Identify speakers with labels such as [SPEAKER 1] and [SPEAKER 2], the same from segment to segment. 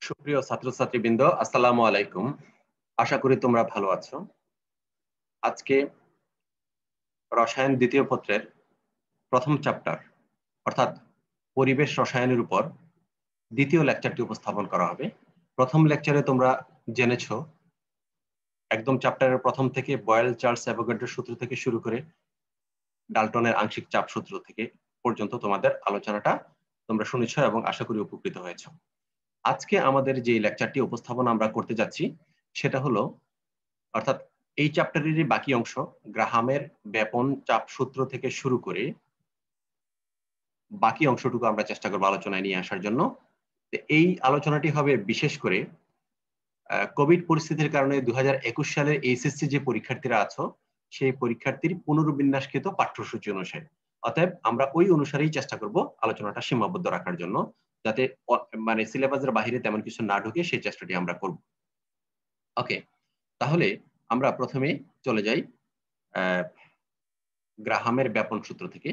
[SPEAKER 1] সুপ্রিয় ছাত্রছাত্রীবৃন্দ, আসসালামু আলাইকুম। আশা করি তোমরা ভালো আছো। আজকে রসায়ন দ্বিতীয় পত্রের প্রথম চ্যাপ্টার অর্থাৎ পরিবেশ রসায়নের উপর দ্বিতীয় লেকচারটি উপস্থাপন করা হবে। প্রথম লেকচারে তোমরা জেনেছো একদম চ্যাপ্টারের প্রথম থেকে বয়েল চার্লস অ্যাভোগাড্রোর সূত্র থেকে শুরু করে ডাল্টনের আংশিক চাপ সূত্র থেকে পর্যন্ত তোমাদের আলোচনাটা তোমরা শুনেছো এবং আশা করি উপকৃত হয়েছো। আজকে আমাদের যে লেকচারটি উপস্থাপন আমরা করতে যাচ্ছি সেটা হলো অর্থাৎ এই চ্যাপ্টারেরই বাকি অংশ গ্রাহামের ব্যাপন চাপ সূত্র থেকে শুরু করে বাকি অংশটুকু আমরা চেষ্টা করবো আলোচনায় নিয়ে আসার জন্য। এই আলোচনাটি হবে বিশেষ করে কোভিড পরিস্থিতির কারণে 2021 সালের এইচএসসি যে পরীক্ষার্থীরা আছো সেই পরীক্ষার্থীর পুনর্বিন্যাসকৃত পাঠ্যসূচি অনুসারে, অতএব আমরা ওই অনুসারেই চেষ্টা করব আলোচনাটা সীমাবদ্ধ রাখার জন্য, যাতে মানে সিলেবাসের বাইরে তেমন কিছু না ঢুকে সেই চেষ্টাটি আমরা করব। ওকে, তাহলে আমরা প্রথমে চলে যাই গ্রাহামের ব্যাপন সূত্র থেকে।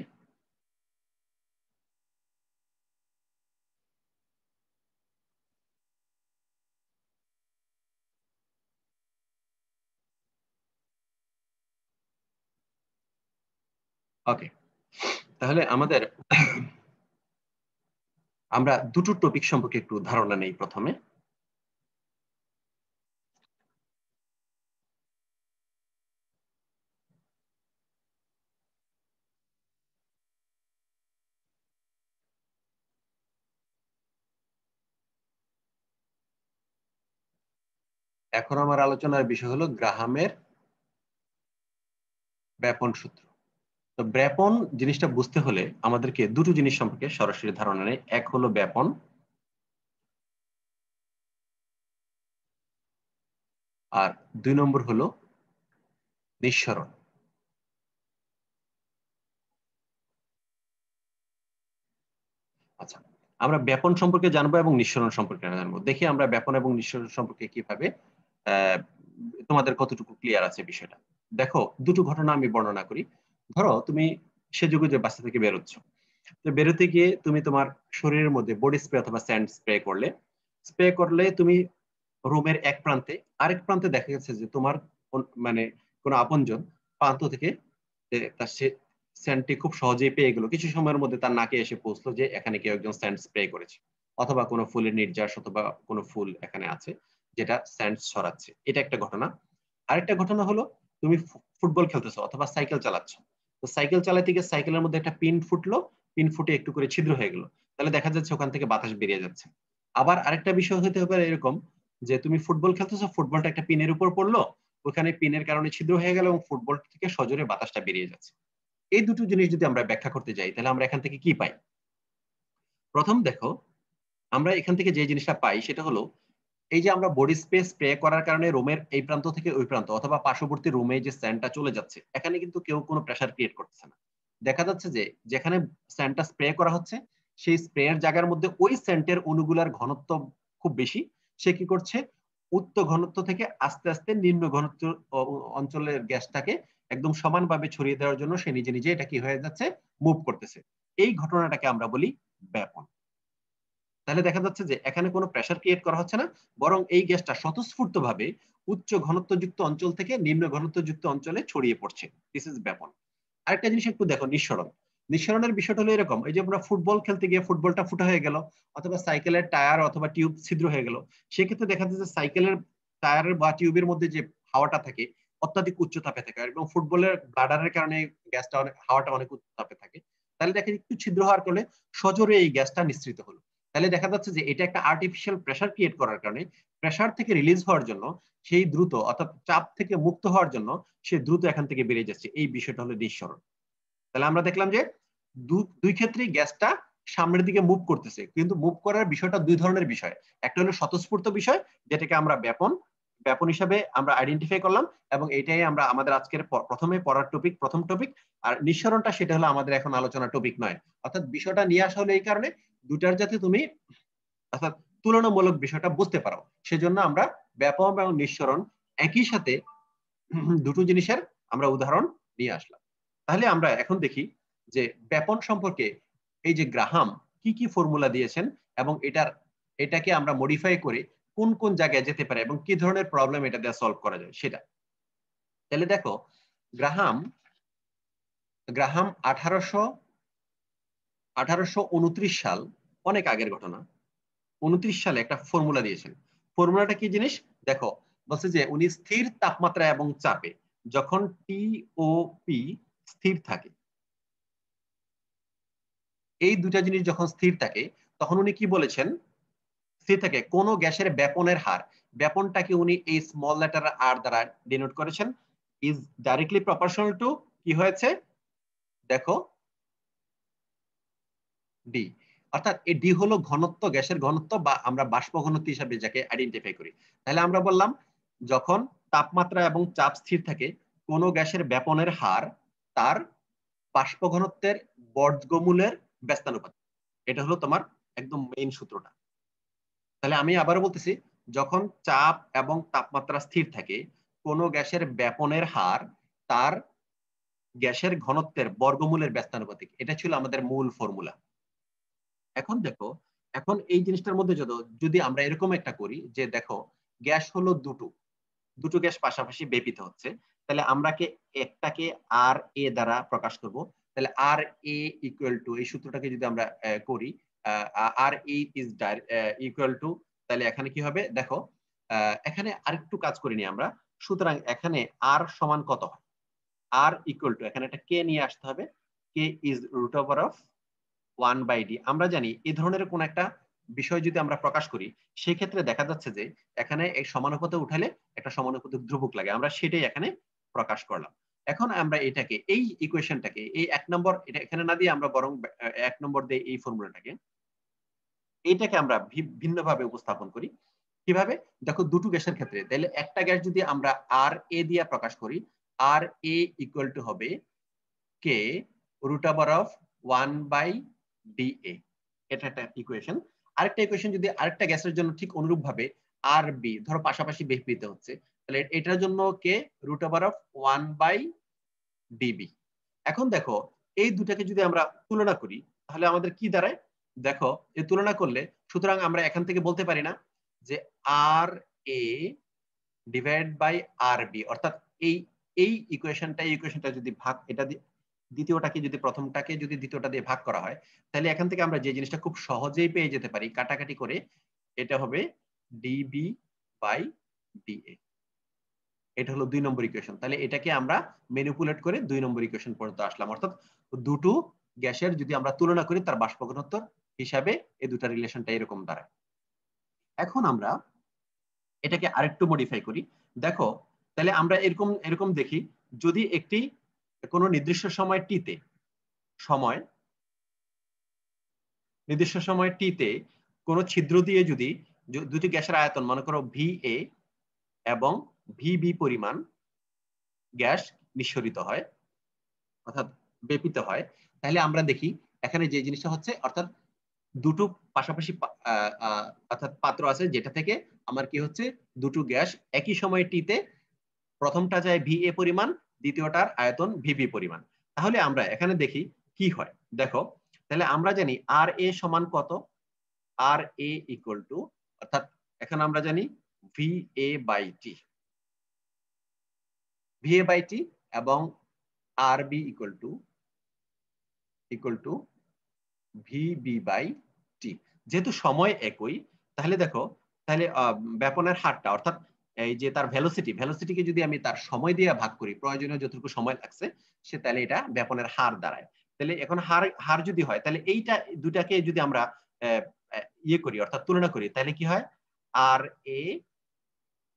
[SPEAKER 1] ওকে, তাহলে আমরা দুটো টপিক সম্পর্কে একটু ধারণা নেই প্রথমে। এখন আমার আলোচনার বিষয় হলো গ্রাহামের ব্যাপন সূত্র। তো ব্যাপন জিনিসটা বুঝতে হলে আমাদেরকে দুটো জিনিস সম্পর্কে সরাসরি ধারণা নেই। এক হলো ব্যাপন, আর 2 নম্বর হলো নিঃসরণ। আচ্ছা, আমরা ব্যাপন সম্পর্কে জানবো এবং নিঃসরণ সম্পর্কে জানবো। দেখি আমরা ব্যাপন এবং নিঃসরণ সম্পর্কে কিভাবে তোমাদের কতটুকু ক্লিয়ার আছে বিষয়টা। দেখো, দুটো ঘটনা আমি বর্ণনা করি। ধরো তুমি সেজুগে যে বাসা থেকে বেরোচ্ছ, তো বেরোতে গিয়ে তুমি তোমার শরীরের মধ্যে বডি স্প্রে অথবা স্যান্ড স্প্রে করলে তুমি রুমের এক প্রান্তে, আরেক প্রান্তে দেখা গেছে যে তোমার মানে কোনো আপনজন প্রান্ত থেকে তার স্যান্ডটি খুব সহজেই পেয়ে গেল, কিছু সময়ের মধ্যে তার নাকে এসে পৌঁছলো যে এখানে কেউ একজন স্যান্ড স্প্রে করেছে, অথবা কোনো ফুলের নির্যাস অথবা কোনো ফুল এখানে আছে যেটা স্যান্ড ছড়াচ্ছে। এটা একটা ঘটনা। আরেকটা ঘটনা হলো তুমি ফুটবল খেলতেছো অথবা সাইকেল চালাচ্ছ। তো সাইকেল চালাতে গিয়ে সাইকেলের মধ্যে একটা পিন ফুটলো, পিন ফুটে একটু করে ছিদ্র হয়ে গেল, তাহলে দেখা যাচ্ছে ওখান থেকে বাতাস বেরিয়ে যাচ্ছে। আবার আরেকটা বিষয় হতে পারে এরকম যে তুমি ফুটবল খেলতেছো, ফুটবলটা একটা পিনের উপর পড়লো, ওখানে পিনের কারণে ছিদ্র হয়ে গেল এবং ফুটবল থেকে সজোরে বাতাসটা বেরিয়ে যাচ্ছে। এই দুটো জিনিস যদি আমরা ব্যাখ্যা করতে যাই তাহলে আমরা এখান থেকে কি পাই? প্রথম দেখো, আমরা এখান থেকে যে জিনিসটা পাই সেটা হলো এই যে আমরা বডি স্প্রে করার কারণে রুমের এই প্রান্ত থেকে ওই প্রান্ত অথবা পার্শ্ববর্তী রুমে যে স্যান্ডটা চলে যাচ্ছে, এখানে কিন্তু কেউ কোনো প্রেসার ক্রিয়েট করতেছে না। দেখা যাচ্ছে যে যেখানে স্যান্ডটা স্প্রে করা হচ্ছে সেই স্প্রের জায়গার মধ্যে ওই স্যান্ডের অণুগুলার ঘনত্ব খুব বেশি। সে কি করছে, উচ্চ ঘনত্ব থেকে আস্তে আস্তে নিম্ন ঘনত্ব অঞ্চলের গ্যাসটাকে একদম সমানভাবে ছড়িয়ে দেওয়ার জন্য সে নিজে নিজে এটা কি হয়ে যাচ্ছে, মুভ করতেছে। এই ঘটনাটাকে আমরা বলি ব্যাপন। তাহলে দেখা যাচ্ছে যে এখানে কোনো প্রেসার ক্রিয়েট করা হচ্ছে না, বরং এই গ্যাসটা স্বতঃস্ফূর্তভাবে উচ্চ ঘনত্বযুক্ত অঞ্চল থেকে নিম্ন ঘনত্বযুক্ত অঞ্চলে ছড়িয়ে পড়ছে। দিস ইজ ব্যাপন। আরেকটা জিনিস একটু দেখো, নিঃসরণ। নিঃসরণের বিষয়টা হলো এরকম, এই যে আমরা ফুটবল খেলতে গিয়ে ফুটবলটা ফুটা হয়ে গেল অথবা সাইকেলের টায়ার অথবা টিউব ছিদ্র হয়ে গেল, সেক্ষেত্রে দেখা যাচ্ছে যে সাইকেলের টায়ারের বা টিউবের মধ্যে যে হাওয়াটা থাকে অত্যাধিক উচ্চ তাপে থাকে, এবং ফুটবলের ব্লাডারের কারণে গ্যাসটা অনেক, হাওয়াটা অনেক উচ্চ তাপে থাকে। তাহলে দেখেন একটু ছিদ্র হওয়ার ফলে সজোরে এই গ্যাসটা নিঃসৃত হলো। তাহলে দেখা যাচ্ছে যে এটা একটা আর্টিফিশিয়াল প্রেসার ক্রিয়েট করার কারণে প্রেসার থেকে রিলিজ হওয়ার জন্য সেই দ্রুত, অর্থাৎ চাপ থেকে মুক্ত হওয়ার জন্য সে দ্রুত এখান থেকে বেরিয়ে যাচ্ছে। এই বিষয়টা হলো নিঃসরণ। তাহলে আমরা দেখলাম যে দুই ক্ষেত্রেই গ্যাসটা সামনের দিকে মুভ করতেছে, কিন্তু মুভ করার বিষয়টা দুই ধরনের বিষয়। একটা হলো স্বতঃস্ফূর্ত বিষয়, যেটাকে আমরা ব্যাপন ব্যাপন হিসাবে আমরা আইডেন্টিফাই করলাম, এবং এটাই আমরা আমাদের আজকের প্রথমে পড়ার টপিক, প্রথম টপিক। আর নিঃসরণটা সেটা হলো আমাদের এখন আলোচনা টপিক নয়। অর্থাৎ বিষয়টা নিয়ে আসা হলো এই কারণে দুটার যাতে তুমি অর্থাৎ তুলনামূলক বিষয়টা বুঝতে পারো, সেজন্য আমরা ব্যাপন এবং নিঃসরণ একই সাথে দুটো জিনিসের আমরা উদাহরণ নিয়ে আসলাম। তাহলে আমরা এখন দেখি যে ব্যাপন সম্পর্কে এই যে গ্রাহাম কি কি ফর্মুলা দিয়েছেন এবং এটার এটাকে আমরা মডিফাই করে কোন কোন জায়গায় যেতে পারে এবং কি ধরনের প্রবলেম এটা দিয়ে সলভ করা যায় সেটা। তাহলে দেখো গ্রাহাম গ্রাহাম 1829 সাল, অনেক আগের ঘটনা, 29 সালে একটা ফর্মুলা দিয়েছেন। ফর্মুলাটা কি জিনিস দেখো, বলছে যে উনি স্থির তাপমাত্রা এবং চাপে যখন টি ও পি স্থির থাকে, এই দুটা জিনিস যখন স্থির থাকে তখন উনি কি বলেছেন, স্থির থাকে কোন গ্যাসের ব্যাপনের হার, ব্যাপনটাকে উনি এই স্মল লেটার আর দ্বারা ডিনোট করেছেন, ইজ ডাইরেক্টলি প্রপোর্শনাল টু কি হয়েছে দেখো ডি। অর্থাৎ এই ডি হলো ঘনত্ব, গ্যাসের ঘনত্ব বা আমরা বাষ্প ঘনত্ব হিসাবে যাকে আইডেন্টিফাই করি। তাহলে আমরা বললাম যখন তাপমাত্রা এবং চাপ স্থির থাকে কোন গ্যাসের ব্যাপনের হার তার বাষ্প ঘনত্বের বর্গমূলের ব্যস্তানুপাত। এটা হলো তোমার একদম মেইন সূত্রটা। তাহলে আমি আবারও বলতেছি, যখন চাপ এবং তাপমাত্রা স্থির থাকে কোন গ্যাসের ব্যাপনের হার তার গ্যাসের ঘনত্বের বর্গমূলের ব্যস্তানুপাতিক। এটা ছিল আমাদের মূল ফর্মুলা। এখন দেখো, এখন এই জিনিসটার মধ্যে যদি আমরা এরকম একটা করি যে দেখো গ্যাস হলো দুটো গ্যাস পাশাপাশি বেপিত হচ্ছে, তাহলে আমরা একটাকে আর এ দ্বারা প্রকাশ করব। তাহলে আর এ ইকুয়াল টু, এই সূত্রটাকে যদি আমরা করি, আর ই ইজ ইকুয়াল টু, তাহলে এখানে কি হবে দেখো, এখানে আরেকটু কাজ করিনি আমরা। সুতরাং এখানে আর সমান কত হয়, আর ইকুয়াল টু, এখানে একটা কে নিয়ে আসতে হবে, K is root over of 1/d। আমরা জানি এই ধরনের কোন একটা বিষয় যদি আমরা প্রকাশ করি সেক্ষেত্রে দেখা যাচ্ছে যে এখানে এই সমানুপাতে উঠালে একটা সমানুপাতিক ধ্রুবক লাগে, আমরা সেটাই এখানে প্রকাশ করলাম। এখন আমরা এটাকে, এই ইকুয়েশনটাকে, এই 1 নম্বর, এটা এখানে না দিয়ে আমরা বরং 1 নম্বর দিয়ে এই ফর্মুলাটাকে, এইটাকে আমরা ভিন্নভাবে উপস্থাপন করি। কিভাবে দেখো, দুটো গ্যাসের ক্ষেত্রে তাহলে একটা গ্যাস যদি আমরা আর এ দিয়ে প্রকাশ করি, আর এ ইকুয়াল টু হবে কে রুট ওভার অফ 1/dA। এটা একটা ইকুয়েশন। আরেকটা ইকুয়েশন যদি আরেকটা গ্যাসের জন্য ঠিক অনুরূপ ভাবে আর বি ধরো পাশাপাশি বের হচ্ছে, তাহলে এটার জন্য কে রুট ওভার অফ 1/dB। এখন দেখো এই দুটাকে যদি আমরা তুলনা করি তাহলে আমাদের কি দাঁড়ায় দেখো, এই তুলনা করলে সুতরাং আমরা এখান থেকে বলতে পারি না যে আর এ ডিভাইড বাই আর বি, অর্থাৎ এই এই ইকুয়েশনটা যদি ভাগ, এটা দ্বিতীয়টাকে যদি প্রথমটাকে যদি দ্বিতীয়টা দিয়ে ভাগ করা হয়, তাহলে এখান থেকে আমরা যে জিনিসটা খুব সহজেই পেয়ে যেতে পারি কাটাকাটি করে, এটা হবে ডিবি বাই ডিএ। এটা হলো 2 নম্বর ইকুয়েশন। তাহলে এটাকে আমরা ম্যানিপুলেট করে 2 নম্বর ইকুয়েশন পর্যন্ত আসলাম। অর্থাৎ দুটো গ্যাসের যদি আমরা তুলনা করি তার বাষ্প ঘনত্ব হিসাবে এই দুটা রিলেশনটা এরকম দাঁড়ায়। এখন আমরা এটাকে আরেকটু মডিফাই করি। দেখো তাহলে আমরা এরকম এরকম দেখি, যদি একটি কোনো নির্দিষ্ট সময় টিতে নির্দিষ্ট সময় টিতে কোনো ছিদ্র দিয়ে যদি দুটি গ্যাসের আয়তন মনে করো ভি এ এবং ভি বি পরিমাণ গ্যাস নিঃসরিত হয়, অর্থাৎ বেপিত হয়, তাহলে আমরা দেখি এখানে যে জিনিসটা হচ্ছে, অর্থাৎ দুটো পাশাপাশি অর্থাৎ পাত্র আছে যেটা থেকে আমার কি হচ্ছে, দুটো গ্যাস একই সময় টিতে প্রথমটা যায় ভি এ পরিমাণ, দ্বিতীয়টার আয়তন ভিবি পরিমাণ। তাহলে আমরা এখানে দেখি কি হয় দেখো, তাহলে আমরা জানি আর এ সমান কত, আর এ ইকুয়াল টু, অর্থাৎ এখন আমরা জানি V A by T, V A by T এবং R B equal to V B by T. যেহেতু সময় একই তাহলে দেখো, তাহলে ব্যাপনের হারটা, অর্থাৎ এই যে তার ভেলোসিটিকে যদি আমি তার সময় দিয়ে ভাগ করি, প্রয়োজনীয় যতটুকু সময় লাগছে সে, তাহলে এটা ব্যাপনের হার দাঁড়ায়। তাহলে এখন হার যদি হয় তাহলে এইটা দুটাকে যদি আমরা ইয়ে করি অর্থাৎ তুলনা করি, তাহলে কি হয়, আর এ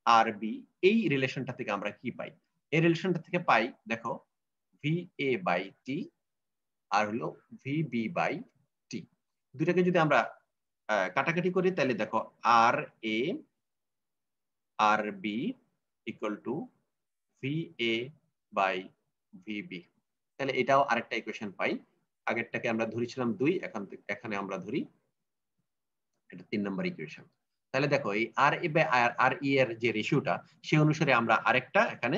[SPEAKER 1] আর বি, এই রিলেশনটা থেকে আমরা কি পাই, এই রিলেশনটা থেকে পাই দেখো ভি এ বাই টি আর হলো ভি বি বাই টি। দুটাকে যদি আমরা কাটাকাটি করি তাহলে দেখো R A R B equal to V A by V B. তাহলে এটাও আরেকটা ইকুয়েশন পাই। আগেরটাকে আমরা ধরেছিলাম 2, এখানে আমরা ধরি এটা 3 নম্বর ইকুয়েশন। তাহলে দেখো এই আর এ বাই আর ই এর যে রেশিওটা সে অনুসারে আমরা আরেকটা এখানে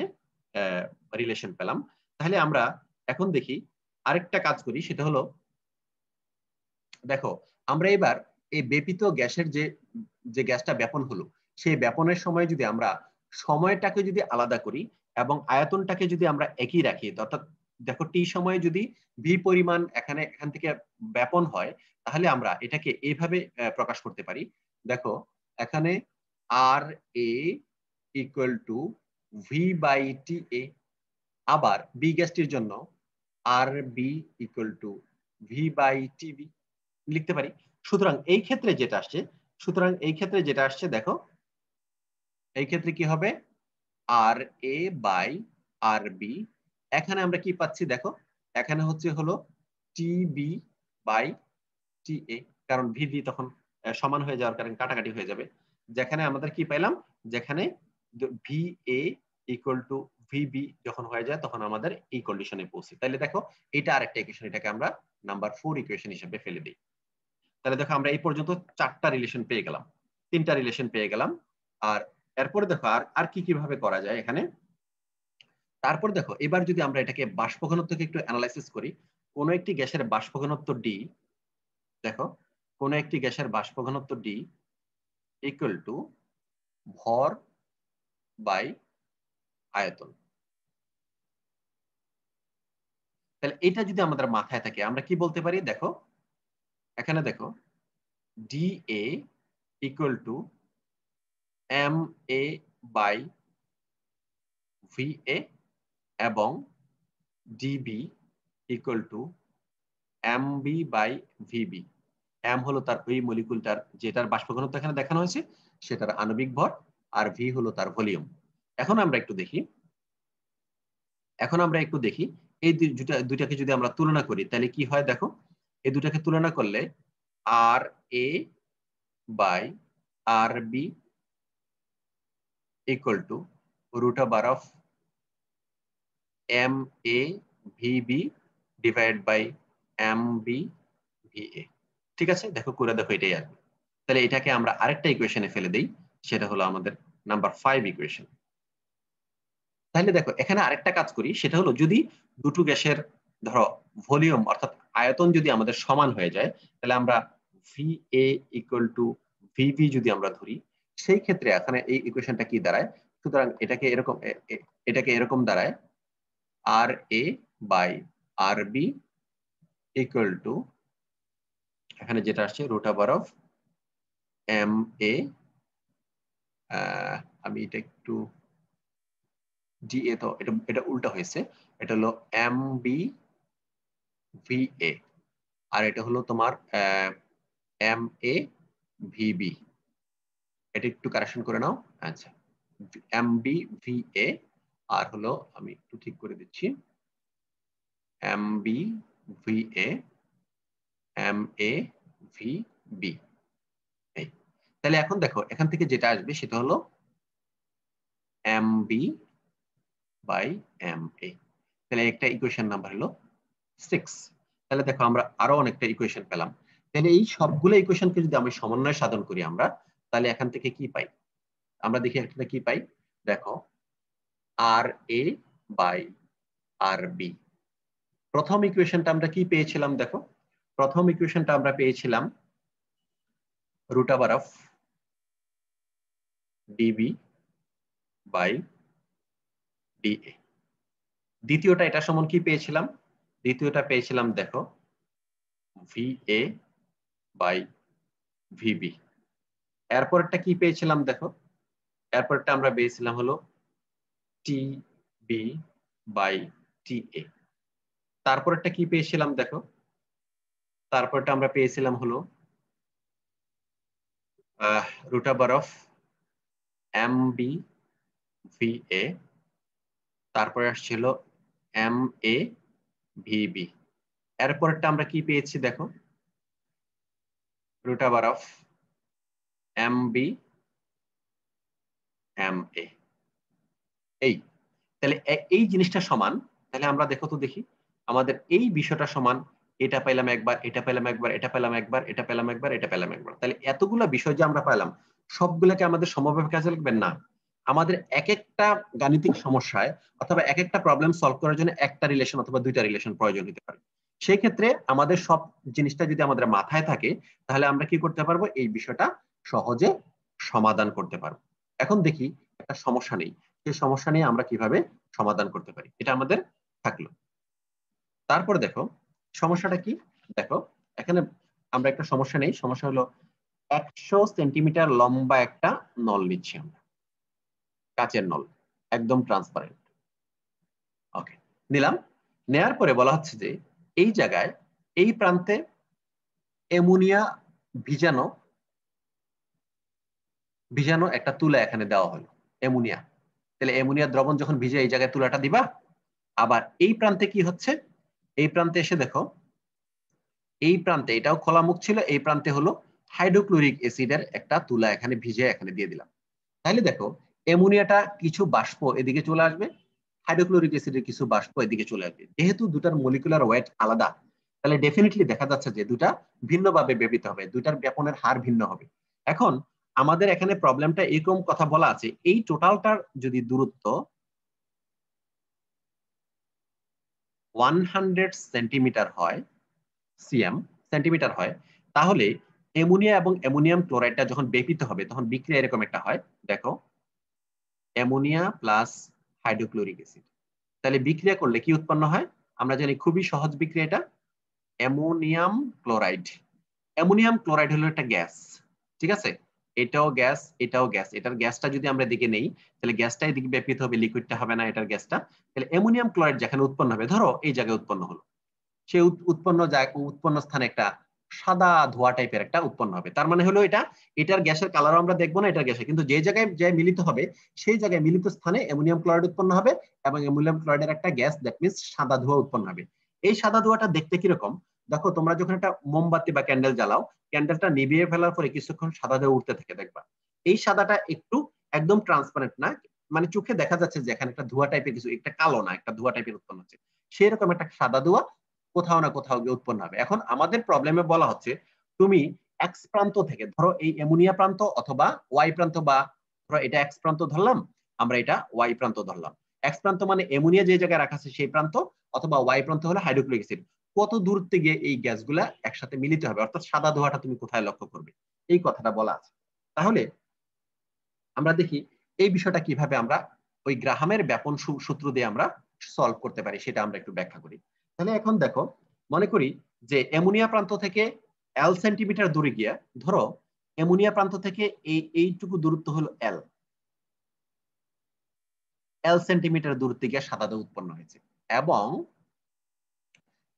[SPEAKER 1] রিলেশন পেলাম। তাহলে আমরা এখন দেখি আরেকটা কাজ করি, সেটা হলো দেখো আমরা এবার এই ব্যাপিত গ্যাসের যে গ্যাসটা ব্যাপন হলো সেই ব্যাপনের সময় যদি আমরা সময়টাকে যদি আলাদা করি এবং আয়তনটাকে যদি আমরা একই রাখি, অর্থাৎ দেখো টি সময়ে যদি ভি পরিমাণ এখান থেকে ব্যাপন হয়, তাহলে আমরা এটাকে এইভাবে প্রকাশ করতে পারি। দেখো এখানে R A equal to V by T A, আবার বি গ্যাসটির জন্য R B equal to V by T B লিখতে পারি। সুতরাং এই ক্ষেত্রে যেটা আসছে দেখো, এই ক্ষেত্রে কি হবে, আর এ বাই আর বি, এখানে আমরা কি পাচ্ছি দেখো, এখানে হলো টিবি বাই টি এ, কারণ ভিভি তখন সমান হয়ে যাওয়ার কারণে কাটাকাটি হয়ে যাবে। যেখানে আমাদের কি পেলাম, যেখানে V A equal two VB যখন হয়ে যায় তখন আমাদের এই কন্ডিশনে পৌঁছি। তাহলে দেখো এটা আরেকটা ইকুয়েশন, এটাকে আমরা নাম্বার 4 ইকুয়েশন হিসেবে ফেলে দিই। তাহলে দেখো আমরা এই পর্যন্ত 4টা রিলেশন পেয়ে গেলাম, 3টা রিলেশন পেয়ে গেলাম। আর এরপরে দেখো আর কি কিভাবে করা যায় এখানে। তারপর দেখো এবার যদি আমরা এটাকে বাষ্প ঘনত্বকে একটু অ্যানালাইসিস করি, কোন একটি গ্যাসের বাষ্প ঘনত্ব ডি, দেখো কোন একটি গ্যাসের বাষ্প ঘনত্ব ডি ইকুয়াল টু ভর বাই আয়তন। তাহলে এটা যদি আমাদের মাথায় থাকে আমরা কি বলতে পারি, দেখো এখানে দেখো D A equal to M A by V A এবং D B equal to M B by V B. M হলো তার ওই মলিকুলটার যেটার বাষ্প ঘনত্ব এখানে দেখানো হয়েছে সেটার আণবিক ভর, আর ভি হলো তার ভলিউম। এখন আমরা একটু দেখি এই দুইটাকে যদি আমরা তুলনা করি তাহলে কি হয়, দেখো এই দুটাকে তুলনা করলে R A by R B equal to root over of M A V B divide by M B V A. ঠিক আছে, দেখো করে দেখো এটাই আসবে। তাহলে এটাকে আমরা আরেকটা ইকুয়েশনে ফেলে দেই, সেটা হলো আমাদের নাম্বার 5 ইকুয়েশন। তাহলে দেখো এখানে আরেকটা কাজ করি, সেটা হলো যদি দুটো গ্যাসের ধরো ভলিউম অর্থাৎ আয়তন যদি আমাদের সমান হয়ে যায়, তাহলে আমরা V A equal to VV যদি আমরা ধরি, সেই ক্ষেত্রে এখানে এই ইকুয়েশনটা কি দাঁড়ায়, সুতরাং এটাকে এরকম দাঁড়ায় R A by R B equal to, এখানে যেটা আসছে root over of M A, আমি এটা একটু ডি এ, তো এটা উল্টা হয়েছে, এটা হলো এম বি ভি এ, আর এটা হলো তোমার এম এ ভি বি। এটা একটু কারেকশন করে নাও। আচ্ছা, এম বি ভি এ, আর হলো আমি একটু ঠিক করে দিচ্ছি, M B V A M A V B. তাহলে এখন দেখো এখান থেকে যেটা আসবে সেটা হলো M B by M A. তাহলে একটা ইকুয়েশন নাম্বার হলো 6। তাহলে দেখো আমরা আরো অনেকটা ইকুয়েশন পেলাম। তাহলে এই সবগুলো ইকুয়েশনকে যদি আমি সমন্বয় সাধন করি আমরা, তাহলে এখান থেকে কি পাই, আমরা দেখি এখানে কি পাই, দেখো R A by R B. প্রথম ইকুয়েশনটা আমরা কি পেয়েছিলাম, দেখো প্রথম ইকুয়েশনটা আমরা পেয়েছিলাম root over of DB by DA. দ্বিতীয়টা এটা সমান কি পেয়েছিলাম, দ্বিতীয়টা পেয়েছিলাম দেখো ভি এ বাই ভিবি। এরপরটা কি পেয়েছিলাম, দেখো এরপরটা আমরা পেয়েছিলাম হলো টি বি বাই টি এ। তারপরটা কি পেয়েছিলাম, দেখো তারপরটা আমরা পেয়েছিলাম হলো root over of M B V A, তারপরে আসছিল এম এ ভি বি। এরপরটা আমরা কি পেয়েছি, দেখো root over of M B M A. এই তাহলে এই জিনিসটা সমান, তাহলে আমরা দেখো তো দেখি আমাদের এই বিষয়টা সমান, এটা পেলাম একবার, এটা পেলাম একবার, এটা পেলাম একবার, এটা পেলাম একবার, এটা পেলাম একবার। তাহলে এতগুলা বিষয় যে আমরা পেলাম সবগুলোকে আমাদের সমভাবে কাজে লাগবেন না, আমাদের এক একটা গাণিতিক সমস্যায় অথবা এক একটা প্রবলেম সলভ করার জন্য একটা রিলেশন অথবা দুইটা রিলেশন প্রয়োজন হতে পারে। সেই ক্ষেত্রে আমাদের সব জিনিসটা যদি আমাদের মাথায় থাকে তাহলে আমরা কি করতে পারবো, এই বিষয়টা সহজে সমাধান করতে পারবো। এখন দেখি একটা সমস্যা নেই, সেই সমস্যা নিয়ে আমরা কিভাবে সমাধান করতে পারি, এটা আমাদের থাকলো। তারপর দেখো সমস্যাটা কি, দেখো এখানে আমরা একটা সমস্যা নেই, সমস্যা হলো 100 সেন্টিমিটার লম্বা একটা নল নিচ্ছি আমরা, কাচের নল, একদম ট্রান্সপারেন্ট। ওকে, নিলাম। নেয়ার পরে বলা হচ্ছে যে এই জায়গায় এই প্রান্তে অ্যামোনিয়া ভিজানো ভিজানো একটা তুলা এখানে দেওয়া হলো, অ্যামোনিয়া। তাহলে অ্যামোনিয়া দ্রবণ যখন ভিজে এই জায়গায় তুলাটা দিবা। আবার এই প্রান্তে কি হচ্ছে, এই প্রান্তে এসে দেখো, এই প্রান্তে এটাও খোলা মুখ ছিল, এই প্রান্তে হলো হাইড্রোক্লোরিক অ্যাসিডের একটা তুলা এখানে ভিজে এখানে দিয়ে দিলাম। তাহলে দেখো অ্যামোনিয়াটা কিছু বাষ্প এদিকে চলে আসবে, হাইড্রোক্লোরিক অ্যাসিডের কিছু বাষ্প এদিকে চলে আসবে। যেহেতু দুটার মলিকুলার ওয়েট আলাদা, তাহলে ডেফিনেটলি দেখা যাচ্ছে যে দুটা ভিন্নভাবে ব্যবহৃত হবে, দুটার ব্যাপনের হার ভিন্ন হবে। এখন আমাদের এখানে প্রবলেমটা এরকম কথা বলা আছে, এই টোটালটার যদি দূরত্ব 100 সেন্টিমিটার হয়, সিএম সেন্টিমিটার হয়, তাহলে অ্যামোনিয়া এবং অ্যামোনিয়াম ক্লোরাইডটা যখন ব্যবহৃত হবে তখন বিক্রিয়া এরকম একটা হয়। দেখো অ্যামোনিয়া প্লাস হাইড্রোক্লোরিক অ্যাসিড, তাহলে বিক্রিয়া করলে কি উৎপন্ন হয় আমরা জানি, খুবই সহজ বিক্রিয়া এটা, অ্যামোনিয়াম ক্লোরাইড। অ্যামোনিয়াম ক্লোরাইড হলো একটা গ্যাস, ঠিক আছে, এটাও গ্যাস এটাও গ্যাস, এটার গ্যাসটা যদি আমরা দিকে নেই তাহলে গ্যাসটা এদিকে ব্যাপিত হবে, লিকুইডটা হবে না এটার গ্যাসটা। তাহলে অ্যামোনিয়াম ক্লোরাইড যেখানে উৎপন্ন হবে, ধরো এই জায়গায় উৎপন্ন হলো, সেই উৎপন্ন স্থানে একটা সাদা ধোঁয়া টাইপের একটা উৎপন্ন হবে। তার মানে হলো এটা, এটার গ্যাসের কালারও আমরা দেখবো না এটার গ্যাসে, কিন্তু যে জায়গায় যে মিলিত হবে সেই জায়গায় মিলিত স্থানে অ্যামোনিয়াম ক্লোরাইড উৎপন্ন হবে এবং অ্যামোনিয়াম ক্লোরাইডের একটা গ্যাস, দ্যাট মিন্স সাদা ধোঁয়া উৎপন্ন হবে। এই সাদা ধোঁয়াটা দেখতে কিরকম, দেখো তোমরা যখন একটা মোমবাতি বা ক্যান্ডেল জ্বালাও, ক্যান্ডেলটা নিভিয়ে ফেলার পরে কিছুক্ষণ সাদা ধোঁয়া উঠতে থাকে দেখবা, এই সাদাটা একটু একদম ট্রান্সপারেন্ট না, মানে চোখে দেখা যাচ্ছে যে এখানে একটা ধোঁয়া টাইপের কিছু, একটা কালো না, একটা ধোঁয়া টাইপের উৎপন্ন হচ্ছে, সেরকম একটা সাদা ধোঁয়া কোথাও না কোথাও গিয়ে উৎপন্ন হবে। এখন আমাদের প্রবলেমে বলা হচ্ছে তুমি এক্স প্রান্ত থেকে, ধরো এই অ্যামোনিয়া প্রান্ত অথবা ওয়াই প্রান্ত, বা ধরো এটা এক্স প্রান্ত ধরলাম, আমরা এটা ওয়াই প্রান্ত ধরলাম। এক্স প্রান্ত মানে অ্যামোনিয়া যে জায়গায় রাখা আছে সেই প্রান্ত, অথবা ওয়াই প্রান্ত হলো হাইড্রোক্লোরিক অ্যাসিড। কত দূরত্বে গিয়ে এই গ্যাসগুলা একসাথে মিলিত হবে, অর্থাৎ সাদা ধোঁয়াটা তুমি কোথায় লক্ষ্য করবে, এই কথাটা বলা আছে। তাহলে আমরা দেখি এই বিষয়টা কিভাবে আমরা ওই গ্রাহামের ব্যাপন সূত্র দিয়ে আমরা সলভ করতে পারি, সেটা আমরা একটু ব্যাখ্যা করি। তাহলে এখন দেখো, মনে করি যে অ্যামোনিয়া প্রান্ত থেকে এল সেন্টিমিটার দূরে গিয়া, ধরো অ্যামোনিয়া প্রান্ত থেকে এইটুকু দূরত্ব হলো এল, এল সেন্টিমিটার দূরত্বে গিয়ে সাদা ধোঁয়া উৎপন্ন হয়েছে। এবং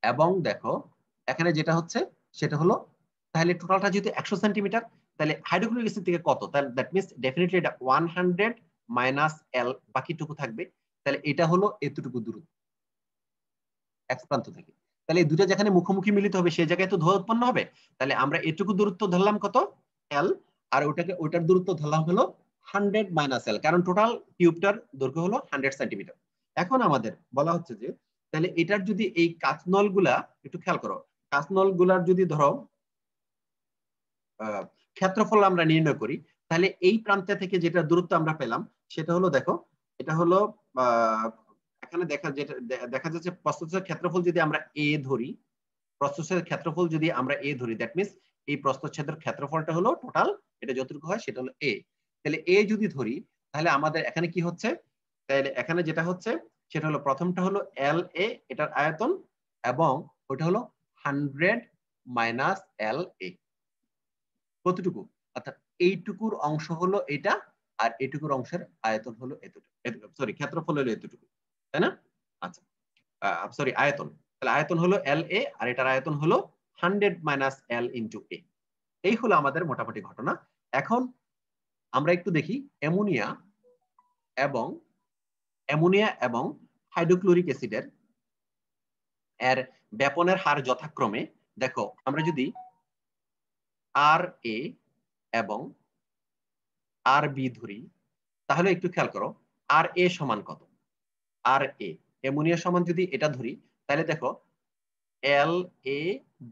[SPEAKER 1] এবং দেখো এখানে যেটা হচ্ছে সেটা হলো, তাহলে টোটালটা যেহেতু 100 সেন্টিমিটার, তাহলে হাইড্রোক্লোরিক অ্যাসিড থেকে কত, তাহলে দ্যাট মিন্স ডেফিনেটলি এটা 100 মাইনাস এল, বাকিটুকু থাকবে। তাহলে এটা হলো এতটুকু দূরত্ব এক প্রান্ত থেকে। তাহলে এই দুটো যেখানে মুখোমুখি মিলিত হবে সেই জায়গায় তো ধোঁয়া উৎপন্ন হবে। তাহলে আমরা এটুকু দূরত্ব ধরলাম কত, এল, আর ওটার দূরত্ব ধরলাম হলো 100 মাইনাস এল, কারণ টোটাল টিউবটার দৈর্ঘ্য হলো 100 সেন্টিমিটার। এখন আমাদের বলা হচ্ছে যে তাহলে এটার যদি এই কাঁচনল গুলা, একটু খেয়াল করো, কাঁচনল গুলার যদি ধরো ক্ষেত্রফল আমরা নির্ণয় করি, তাহলে এই প্রান্তে থেকে যেটা দূরত্ব আমরা পেলাম সেটা হলো, দেখো এটা হলো এখানে দেখা যাচ্ছে প্রস্থচ্ছেদের ক্ষেত্রফল যদি আমরা এ ধরি, প্রস্থচ্ছেদের ক্ষেত্রফল যদি আমরা এ ধরি, দ্যাট মিন্স এই প্রস্থচ্ছেদের ক্ষেত্রফলটা হলো টোটাল, এটা যতটুকু হয় সেটা হলো এ। তাহলে এ যদি ধরি তাহলে আমাদের এখানে কি হচ্ছে, তাহলে এখানে যেটা হচ্ছে সেটা হলো, প্রথমটা হলো এল এ, এটার আয়তন, এবং ওটা হলো 100 মাইনাস এল এ, কতটুকু, অর্থাৎ এইটুকুর অংশ হলো এটা, আর এইটুকুর অংশের আয়তন হলো এতটুকু, সরি ক্ষেত্রফল হলো এতটুকু, তাই না? আচ্ছা, সরি আয়তন, তাহলে আয়তন হলো এল এ, আর এটার আয়তন হলো 100 মাইনাস এল ইন্টু এ। এই হলো আমাদের মোটামুটি ঘটনা। এখন আমরা একটু দেখি এবং অ্যামোনিয়া এবং হাইড্রোক্লোরিক অ্যাসিডের এর ব্যাপনের হার যথাক্রমে, দেখো আমরা যদি আর এ এবং আর বি ধরি, তাহলে একটু খেয়াল করো আর এ সমান কত, আর এ অ্যামোনিয়া সমান যদি এটা ধরি, তাহলে দেখো এল এ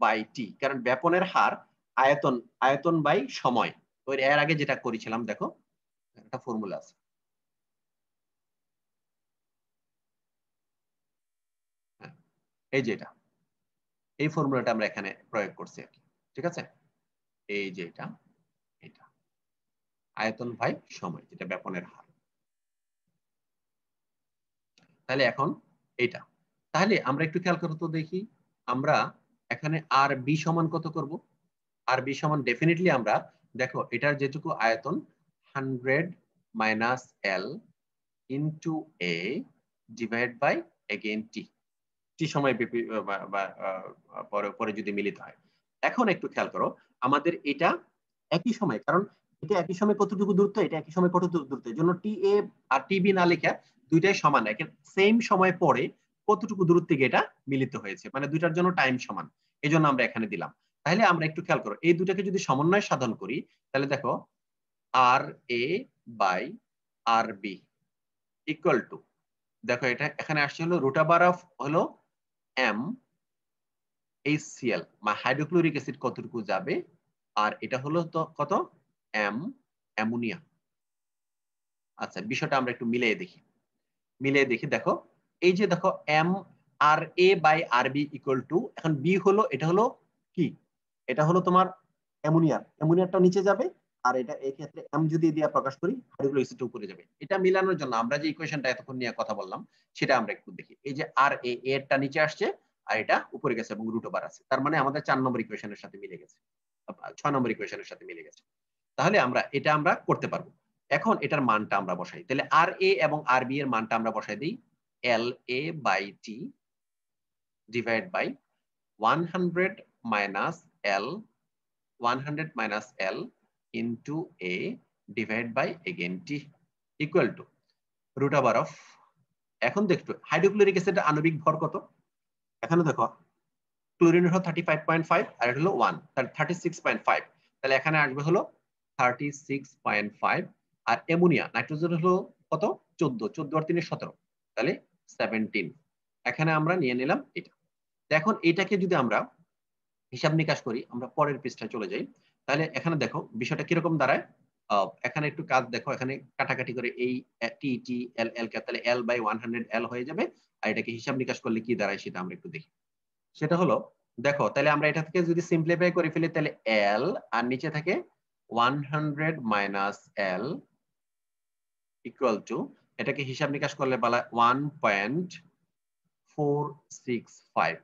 [SPEAKER 1] বাই টি, কারণ ব্যাপনের হার আয়তন, আয়তন বাই সময়। ওই এর আগে যেটা করেছিলাম, দেখো একটা ফর্মুলা আছে, হ্যাঁ, এই যে এটা এই ফর্মুলাটা আমরা এখানে প্রয়োগ করছি আর কি। ঠিক আছে, এই যে এটা আয়তন বাই সময়, যেটা ব্যাপনের হার। তাহলে এখন এটা, তাহলে আমরা একটু খেয়াল করতে দেখি, আমরা এখানে আর বি সমান কত করব? আর বি সমান ডেফিনেটলি আমরা দেখো এটার যেটুকু আয়তন 100 minus L into A divide by again T, T সময় পরে যদি মিলিত হয়। এখন একটু খেয়াল করো, আমাদের এটা একই সময়, কারণ এটা একই সময় কতটুকু দূরত্ব, এটা একই সময় কতটুকু দূরত্ব, এই জন্য টি এ আর টি বি না লিখে দুইটাই সমান, সেম সময় পরে কতটুকু দূরত্বে এটা মিলিত হয়েছে, মানে দুইটার জন্য টাইম সমান, এই জন্য আমরা এখানে দিলাম। তাহলে আমরা একটু খেয়াল করো, এই দুটাকে যদি সমন্বয় সাধন করি, তাহলে দেখো R A by R B equal to, দেখো এটা এখানে আসছে হলো রুট অফ হলো এম HCl, মানে হাইড্রোক্লোরিক অ্যাসিড কতটুকু যাবে, আর এটা হলো তো কত, এম অ্যামোনিয়া। আচ্ছা, বিষয়টা আমরা একটু মিলিয়ে দেখি দেখো, এই যে দেখো M R A by R B equal to, এখন বি হলো, এটা হলো কি, এটা হলো তোমার অ্যামোনিয়ারটা নিচে যাবে, আর এটা এই ক্ষেত্রে এম যদি দিয়ে প্রকাশ করি হাইড্রোক্লোরিক অ্যাসিডটা উপরে যাবে। এটা মিলানোর জন্য আমরা যে ইকুয়েশনটা এতক্ষণ নিয়ে কথা বললাম সেটা আমরা একটু দেখি। এই যে আর এরটা নিচে আসছে আর এটা উপরে গেছে এবং রুট ওভার আছে, তার মানে আমাদের 4 নম্বর ইকুয়েশনের সাথে মিলে গেছে, 6 নম্বর ইকুয়েশনের সাথে মিলে গেছে। তাহলে এটা আমরা করতে পারবো। এখন এটার মানটা আমরা বসাই, তাহলে আর এ এবং আর বি এর মানটা আমরা বসাই দিই, L A by T divide by 100 minus L 100 minus L into A divided by again T equal to root over of, এখন দেখো হাইড্রোক্লোরিক অ্যাসিডের আণবিক ভর কত, এখানে দেখো ক্লোরিন হলো 35.5 আর এটা হলো 1, তাহলে 36.5, তাহলে এখানে আসবে হলো 36.5, আর অ্যামোনিয়া নাইট্রোজেন হলো কত, 14 আর 3 17, তাহলে 17, এখানে আমরা নিয়ে নিলাম এটা। এখন এটাকে যদি আমরা হিসাব নিকাশ করি, আমরা পরের পৃষ্ঠায় চলে যাই, তাহলে এখানে দেখো বিষয়টা কিরকম দাঁড়ায়। এখানে একটু কাজ দেখো, এখানে কাটাকাটি করে এই টি টি এল এল কে, তাহলে এল বাই 100 এল হয়ে যাবে, আর এটাকে হিসাব নিকাশ করলে কি দাঁড়ায় সেটা আমরা একটু দেখি। সেটা হলো দেখো, তাহলে আমরা এটা থেকে যদি সিম্পলিফাই করে ফেলি, তাহলে এল আর নিচে থাকে 100 মাইনাস এল ইকুয়াল টু, এটাকে হিসাব নিকাশ করলে বলা 1.465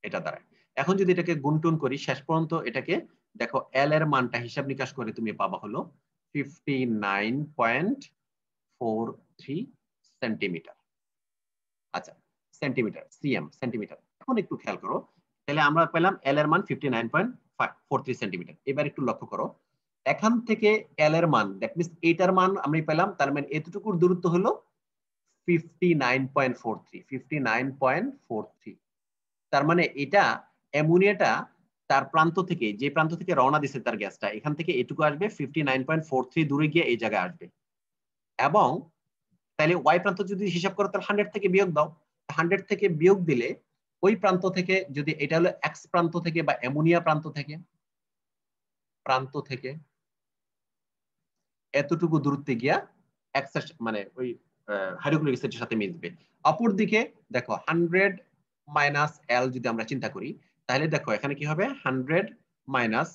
[SPEAKER 1] এটা দাঁড়ায়। এখন যদি এটাকে গুণটুন করি শেষ পর্যন্ত, এটাকে দেখো এল এর মানটা হিসাব নিকাশ করে তুমি পাবা হলো 59.43 সেন্টিমিটার। আচ্ছা, সেন্টিমিটার সিএম সেন্টিমিটার। এখন একটু খেয়াল করো, তাহলে আমরা পেলাম এল এর মান 59.43 সেন্টিমিটার। এবার একটু লক্ষ্য করো, এখান থেকে এল এর মান, দ্যাট মিন্স এইটার মান আমরা পেলাম, তার মানে এতটুকুর দূরত্ব হলো 59.43, তার মানে এটা অ্যামোনিয়াটা তার প্রান্ত থেকে, যে প্রান্ত থেকে রওনা দিচ্ছে তার গ্যাসটা, এখান থেকে এটুকু আসবে 59.43 দূরে গিয়ে এই জায়গায় আসবে। এবং তাহলে ওয়াই প্রান্ত যদি হিসাব করো, তাহলে 100 থেকে বিয়োগ দাও, 100 থেকে বিয়োগ দিলে ওই প্রান্ত থেকে, যদি এটা হলো এক্স প্রান্ত থেকে বা অ্যামোনিয়া প্রান্ত থেকে এতটুকু দূরত্বে গিয়া এক্স মানে ওই হাইড্রোক্লোরিক অ্যাসিডের সাথে মিশবে। অপর দিকে দেখো 100 মাইনাস এল যদি আমরা চিন্তা করি, তাহলে দেখো এখানে কি হবে, 100 মাইনাস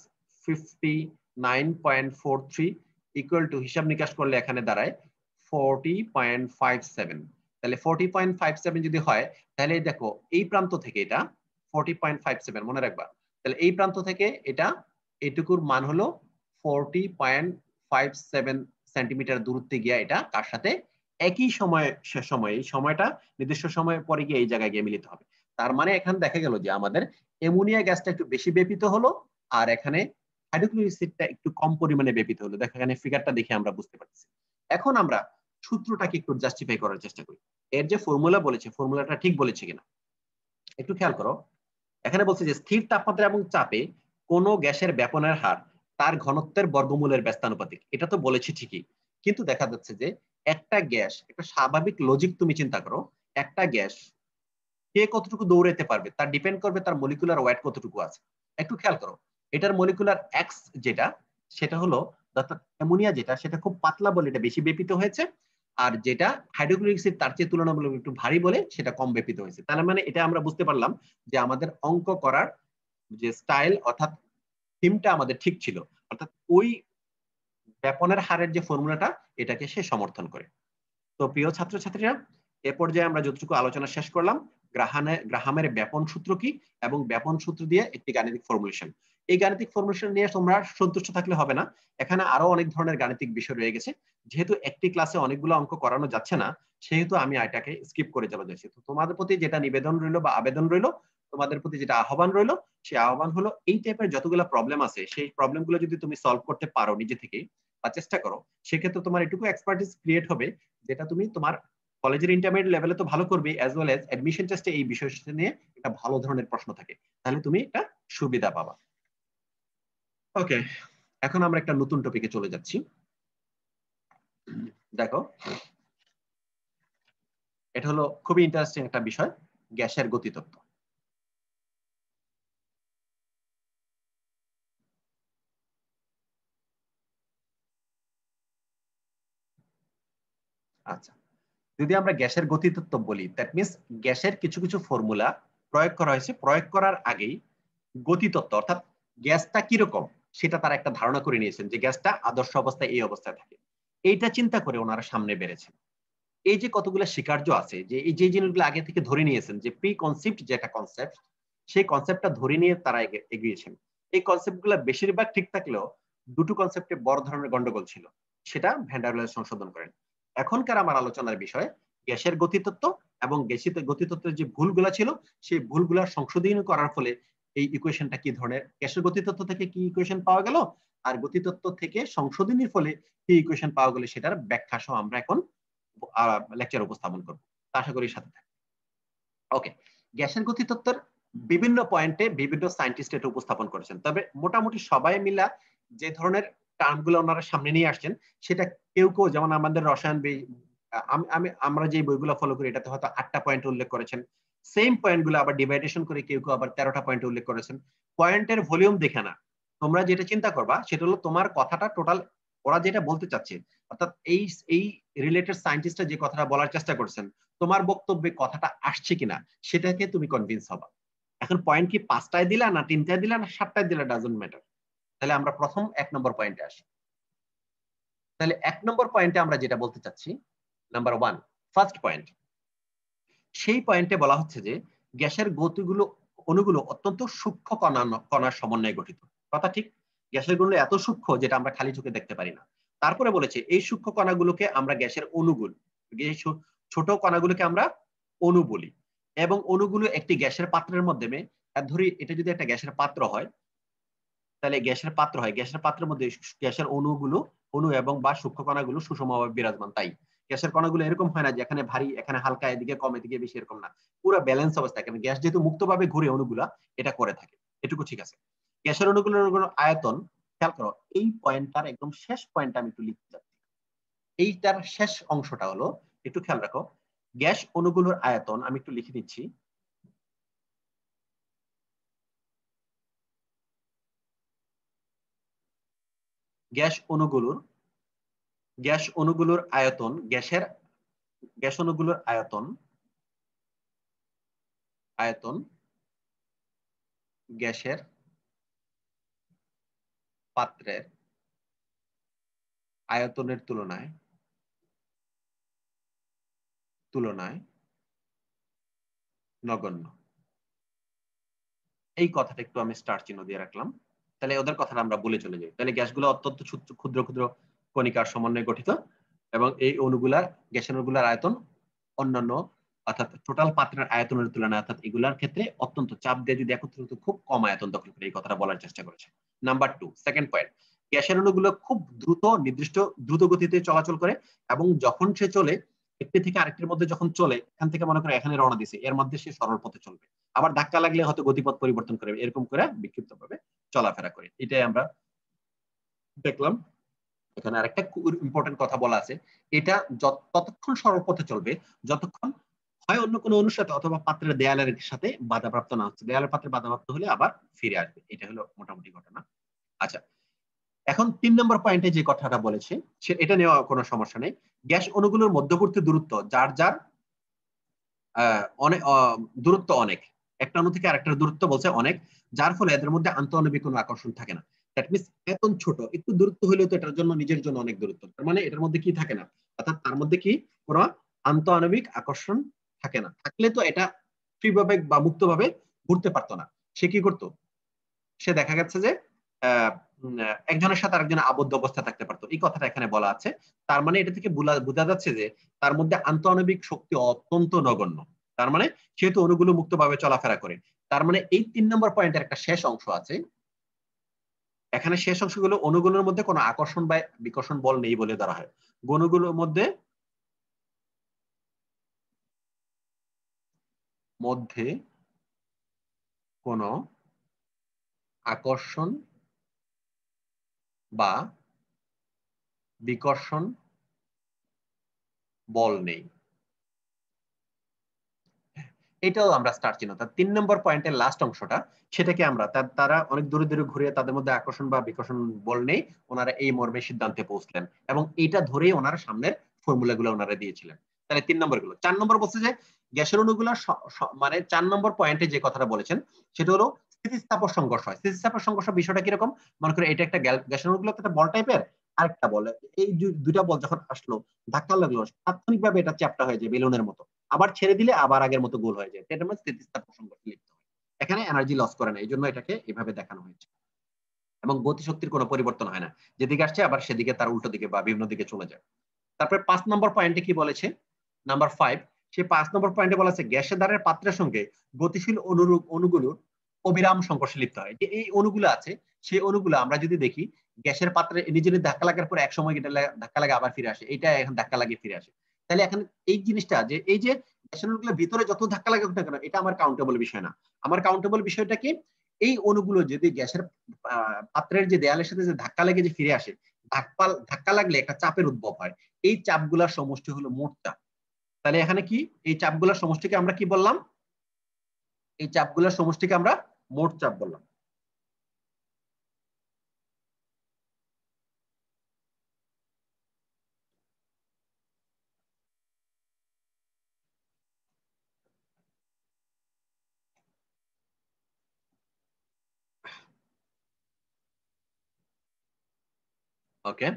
[SPEAKER 1] 59.43 ইকুয়াল টু, হিসাব নিকাশ করলে এখানে দাঁড়ায় 40.57, তাহলে 40.57 যদি হয়, তাহলে দেখো এই প্রান্ত থেকে এটা 40.57 মনে রাখবা, তাহলে এই প্রান্ত থেকে এটা এটুকুর মান হলো 40.57 সেন্টিমিটার দূরত্বে গিয়া এটা কার সাথে একই সময়ে, এই সময়টা নির্দিষ্ট সময় পরে গিয়ে এই জায়গায় গিয়ে মিলিত হবে। তার মানে এখানে দেখা গেল যে আমাদের অ্যামোনিয়া গ্যাসটা একটু বেশি ব্যাপিত হলো, আর এখানে হাইড্রোক্লোরিক অ্যাসিডটা একটু কম পরিমাণে ব্যাপিত হলো। দেখো এখানে ফিগারটা দেখে আমরা বুঝতে পারছি। এখন আমরা সূত্রটাকে একটু জাস্টিফাই করার চেষ্টা করি, এর যে ফর্মুলা বলেছে ফর্মুলাটা ঠিক বলেছে কিনা একটু খেয়াল করো। এখানে বলছে যে স্থির তাপমাত্রা এবং চাপে কোন গ্যাসের ব্যাপনের হার তার ঘনত্বের বর্গমূলের ব্যস্তানুপাতিক, এটা তো বলেছি ঠিকই, কিন্তু দেখা যাচ্ছে যে একটা গ্যাস, একটা স্বাভাবিক লজিক তুমি চিন্তা করো, একটা গ্যাস কে কতটুকু দৌড়াতে পারবে তার ডিপেন্ড করবে তার মলিকুলার ওয়েট কতটুকু আছে। একটু খেয়াল করো, এটার মলিকুলার এক্স যেটা, সেটা হলো অর্থাৎ অ্যামোনিয়া যেটা, সেটা খুব পাতলা বলে এটা বেশি ব্যাপিত হয়েছে, আর যেটা হাইড্রোক্লোরিক অ্যাসিড তার চেয়ে তুলনামূলক একটু ভারী বলে সেটা কম ব্যাপিত হয়েছে। তার মানে এটা আমরা বুঝতে পারলাম যে আমাদের অঙ্ক করার যে স্টাইল অর্থাৎ থিমটা আমাদের ঠিক ছিল, অর্থাৎ ওই ব্যাপনের হারের যে ফর্মুলাটা এটাকে সে সমর্থন করে। তো প্রিয় ছাত্রছাত্রীরা, এ পর্যায়ে আমরা যতটুকু আলোচনা শেষ করলাম গ্রাহামের ব্যাপন সূত্র কি এবং ব্যাপন সূত্র দিয়ে একটি গাণিতিক ফর্মুলেশন। এই গাণিতিক ফর্মুলেশন নিয়ে তোমরা সন্তুষ্ট থাকলে হবে না, এখানে আরো অনেক ধরনের গাণিতিক বিষয় রয়ে গেছে। যেহেতু একটি ক্লাসে অনেকগুলো অঙ্ক করানো যাচ্ছে না, সেহেতু আমি এটাকে স্কিপ করে চলে যাচ্ছি। তো তোমাদের প্রতি যেটা নিবেদন রইলো বা আবেদন রইলো, তোমাদের প্রতি যেটা আহ্বান রইলো, সেই আহ্বান হলো এই টাইপের যতগুলো প্রবলেম আছে সেই প্রবলেমগুলো যদি তুমি সলভ করতে পারো নিজে থেকে বা চেষ্টা করো, সেক্ষেত্রে তোমার এটুকু এক্সপার্টিস ক্রিয়েট হবে যেটা তুমি তোমার কলেজের ইন্টারমিডিয়েট লেভেলে তো ভালো করবে, অ্যাজ ওয়েল অ্যাজ অ্যাডমিশন টেস্টে এই বিষয়টা নিয়ে একটা ভালো ধরনের প্রশ্ন থাকে, তাহলে তুমি একটা সুবিধা পাবা। ওকে, এখন আমরা একটা নতুন টপিকে চলে যাচ্ছি। দেখো, এটা হলো খুবই ইন্টারেস্টিং একটা বিষয়, গ্যাসের গতিতত্ত্ব। আচ্ছা, যদি আমরা গ্যাসের গতিতত্ত্ব বলি, দ্যাট মিনস গ্যাসের কিছু কিছু ফর্মুলা প্রয়োগ করা হয়েছে, প্রয়োগ করার আগেই গতিতত্ত্ব অর্থাৎ গ্যাসটা কিরকম সেটা তারা একটা ধারণা করে নিয়েছেন, যে গ্যাসটা আদর্শ অবস্থায় এই অবস্থায় থাকে। এইটা চিন্তা করে ওনারা সামনে বেড়েছেন। এই যে কতগুলো স্বীকার্য আছে, যে এই যে জিনিসগুলো আগে থেকে ধরে নিয়েছেন, যে প্রি কনসেপ্ট যে একটা কনসেপ্ট, সেই কনসেপ্টটা ধরে নিয়ে তারা এগিয়েছেন। এই কনসেপ্টগুলো বেশিরভাগ ঠিক থাকলেও দুটো কনসেপ্টে বড় ধরনের গন্ডগোল ছিল, সেটা ভ্যান ডার ওয়েলস সংশোধন করেন। এখনকার আমার আলোচনার বিষয় গ্যাসের গতিতত্ত্ব এবং গ্যাসের গতিতত্ত্বের যে ভুলগুলা ছিল সেই ভুলগুলা সংশোধন করার ফলে এই ইকুয়েশনটা কি ধরনের, গ্যাসের গতিতত্ত্ব থেকে কি ইকুয়েশন পাওয়া গেল আর গতিতত্ত্ব থেকে সংশোধনীর ফলে কি ইকুয়েশন পাওয়া গেল সেটার ব্যাখ্যা সহ আমরা এখন লেকচার উপস্থাপন করব। আশা করি সাথে থাকবে। ওকে, গ্যাসের গতিতত্ত্বের বিভিন্ন পয়েন্টে বিভিন্ন সায়েন্টিস্ট এটা উপস্থাপন করেছেন, তবে মোটামুটি সবাই মিলা যে ধরনের টার্মগুলো ওনারা সামনে নিয়ে আসছেন সেটা কেউ কেউ, যেমন আমাদের রসায়ন আমরা যে বইগুলো ফলো করি এটাতে হয়তো 8টা পয়েন্ট উল্লেখ করেছেন, সেম পয়েন্টগুলো আবার ডিভাইডেশন করে কেউ কেউ আবার 13টা পয়েন্ট উল্লেখ করেছেন। পয়েন্টের ভলিউম দেখে না, তোমরা যেটা চিন্তা করবা সেটা হলো তোমার কথাটা টোটাল ওরা যেটা বলতে চাচ্ছে, অর্থাৎ এই এই রিলেটেড সায়েন্টিস্টরা যে কথাটা বলার চেষ্টা করছেন, তোমার বক্তব্যে কথাটা আসছে কিনা সেটাকে তুমি কনভিন্স হবা। এখন পয়েন্ট কি 5টায় দিলা না 3টায় দিলা না 7টায় দিলা, ডাজন্ট ম্যাটার। তাহলে আমরা প্রথম 1 নম্বর পয়েন্টে আসি। তাহলে 1 নম্বর পয়েন্টে আমরা যেটা বলতে চাচ্ছি, নাম্বার 1, ফার্স্ট পয়েন্ট, সেই পয়েন্টে বলা হচ্ছে যে গ্যাসের গতিগুলো অণুগুলো অত্যন্ত সূক্ষ্ম কণার সমন্বয়ে গঠিত। কথা ঠিক, গ্যাসের গুলো এত সূক্ষ্ম যেটা আমরা খালি চোখে দেখতে পারি না। তারপরে বলেছে এই সূক্ষ্ম কণাগুলোকে আমরা গ্যাসের অণুগুলো, ছোট কণাগুলোকে আমরা অণু বলি, এবং অণুগুলো একটি গ্যাসের পাত্রের মাধ্যমে, ধরি এটা যদি একটা গ্যাসের পাত্র হয়, তাহলে গ্যাসের পাত্র হয়, গ্যাসের পাত্রের মধ্যে গ্যাসের অণু এবং বা সূক্ষ্ম কণাগুলো সুষমভাবে বিরাজমান। তাই গ্যাসের কণাগুলো এরকম হয় না যে এখানে ভারী এখানে হালকা, এদিকে কম এদিকে বেশি, এরকম না, পুরো ব্যালেন্স অবস্থায়। কারণ গ্যাস যেহেতু মুক্তভাবে ঘুরে অণুগুলা এটা করে থাকে, এটুকু ঠিক আছে। গ্যাসের অণুগুলোর আয়তন, খেয়াল করো এই পয়েন্টটার একদম শেষ পয়েন্টটা আমি একটু লিখতে চাচ্ছি। এইটার শেষ অংশটা হলো, একটু খেয়াল রাখো, গ্যাস অণুগুলোর আয়তন আমি একটু লিখে দিচ্ছি। গ্যাস অণুগুলোর আয়তন, গ্যাস অণুগুলোর আয়তন গ্যাসের পাত্রের আয়তনের তুলনায় নগণ্য। এই কথাটা একটু আমি স্টার চিহ্ন দিয়ে রাখলাম, তাহলে ওদের কথাটা আমরা বলে চলে যাই। তাহলে গ্যাসগুলো অত্যন্ত ক্ষুদ্র ক্ষুদ্র কণিকার সমন্বয়ে গঠিত, এবং এই গ্যাসের অণুগুলার আয়তন অন্যান্য অর্থাৎ টোটাল পাত্রের আয়তনের তুলনায়, অর্থাৎ এগুলার ক্ষেত্রে অত্যন্ত চাপ দিয়ে যদি একত্রিত খুব কম আয়তন দখল করে, এই কথাটা বলার চেষ্টা করেছে। নাম্বার 2, সেকেন্ড পয়েন্ট, গ্যাসের অণুগুলো খুব নির্দিষ্ট দ্রুত গতিতে চলাচল করে, এবং যখন সে চলে একটি থেকে আরেকটির মধ্যে যখন চলে, এখান থেকে মনে করে এখানে রওনা দিছে, এর মধ্যে সে সরল পথে চলবে, আবার ধাক্কা লাগলে হয়তো গতিপথ পরিবর্তন করে, এরকম করে বিক্ষিপ্ত ভাবে চলাফেরা করে। এটাই আমরা দেখলাম। এখানে আরেকটা ইম্পর্টেন্ট কথা বলা আছে, এটা ততক্ষণ সরল পথে চলবে যতক্ষণ হয় অন্য কোনো অণুর সাথে অথবা পাত্রের দেয়ালের সাথে বাধাপ্রাপ্ত না হচ্ছে, দেয়ালের পাত্রে বাধাপ্রাপ্ত হলে আবার ফিরে আসবে। এটা হলো মোটামুটি ঘটনা। আচ্ছা, এখন 3 নম্বর পয়েন্টে যে কথাটা বলেছে এটা নেওয়া কোনো সমস্যা নেই। গ্যাস অণুগুলোর মধ্যবর্তী দূরত্ব যার যার অনেক দূরত্ব অনেক, একটা অণু থেকে আরেকটার দূরত্ব বলছে অনেক, যার ফলে এদের মধ্যে আন্তঃআণবিক কোনো আকর্ষণ থাকে না। দ্যাট মিন্স এত ছোট একটু দূরত্ব হলেও তো এটার জন্য নিজের জন্য অনেক দূরত্ব, তার মানে এটার মধ্যে কি থাকে না, অর্থাৎ তার মধ্যে কি কোনো আন্তঃআণবিক আকর্ষণ থাকে না। থাকলে তো এটা ফ্রিভাবে বা মুক্তভাবে ঘুরতে পারতো না। সে কি করতো, সে দেখা গেছে যে একজনের সাথে আরেকজনের আবদ্ধ অবস্থা থাকতে পারতো, এই কথাটা এখানে বলা আছে। তার মানে এটা থেকে বোঝা যাচ্ছে যে তার মধ্যে আন্তঃআণবিক শক্তি অত্যন্ত নগণ্য। তার মানে সেহেতু অণুগুলো মুক্তভাবে চলাফেরা করে। তার মানে এই 3 নম্বর পয়েন্টের একটা শেষ অংশ আছে, এখানে শেষ অংশগুলো অণুগুলোর মধ্যে কোনো আকর্ষণ বা বিকর্ষণ বল নেই বলে ধরা হয়। অণুগুলোর মধ্যে কোনো আকর্ষণ বা বিকর্ষণ বল নেই। এটাও আমরা স্টার চিহ্ন। তার 3 নম্বর পয়েন্টের লাস্ট অংশটা, সেটাকে আমরা তারা অনেক দূরে দূরে ঘুরে তাদের মধ্যে আকর্ষণ বা বিকর্ষণ বল নেই, ওনারা এই মর্মে সিদ্ধান্তে পৌঁছলেন এবং এটা ধরেই ওনারা সামনের ফর্মুলাগুলো ওনারা দিয়েছিলেন। তাহলে 3 নম্বর গুলো। 4 নম্বর বলছে যে গ্যাসের অণুগুলো মানে 4 নম্বর পয়েন্টে যে কথাটা বলেছেন সেটা হলো স্থিতিস্থাপক সংঘর্ষ হয়। স্থিতিস্থাপক সংঘর্ষ বিষয়টা কিরকম, মনে করে এটা একটা গ্যাসের অণুগুলো একটা বল টাইপের, আরেকটা বল, এই দুইটা বল যখন আসলো ধাক্কা লাগলো তাৎক্ষণিকভাবে এটা চ্যাপ্টা হয়ে যায় বেলুনের মতো, আবার ছেড়ে দিলে আবার আগের মতো গোল হয়ে যায়। এটা মানে স্থিতিস্থাপক সংঘর্ষ লিখতে হয়। এখানে এনার্জি লস করে না, এই জন্য এটাকে এভাবে দেখানো হয়েছে। এবং গতিশক্তির কোনো পরিবর্তন হয় না, যেদিকে আসছে আবার সেদিকে তার উল্টো দিকে বা বিভিন্ন দিকে চলে যায়। তারপরে 5 নম্বর পয়েন্টে কি বলেছে, নাম্বার 5, সেই 5 নম্বর পয়েন্টে বলা আছে গ্যাসের দ্বারের পাত্রের সঙ্গে গতিশীল অণুগুলোর অবিরাম সংঘর্ষে লিপ্ত হয়। যে এই অণুগুলো আছে, সেই অণুগুলো আমরা যদি দেখি গ্যাসের পাত্রে নিজের ধাক্কা লাগার পর এক সময় এটা ধাক্কা লাগে আবার ফিরে আসে, এটা এখন ধাক্কা লাগিয়ে ফিরে আসে। তাহলে এখন এই জিনিসটা যে এই যে গ্যাসের অণুগুলোর ভিতরে যত ধাক্কা লাগে না কেন, এটা আমার কাউন্টেবল বিষয় না। আমার কাউন্টেবল বিষয়টা কি, এই অণুগুলো যদি গ্যাসের পাত্রের যে দেয়ালের সাথে যে ধাক্কা লেগে যে ফিরে আসে, ধাক্কা লাগলে একটা চাপের উদ্ভব হয়, এই চাপগুলোর সমষ্টি হলো মোট চাপ। তাহলে এখানে কি এই চাপগুলোর সমষ্টিকে আমরা কি বললাম, এই চাপগুলোর সমষ্টিকে আমরা মোট চাপ বললাম। ওকে,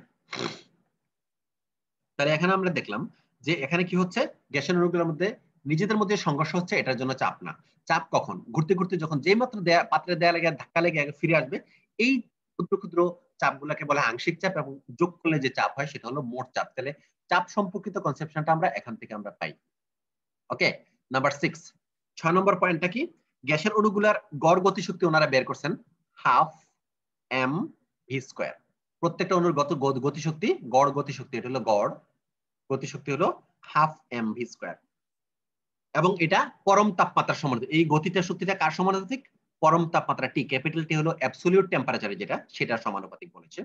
[SPEAKER 1] তাহলে এখানে আমরা দেখলাম যে এখানে কি হচ্ছে, গ্যাসের অণুগুলোর মধ্যে নিজেদের মধ্যে সংঘর্ষ হচ্ছে, এটার জন্য চাপ না। চাপ কখন, ঘুরতে ঘুরতে যখন যেই মাত্র পাত্রের দেয়া লেগে ধাক্কা লেগে ফিরে আসবে, এই ক্ষুদ্র ক্ষুদ্র চাপগুলোকে বলে আংশিক চাপ, এবং যোগ করলে যে চাপ হয় সেটা হলো মোট চাপ। তাহলে চাপ সম্পর্কিত কনসেপশনটা আমরা এখান থেকে আমরা পাই। ওকে, নাম্বার 6, 6 নম্বর পয়েন্টটা কি, গ্যাসের অণুগুলার গড় গতিশক্তি ওনারা বের করছেন 12 mv²। প্রত্যেকটা অণুর গতিশক্তি, গড় গতিশক্তি, এটা হলো গড় গতিশক্তি হলো 12 mv²। এবং এটা পরম তাপমাত্রার সমানুপাতিক। এই গতিটা শক্তিটা কার সমানুপাতিক, পরম তাপমাত্রা টি, ক্যাপিটাল টি হলো অ্যাবসলিউট টেম্পারেচারে যেটা, সেটার সমানুপাতিক বলেছে।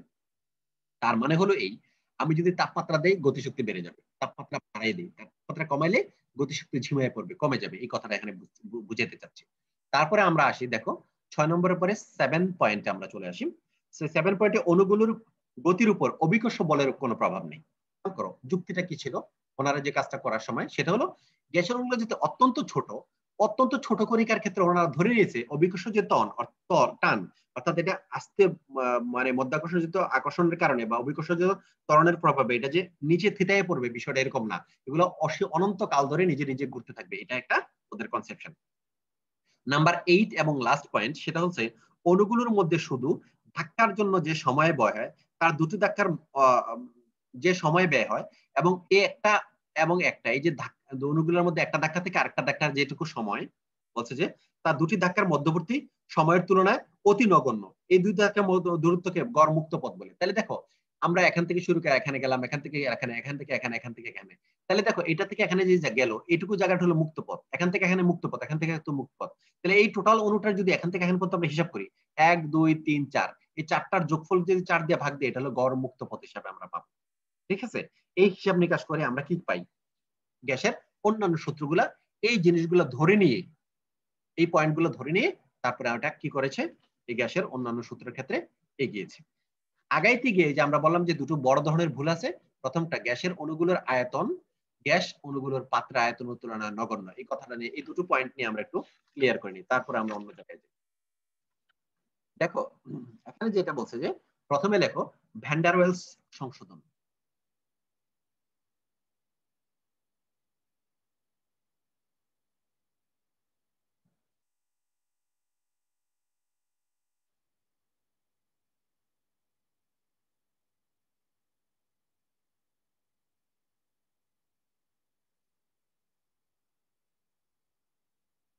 [SPEAKER 1] তার মানে হলো এই, আমি যদি তাপমাত্রা দেই গতিশক্তি বেড়ে যাবে, তাপমাত্রা বাড়াই দিই, তাপমাত্রা কমাইলে গতিশক্তি ঝিমিয়ে পড়বে, কমে যাবে, এই কথাটা এখানে বুঝাতে চাচ্ছি। তারপরে আমরা আসি, দেখো 6 নম্বরের পরে 7 পয়েন্টে আমরা চলে আসি। 7 পয়েন্টে অণুগুলোর গতির উপর অভিকর্ষ বলের কোনো প্রভাব নেই। করো যুক্তিটা কি ছিল ওনারা যে কাজটা করার সময়, সেটা হলো গ্যাসের অণুগুলো যেতে অত্যন্ত ছোট কণিকার ক্ষেত্রে ওনারা ধরে নিয়েছে অভিকর্ষ যে টান, অর্থাৎ এটা আস্তে মানে মধ্যাকর্ষণিত আকর্ষণের কারণে বা অভিকর্ষজ ত্বরণের প্রভাবে এটা যে নিচে থিতায় পড়বে, বিষয়টা এরকম না। এগুলো অনন্ত কাল ধরে নিজে নিজে ঘুরতে থাকবে, এটা একটা ওদের কনসেপশন। নাম্বার 8 এবং লাস্ট পয়েন্ট, সেটা হচ্ছে অণুগুলোর মধ্যে শুধু ধাক্কার জন্য যে সময় ব্যয় হয়, তার দুটি ধাক্কার যে সময় ব্যয় হয়, এবং এই যে অণুগুলোর মধ্যে একটা ধাক্কা থেকে আরেকটা ধাক্কার যেটুকু সময় বলছে যে তার দুটি ধাক্কার মধ্যবর্তী সময়ের তুলনায় অতি নগণ্য। এই দুই ধাক্কার দূরত্বকে গড় মুক্ত পথ বলে। তাহলে দেখো আমরা এখান থেকে শুরু করে এখানে গেলাম, এখান থেকে এখানে, এখান থেকে এখানে, এখান থেকে এখানে, তাহলে দেখো এটা থেকে এখানে যে গেল এইটুকু জায়গাটা হলো মুক্ত পথ, এখান থেকে এখানে মুক্ত পথ, এখান থেকে মুক্ত পথ। তাহলে এই টোটাল অণুটার যদি এখান থেকে এখানে পর্যন্ত আমরা হিসাব করি 1 2 3 4, এই চারটার যোগফল যদি 4 দিয়ে ভাগ দিই, এটা হলো গড় মুক্ত পথ হিসাবে আমরা পাবো। ঠিক আছে, এই হিসাব নিকাশ করে আমরা কি পাই, গ্যাসের অন্যান্য সূত্রগুলা এই জিনিসগুলো ধরে নিয়ে, এই পয়েন্টগুলো ধরে নিয়ে তারপরে ওটা কি করেছে, এই গ্যাসের অন্যান্য সূত্রের ক্ষেত্রে এগিয়েছে। আগাইতে গিয়ে যে আমরা বললাম যে দুটো বড় ধরনের ভুল আছে। প্রথমটা, গ্যাসের অণুগুলোর আয়তন গ্যাস অণুগুলোর পাত্রের আয়তনের তুলনায় নগণ্য। এই কথাটা নিয়ে, এই দুটো পয়েন্ট নিয়ে আমরা একটু ক্লিয়ার করে নিই, তারপরে আমরা অন্য জায়গায় যাই। দেখো এখানে যেটা বলছে যে প্রথমে লেখো ভ্যান ডার ওয়েলস সংশোধন।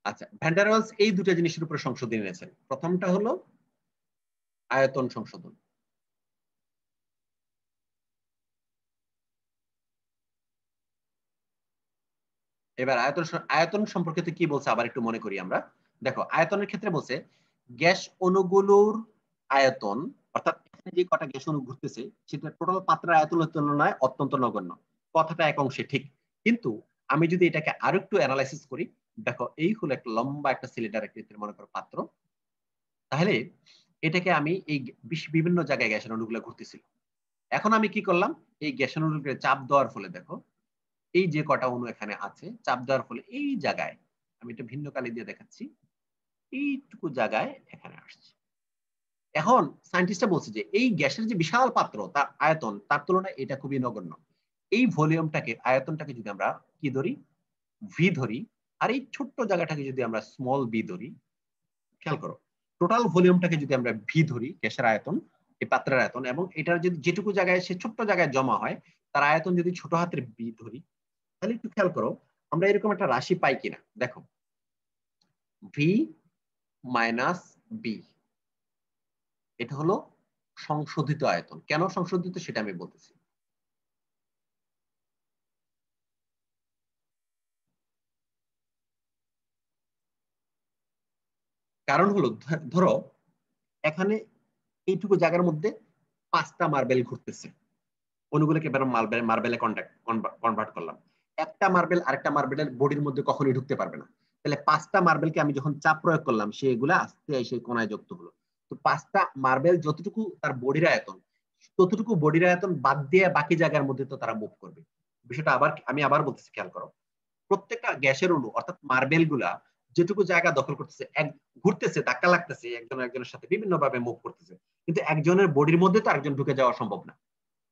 [SPEAKER 1] আচ্ছা, ভ্যান ডার ওয়েলস এই দুটো জিনিসের উপরে সংশোধন এনেছেন। প্রথমটা হলো আয়তন সংশোধন। এবার আয়তন আয়তন সম্পর্কে কি বলছে আবার একটু মনে করি আমরা। দেখো আয়তনের ক্ষেত্রে বলছে গ্যাস অণুগুলোর আয়তন, অর্থাৎ যে কটা গ্যাস অণু ঘুরতেছে সেটা টোটাল পাত্রের আয়তনের তুলনায় অত্যন্ত নগণ্য। কথাটা এক অংশে ঠিক, কিন্তু আমি যদি এটাকে আরো একটু অ্যানালাইসিস করি, দেখো এই হলো একটা লম্বা একটা সিলিন্ডার আকৃতির মনে করো পাত্র। তাহলে এটাকে আমি এই বিভিন্ন জায়গায় গ্যাসের অণুগুলো ঘুরতেছিল। এখন আমি কি করলাম, এই গ্যাসের অণুগুলোকে চাপ দেওয়ার ফলে দেখো এই যে কটা অণু এখানে আছে, চাপ দেওয়ার ফলে এই জায়গায়, আমি এটা ভিন্ন কালি দিয়ে দেখাচ্ছি, এইটুকু জায়গায় এখানে আসছে। এখন সায়েন্টিস্টরা বলছে যে এই গ্যাসের যে বিশাল পাত্র তার আয়তন, তার তুলনায় এটা খুবই নগণ্য। এই ভলিউমটাকে, আয়তনটাকে যদি আমরা কি ধরি, ভি ধরি, আর এই ছোট্ট জায়গাটাকে যদি আমরা স্মল বি ধরি, খেয়াল করো টোটাল ভলিউমটাকে যদি আমরা ভি ধরি, গ্যাসের আয়তন, এই পাত্রের আয়তন, এবং এটার যদি যেটুকু জায়গায় সে ছোট্ট জায়গায় জমা হয় তার আয়তন যদি ছোট হাতের বি ধরি, তাহলে একটু খেয়াল করো আমরা এরকম একটা রাশি পাই কিনা। দেখো ভি মাইনাস বি, এটা হলো সংশোধিত আয়তন। কেন সংশোধিত সেটা আমি বলতেছি। কারণ হলো ধরো এখানে এইটুকু জায়গার মধ্যে 5টা মার্বেল ঘুরতেছে, অণুগুলোকে এবার মার্বেলে কনভার্ট করলাম। একটা মার্বেল আরেকটা মার্বেলের বডির মধ্যে কখনোই ঢুকতে পারবে না। তাহলে 5টা মার্বেলকে আমি যখন চাপ প্রয়োগ করলাম সেগুলা আস্তে এসে কোনায় যুক্ত হলো। তো 5টা মার্বেল যতটুকু তার বডির আয়তন, ততটুকু বডির আয়তন বাদ দিয়ে বাকি জায়গার মধ্যে তো তারা মুভ করবে। বিষয়টা আবার আমি আবার বলতেছি, খেয়াল করো প্রত্যেকটা গ্যাসের অণু অর্থাৎ মার্বেল গুলা যেটুকু জায়গা দখল করতেছে, এক ঘুরতেছে, ধাক্কা লাগতেছে, একজন একজনের সাথে বিভিন্ন ভাবে মুভ করতেছে, কিন্তু একজনের বডির মধ্যে তো আরেকজন ঢুকে যাওয়া সম্ভব না।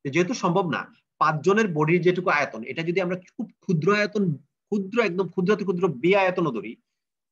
[SPEAKER 1] যেহেতু সম্ভব না, 5জনের বডির যেটুকু আয়তন, এটা যদি আমরা খুব ক্ষুদ্র আয়তন, ক্ষুদ্র একদম ক্ষুদ্রতে ক্ষুদ্র বি আয়তনও ধরি,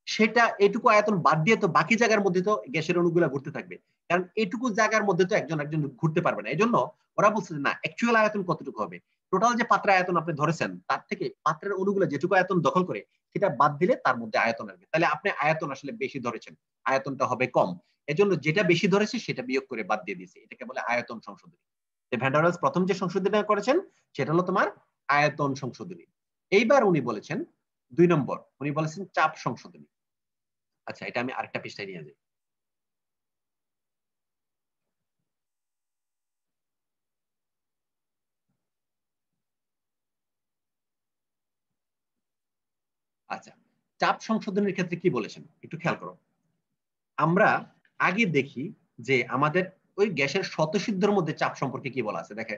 [SPEAKER 1] সেটা এটুকু আয়তন বাদ দিয়ে তো বাকি জায়গার মধ্যে তো গ্যাসের অণুগুলা ঘুরতে থাকবে। কারণ এটুকু জায়গার মধ্যে তো একজন একজন ঘুরতে পারবে না। এই জন্য ওরা বলছে না, অ্যাকচুয়াল আয়তন কতটুকু হবে, টোটাল যে পাত্রের আয়তন আপনি ধরেছেন তার থেকে পাত্রের অণুগুলো যেটুকু আয়তন দখল করে সেটা বাদ দিলে তার মধ্যে আয়তন আসবে। তাহলে আপনি আয়তন আসলে বেশি ধরেছেন, আয়তনটা হবে কম। এজন্য যেটা বেশি ধরেছে সেটা বিয়োগ করে বাদ দিয়ে দিয়েছে, এটাকে বলে আয়তন সংশোধনী। ভ্যান ডার ওয়েলস প্রথম যে সংশোধনীটা করেছেন সেটা হলো তোমার আয়তন সংশোধনী। এইবার উনি বলেছেন 2 নম্বর, উনি বলেছেন চাপ সংশোধনী। আচ্ছা, এটা আমি আরেকটা পৃষ্ঠায় নিয়ে যাই। আচ্ছা, চাপ সংশোধনের ক্ষেত্রে কি বলেছেন একটু খেয়াল করো। আমরা আগে দেখি যে আমাদের ওই গ্যাসের স্বতঃসিদ্ধের মধ্যে চাপ সম্পর্কে কি বলা আছে। দেখে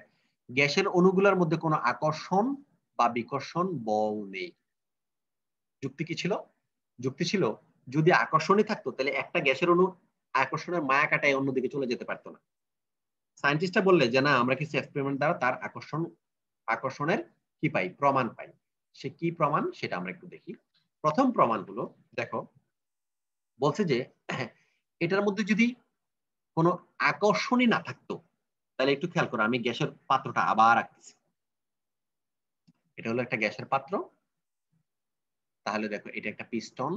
[SPEAKER 1] গ্যাসের অণুগুলোর মধ্যে কোনো আকর্ষণ বা বিকর্ষণ বল নেই। যুক্তি কি ছিল? যুক্তি ছিল যদি আকর্ষণই থাকতো তাহলে একটা গ্যাসের অণু আকর্ষণের মায়া কাটায় অন্যদিকে চলে যেতে পারতো না। সায়েন্টিস্টরা বললে যে না, আমরা কিছু এক্সপেরিমেন্ট দ্বারা তার আকর্ষণের কি পাই, প্রমাণ পাই। সে কি প্রমাণ সেটা আমরা একটু দেখি। প্রথম প্রমাণ হলো, দেখো বলছে যে এটার মধ্যে যদি কোনো আকর্ষণই না থাকতো, তাহলে একটু খেয়াল করো, আমি গ্যাসের পাত্রটা আবার রাখতেছি। এটা হলো একটা গ্যাসের পাত্র। তাহলে দেখো এটা একটা পিস্টন,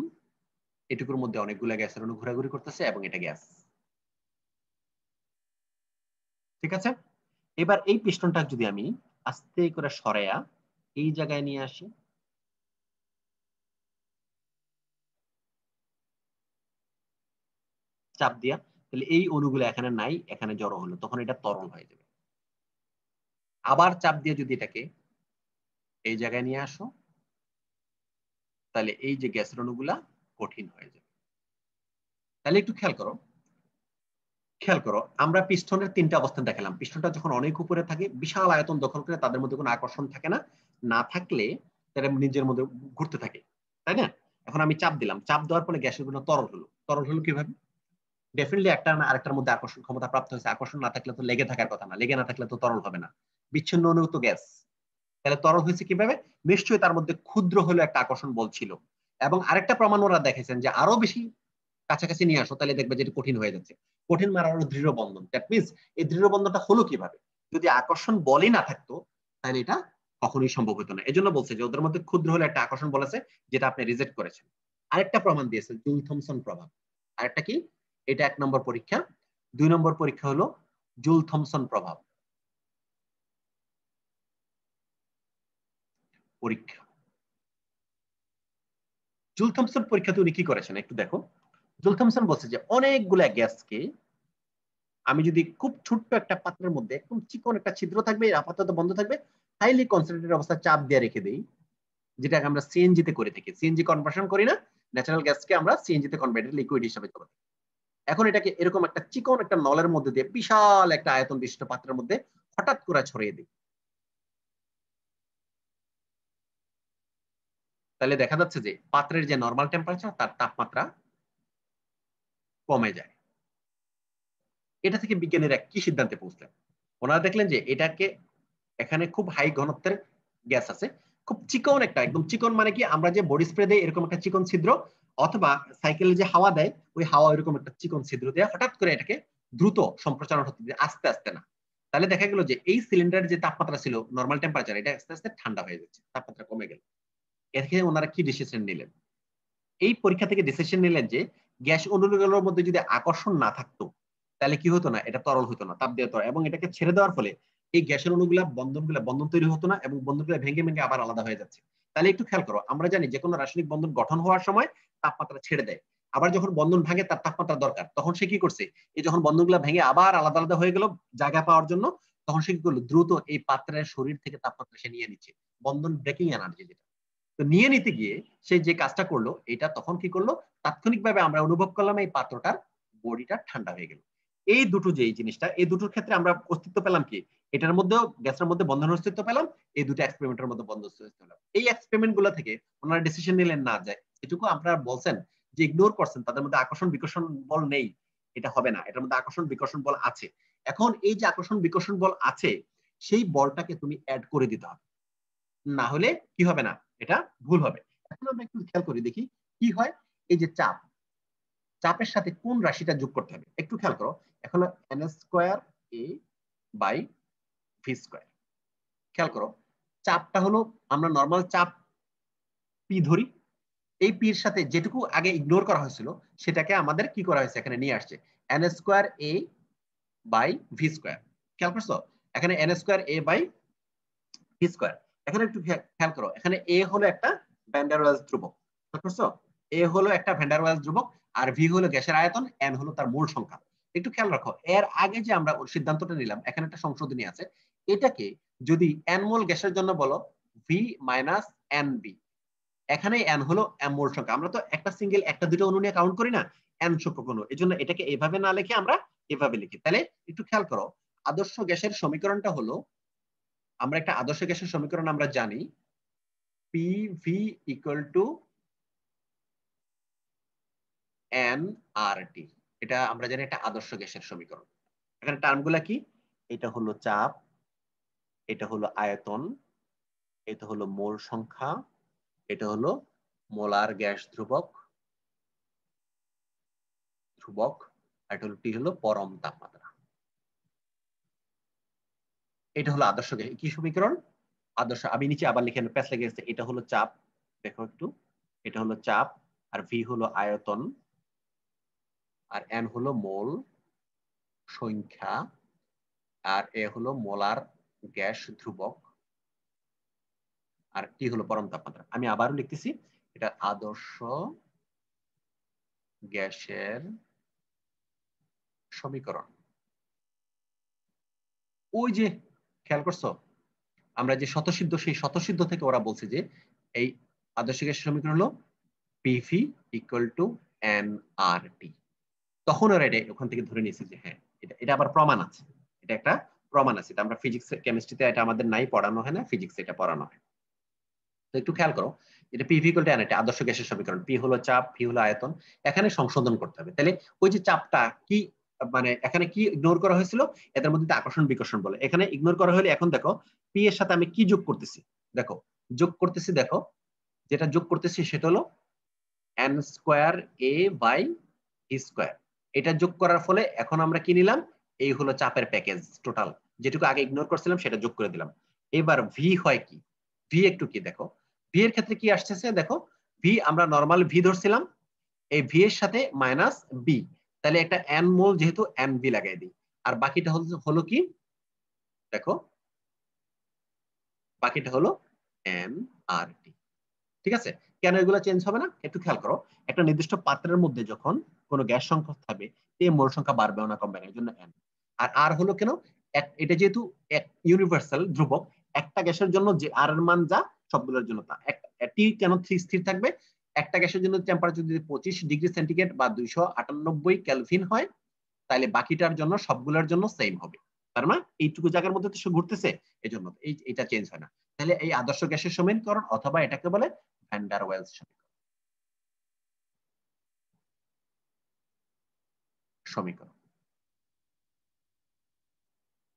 [SPEAKER 1] এটুকুর মধ্যে অনেকগুলো গ্যাসের অণু ঘোরাঘুরি করতেছে এবং এটা গ্যাস। ঠিক আছে, এবার এই পিস্টনটা যদি আমি আস্তে করে সরাইয়া এই জায়গায় নিয়ে আসি, চাপ দিয়া, তাহলে এই অণুগুলো এখানে নাই, এখানে জড়ো হলো, তখন এটা তরল হয়ে যাবে। আবার চাপ দিয়ে যদি এটাকে এই জায়গায় নিয়ে আসো, তাহলে এই যে গ্যাসের অণুগুলা কঠিন হয়ে যাবে। তাহলে একটু খেয়াল করো, খেয়াল করো, আমরা পিস্টনের তিনটা অবস্থান দেখালাম। পিস্টনটা যখন অনেক উপরে থাকে, বিশাল আয়তন দখল করে, তাদের মধ্যে কোনো আকর্ষণ থাকে না, না থাকলে তারা নিজের মধ্যে ঘুরতে থাকে, তাই না? এখন আমি চাপ দিলাম, চাপ দেওয়ার ফলে গ্যাসের কোনো তরল হলো। তরল হলো কিভাবে? ডেফিনেটলি একটা না আরেকটার মধ্যে আকর্ষণ ক্ষমতা প্রাপ্ত হয়েছে। আকর্ষণ না থাকলে তো লেগে থাকার কথা না, লেগে না থাকলে তো তরল হবে না। বিচ্ছিন্ন অণু তো গ্যাস, তাহলে তরল হয়েছে কিভাবে? নিশ্চয়ই তার মধ্যে ক্ষুদ্র হলো একটা আকর্ষণ বল ছিল। এবং আরেকটা প্রমাণ ওরা দেখেছেন যে আরো বেশি কাছাকাছি নিয়ে আসো, তাহলে দেখবে যে এটা কঠিন হয়ে যাচ্ছে। কঠিন মানে আরো দৃঢ় বন্ধন। দ্যাট মিনস এই দৃঢ় বন্ধনটা হলো কিভাবে? যদি আকর্ষণ বলই না থাকতো তাহলে এটা কখনোই সম্ভব হতো না। এজন্য বলছে যে ওদের মধ্যে ক্ষুদ্র হলে একটা আকর্ষণ বল আছে, যেটা আপনি রিজেক্ট করেছেন। আরেকটা প্রমাণ দিয়েছে জুল থমসন প্রভাব। আরেকটা কি? এটা 1 নম্বর পরীক্ষা। 2 নম্বর পরীক্ষা হলো জুল থমসন প্রভাব পরীক্ষা। জুল থমসন পরীক্ষাতে উনি কি করেছেন একটু দেখো। জুল থমসন বলছে যে অনেকগুলা গ্যাসকে আমি যদি খুব ছোট্ট একটা পাত্রের মধ্যে একদম চিকন একটা ছিদ্র থাকবে, আপাতত বন্ধ থাকবে, হাইলি কনসেন্ট্রেটেড অবস্থায় চাপ দিয়ে রেখে দেই, যেটাকে আমরা সিএনজি তে করে থাকি। সিএনজি কনভার্সন করি না, ন্যাচারাল গ্যাসকে আমরা সিএনজি তে কনভার্টেড লিকুইড হিসেবে করি। এখন এটাকে এরকম একটা চিকন একটা নলের মধ্যে দিয়ে বিশাল একটা আয়তন বিশিষ্ট পাত্রের মধ্যে হঠাৎ করে ছড়িয়ে দিই, তাহলে দেখা যাচ্ছে যে পাত্রের যে নর্মাল টেম্পারেচার তার তাপমাত্রা কমে যায়। এটা থেকে বিজ্ঞানীরা কি সিদ্ধান্তে পৌঁছলেন? ওনারা দেখলেন যে এটাকে, এখানে খুব হাই ঘনত্বের গ্যাস আছে, খুব চিকন একটা, একদম চিকন মানে কি আমরা যে বডি স্প্রে দেই এরকম একটা চিকন ছিদ্র, অথবা সাইকেলে যে হাওয়া দেয় ওই হাওয়া এরকম একটা চিকন ছিদ্র দিয়ে হঠাৎ করে এটাকে দ্রুত সম্প্রসারণ হতে দিয়ে আস্তে আস্তে না। তাহলে দেখা গেল যে এই সিলিন্ডারের যে তাপমাত্রা ছিল নর্মাল টেম্পারেচার, এটা আস্তে আস্তে ঠান্ডা হয়ে যাচ্ছে, তাপমাত্রা কমে গেল। এর থেকে ওনারা কি ডিসিশন নিলেন? এই পরীক্ষা থেকে ডিসিশন নিলেন যে গ্যাস অণুগুলোর মধ্যে যদি আকর্ষণ না থাকতো তাহলে কি হতো না, এটা তরল হতো না, তাপ দেওয়া তরল, এবং এটাকে ছেড়ে দেওয়ার ফলে এই গ্যাসের অণুগুলা বন্ধন তৈরি হতো না, এবং বন্ধনগুলো ভেঙে ভেঙে আবার আলাদা হয়ে যাচ্ছে। তাহলে একটু খেয়াল করো, আমরা জানি যে কোনো রাসায়নিক বন্ধন গঠন হওয়ার সময় তাপমাত্রা ছেড়ে দেয়, আবার যখন বন্ধন ভাঙে তার তাপমাত্রা দরকার, তখন সে কি করছে, এই যখন বন্ধনগুলো ভেঙে আবার আলাদা আলাদা হয়ে গেল জায়গা পাওয়ার জন্য, তখন সে কি করলো, দ্রুত এই পাত্রের শরীর থেকে তাপমাত্রা সে নিয়ে নিচ্ছে, বন্ধন ব্রেকিং এনার্জি যেটা। তো নিয়ে নিতে গিয়ে সে যে কাজটা করলো, এটা তখন কি করলো, তাৎক্ষণিকভাবে আমরা অনুভব করলাম এই পাত্রটার বডিটা ঠান্ডা হয়ে গেল। এই দুটো যে এই জিনিসটা, এই দুটোর ক্ষেত্রে আমরা অস্তিত্ব পেলাম কি, এটার মধ্যেও গ্যাসের মধ্যে বন্ধনের অস্তিত্ব পেলাম, এই দুটো এক্সপেরিমেন্টের মধ্যে বন্ধন অস্তিত্ব পেলাম। এই এক্সপেরিমেন্ট গুলো থেকে ওনারা ডিসিশন নিলেন না যায় এটুকু আপনারা বলছেন যে ইগনোর করছেন, তাদের মধ্যে আকর্ষণ বিকর্ষণ বল নেই, এটা হবে না, এটার মধ্যে আকর্ষণ বিকর্ষণ বল আছে। এখন এই যে আকর্ষণ বিকর্ষণ বল আছে, সেই বলটাকে তুমি অ্যাড করে দিতে হবে, না হলে কি হবে না, এটা ভুল হবে। এখন আমরা একটু খেয়াল করি দেখি কি হয়। এই যে চাপ, চাপের সাথে কোন রাশিটা যোগ করতে হবে একটু খেয়াল করো। এখন N square A by V square, খেয়াল করো, চাপটা হলো আমরা নর্মাল চাপ পি ধরি, এই পির সাথে যেটুকু আগে ইগনোর করা হয়েছিল সেটাকে আমাদের কি করা হয়েছে, এখানে নিয়ে আসছে N square A by V square. খেয়াল করছো, এখানে N square A by V square. এখানে একটু খেয়াল করো, এখানে এ হলো একটা ভ্যান ডার ওয়ালস ধ্রুবক, বুঝছো? এ হলো একটা ভ্যান ডার ওয়ালস ধ্রুবক, আর ভি হলো গ্যাসের আয়তন, এন হলো তার মূল সংখ্যা। একটু খেয়াল রাখো, এর আগে যে আমরা সিদ্ধান্তটা নিলাম এখানে একটা সংশোধনী আছে, এটাকে যদি এন মোল গ্যাসের জন্য বলো ভি মাইনাস এন বি, এখানে এন হলো এম মোল সংখ্যা। আমরা তো একটা সিঙ্গেল একটা দুটো অণু নিয়ে কাউন্ট করি না, এন সংখ্যক অণু, এই জন্য এটাকে এভাবে না লিখে আমরা এভাবে লিখি। তাহলে একটু খেয়াল করো, আদর্শ গ্যাসের সমীকরণটা হলো, আমরা একটা আদর্শ গ্যাসের সমীকরণ আমরা জানি PV ইকুয়াল টু nRT, এটা আমরা জানি একটা আদর্শ গ্যাসের সমীকরণ। এখানে টার্মগুলা কি, এটা হলো চাপ, এটা হলো আয়তন, এটা হলো মোল সংখ্যা, এটা হলো মোলার গ্যাস ধ্রুবক ধ্রুবক, আর এটা হলো টি হলো পরম তাপমাত্রা। এটা হলো আদর্শ গ্যাস কি সমীকরণ, আদর্শ। আমি নিচে আবার লিখে প্যাচ লেগে গেছে, এটা হলো চাপ, দেখো একটু, এটা হলো চাপ, আর ভি হলো আয়তন, আর এন হলো মোল সংখ্যা, আর এ হলো মোলার গ্যাস ধ্রুবক, আর টি হলো পরম তাপমাত্রা। আমি আবারও লিখতেছি, এটা আদর্শ গ্যাসের সমীকরণ। ওই যে খেয়াল করছো, আমরা যে শতসিদ্ধ, সেই শতসিদ্ধ থেকে ওরা বলছে যে এই আদর্শ গ্যাসের সমীকরণ হলো পিভি ইকুয়াল টু এন আর টি। তখন ওরা এটা ওখান থেকে ধরে নিয়েছে যে হ্যাঁ এটা আবার প্রমাণ আছে, এটা একটা প্রমাণ আছে। এটা আমরা ফিজিক্স কেমিস্ট্রিতে এটা আমাদের নাই, পড়ানো হয় না, ফিজিক্সে এটা পড়ানো হয়। তো একটু খেয়াল করো, এটা পি ইকুয়াল টু এন, এটা আদর্শ গ্যাসের সমীকরণ। পি হলো চাপ, ভি হলো আয়তন। এখানে সংশোধন করতে হবে। তাহলে ওই যে চাপটা কি, মানে এখানে কি ইগনোর করা হয়েছিল, এদের মধ্যে আকর্ষণ বিকর্ষণ বলে, এখানে ইগনোর করা হলে এখন দেখো পি এর সাথে আমি কি যোগ করতেছি, দেখো যোগ করতেছি, দেখো যেটা যোগ করতেছি সেটা হলো N square A by V square. এটা যোগ করার ফলে এখন আমরা কি নিলাম, এই হলো চাপের প্যাকেজ টোটাল, যেটুকু আগে ইগনোর করছিলাম সেটা যোগ করে দিলাম। এবার ভি হয় কি, ভি একটু কি দেখো, ভি এর ক্ষেত্রে কি আসতেছে দেখো, ভি আমরা নর্মাল ভি ধরছিলাম, এই ভি এর সাথে মাইনাস বি, তাহলে একটা এন মোল যেহেতু এন বি লাগাই দিই। আর বাকিটা হলো কি দেখো, বাকিটা হলো এন আর টি। ঠিক আছে, কেন এগুলো চেঞ্জ হবে না একটু খেয়াল করো। একটা নির্দিষ্ট পাত্রের মধ্যে যখন কোনো গ্যাস সংখ্যা থাকবে, এই মোল সংখ্যা বাড়বে না কমবে না, এই জন্য এন। আর আর হলো কেন, এটা যেহেতু এক ইউনিভার্সাল ধ্রুবক, একটা গ্যাসের জন্য যে আর এর মান যা, সবগুলোর জন্য তা। টি কেন স্থির থাকবে, একটা গ্যাসের জন্য টেম্পারেচার যদি 25°C বা 298 কেলভিন হয়, তাহলে বাকিটার জন্য সবগুলোর জন্য সেম হবে। তার মানে এইটুকু জায়গার মধ্যে তো সে ঘুরতেছে, এই জন্য এটা চেঞ্জ হয় না। তাহলে এই আদর্শ গ্যাসের সমীকরণ, অথবা এটাকে বলে ভ্যান ডার ওয়েলস সমীকরণ।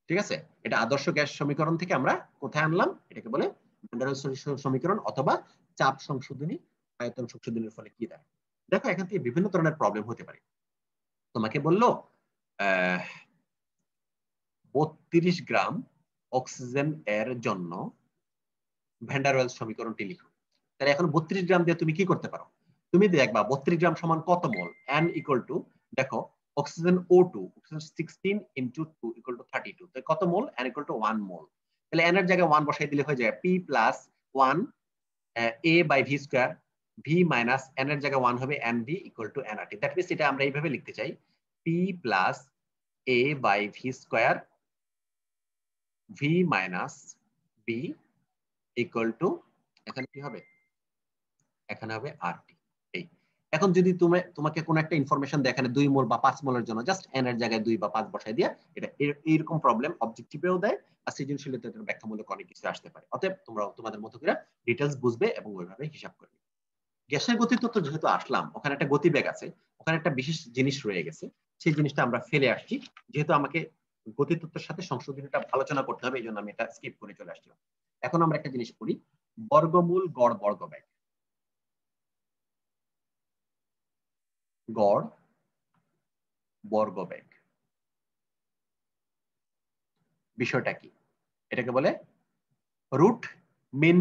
[SPEAKER 1] ঠিক আছে, এটা আদর্শ গ্যাস সমীকরণ থেকে আমরা কোথায় আনলাম, এটাকে বলে ভ্যান ডার ওয়েলস সমীকরণ, অথবা চাপ সংশোধনী, আয়তন সংশোধনের ফলে কি দেয়। দেখো এখান থেকে বিভিন্ন ধরনের প্রবলেম হতে পারে। তোমাকে বললো 32 গ্রাম অক্সিজেন এর জন্য ভ্যান ডার ওয়েলস সমীকরণটি লিখো। তাহলে এখন 32 গ্রাম দিয়ে তুমি কি করতে পারো, তুমি দেখবা 32 গ্রাম সমান কত মোল, n ইকুয়াল টু, দেখো oxygen O2, oxygen 16 into 2 equal to 32, তাই কত মোল, n ইকুয়াল টু 1 মোল। তাহলে n এর জায়গায় 1 বসাই দিলে হয়ে যায় p plus 1 a by v square, v minus n এর জায়গায় 1 হবে nv equal to nRT। That means এটা আমরা এইভাবে লিখতে চাই, p plus a by v square, v minus b equal to, এখানে কি হবে, এখানে হবে আরটি। এই এখন যদি তোমাকে কোনো একটা ইনফরমেশন দেয় এখানে 2 মোল বা 5 মোলের জন্য, জাস্ট এন এর জায়গায় 2 বা 5 বসাই দিয়া, এটা এইরকম প্রবলেম অবজেক্টিভেও দেয়, আর সৃজনশীলতার ব্যাখ্যামূলক অনেক কিছু আসতে পারে। অতএব তোমরা তোমাদের মতো করে ডিটেইলস বুঝবে এবং ওইভাবে হিসাব করবে। গ্যাসের গতিতত্ত্ব যেহেতু আসলাম, ওখানে একটা গতিবেগ আছে, ওখানে একটা বিশেষ জিনিস রয়ে গেছে, সেই জিনিসটা আমরা ফেলে আসছি। যেহেতু আমাকে গতিতত্ত্বের সাথে সংশোধনীটা আলোচনা করতে হবে, এই জন্য আমি এটা স্কিপ করে চলে আসছিলাম। এখন আমরা একটা জিনিস পড়ি, বর্গমূল গড় বর্গবেগ। গড় বর্গবেগ বিষয়টা কি, এটাকে বলে রুট মিন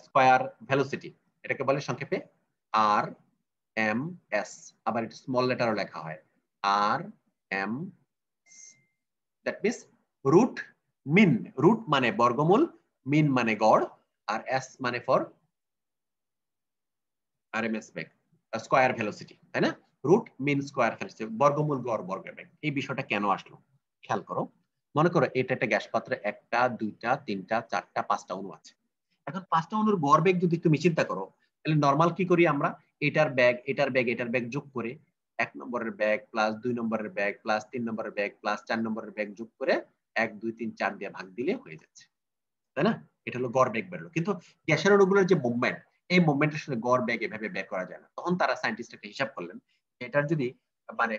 [SPEAKER 1] স্কয়ার ভেলোসিটি, এটাকে বলে সংক্ষেপে আর এম এস। আবার এটা স্মল লেটারও লেখা হয় R M. That means root mean, root মানে বর্গমূল, মিন মানে গড়, আর এস মানে ফর আরএমএস বেগ, স্কয়ার ভেলোসিটি, তাই না? রুট মিন স্কয়ার ভেলোসিটি, বর্গমূল গড় বর্গবেগ। এই বিষয়টা কেন আসলো খেয়াল করো। মনে করো এটা একটা গ্যাস পাত্রে 1টা 2টা 3টা 4টা 5টা অণু আছে। এখন 5টা অণুর গড় বেগ যদি তুমি চিন্তা করো, তাহলে নরমাল কি করি আমরা, এটার ব্যাগ এটার ব্যাগ এটার ব্যাগ যোগ করে 1 নম্বরের ব্যাগ প্লাস 2 নম্বরের ব্যাগ প্লাস 3 নম্বরের ব্যাগ প্লাস 4 নম্বরের ব্যাগ যোগ করে 1 2 3 4 দিয়ে ভাগ দিলে হয়ে যাচ্ছে, তাই না? এটা হলো গড় বেগ বেরোলো। কিন্তু গ্যাসের অণুগুলোর যে মুভমেন্ট, এই মুভমেন্টের সাথে গড় বেগ এভাবে বের করা যায় না। তখন তারা সায়েন্টিস্ট একটা হিসাব করলেন, এটার যদি মানে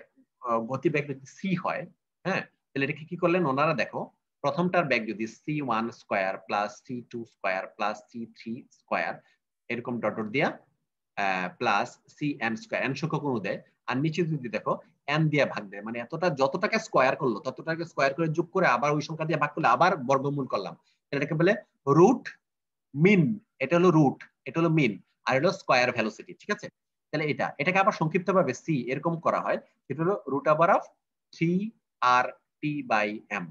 [SPEAKER 1] গতিবেগ যদি সি হয়, হ্যাঁ, তাহলে এটাকে কি করলেন ওনারা, দেখো প্রথমটার বেগ যদি c1 square plus c2 square plus c3 square এরকম ডট ডট দিয়া প্লাস cn স্কয়ার, n সংখ্যক অণু দেয়, আর নিচে যদি দেখো n দিয়ে ভাগ দেয়, মানে এতটা যতটাকে স্কয়ার করলো ততটাকে স্কয়ার করে যোগ করে আবার ওই সংখ্যা দিয়ে ভাগ করলে আবার বর্গমূল করলাম, এটাকে বলে রুট মিন। এটা হলো রুট, এটা হলো মিন, আর এটা হলো স্কয়ার ভেলোসিটি। ঠিক আছে, তাহলে এটাকে আবার সংক্ষিপ্ত ভাবে সি এরকম করা হয়, এটা হলো রুট ওভার অফ 3RT/m।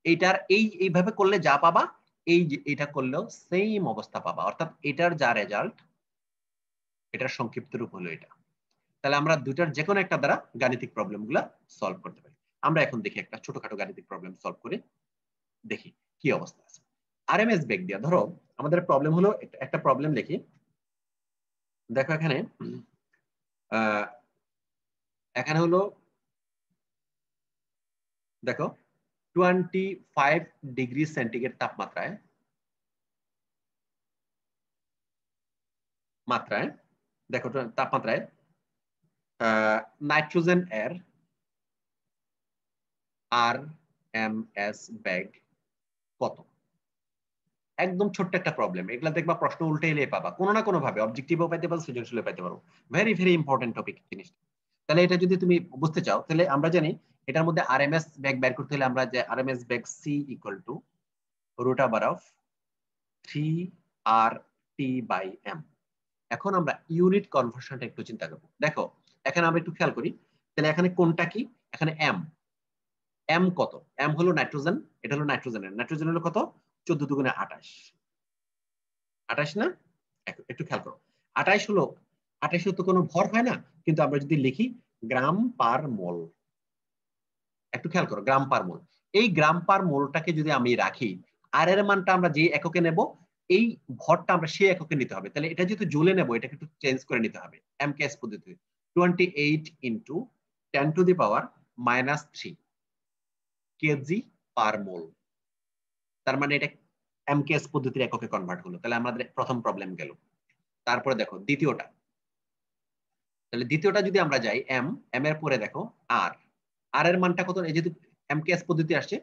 [SPEAKER 1] এইটার এইভাবে করলে যা পাবা, এটা করলেও সেম অবস্থা পাবা, অর্থাৎ এটার যা রেজাল্ট, এটার সংক্ষিপ্ত রূপ হলো এটা। তাহলে আমরা দুটার যে কোনো একটা দ্বারা গাণিতিক প্রবলেম গুলা সলভ করতে পারি। আমরা এখন দেখি একটা ছোটখাটো গাণিতিক প্রবলেম সলভ করে দেখি কি অবস্থা আছে। আরএমএস বেগ দিয়া, ধরো আমাদের প্রবলেম হলো, একটা প্রবলেম লিখি। দেখো এখানে এখানে হলো দেখো 25 ডিগ্রি সেন্টিগ্রেড তাপমাত্রায় দেখো তাপমাত্রায় নাইট্রোজেন এর RMS বেগ কত? একদম ছোট্ট একটা প্রবলেম, এগুলা দেখবা প্রশ্ন উল্টে এলে পাবা, কোনো না কোনো ভাবে অবজেক্টিভও পাইতে পারো, সৃজনশীলও পাইতে পারো। ভেরি ভেরি ইম্পর্টেন্ট টপিক জিনিসটা। তাহলে এটা যদি তুমি বুঝতে চাও, তাহলে আমরা জানি এটার মধ্যে RMS বেগ বের করতে হলে আমরা যে RMS বেগ c = √3RT/m। এখন আমরা ইউনিট কনভার্সনটা একটু চিন্তা করব। দেখো এখানে আমরা একটু খেয়াল করি, তাহলে এখানে কোনটা কি? এখানে m কত? m হলো নাইট্রোজেন, এটা হলো নাইট্রোজেন হলো কত? 14 দুগুণে 28, 28 না? একটু খেয়াল করো, 28 তো কোনো ভর হয় না, কিন্তু আমরা যদি লিখি গ্রাম পার মোল, একটু খেয়াল করো, গ্রাম পার মোল, এই গ্রাম পার মোলটাকে যদি আমি রাখি, আর এর মানটা আমরা যে এককে নেব, এই ভরটা আমরা সেই এককে নিতে হবে। তাহলে এটা যেহেতু জুলে নেব, এটাকে একটু চেঞ্জ করে নিতে হবে এমকেএস পদ্ধতিতে। 28 × 10⁻³ কেজি পার মোল, তার মানে এটা এমকেএস পদ্ধতির এককে কনভার্ট হলো। তাহলে আমাদের প্রথম প্রবলেম গেল। তারপরে দেখো দ্বিতীয়টা, তাহলে দ্বিতীয়টা যদি আমরা যাই এম এর পরে দেখো আর এর মানটা কত? এই যেহেতু এমকেএস পদ্ধতি আসছে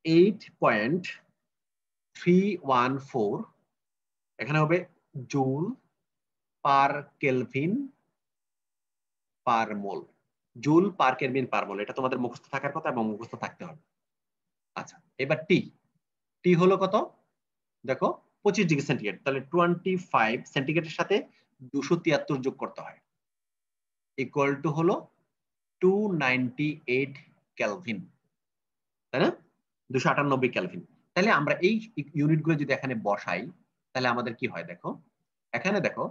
[SPEAKER 1] 8.314, এখানে হবে জুল পার কেলভিন পার মোল, জুল পার কেলভিন পার মোল, এটা তোমাদের মুখস্থ থাকার কথা এবং মুখস্থ থাকতে হবে। আচ্ছা, এবার টি হলো কত? দেখো 25 ডিগ্রি সেন্টিগ্রেড, তাহলে 25 সেন্টিগ্রেডের সাথে 273 যোগ করতে হয়, ইকুয়াল টু হলো 298 কেলভিন, তাই না? 298 কেলভিন। তাহলে আমরা এই ইউনিটগুলো যদি এখানে বসাই, তাহলে আমাদের কি হয় দেখো, এখানে দেখো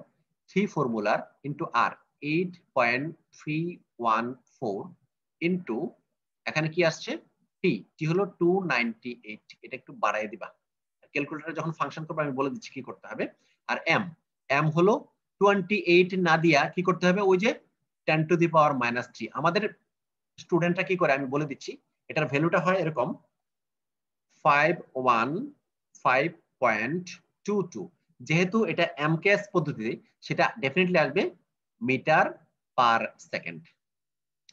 [SPEAKER 1] 3 ফর্মুলার ইনটু আর 8.314 ইনটু এখানে কি আসছে টি হলো 298, এটা একটু বাড়াই দিবা, ক্যালকুলেটরে যখন ফাংশন করবে আমি বলে দিচ্ছি কি করতে হবে। আর এম হলো 28 না দিয়া কি করতে হবে, ওই যে 10⁻³ আমাদের স্টুডেন্টরা কি করে আমি বলে দিচ্ছি, এটার ভ্যালুটা হয় এরকম 515.22, যেহেতু এটা এমকেএস পদ্ধতিতে সেটা ডেফিনেটলি আসবে মিটার পার সেকেন্ড।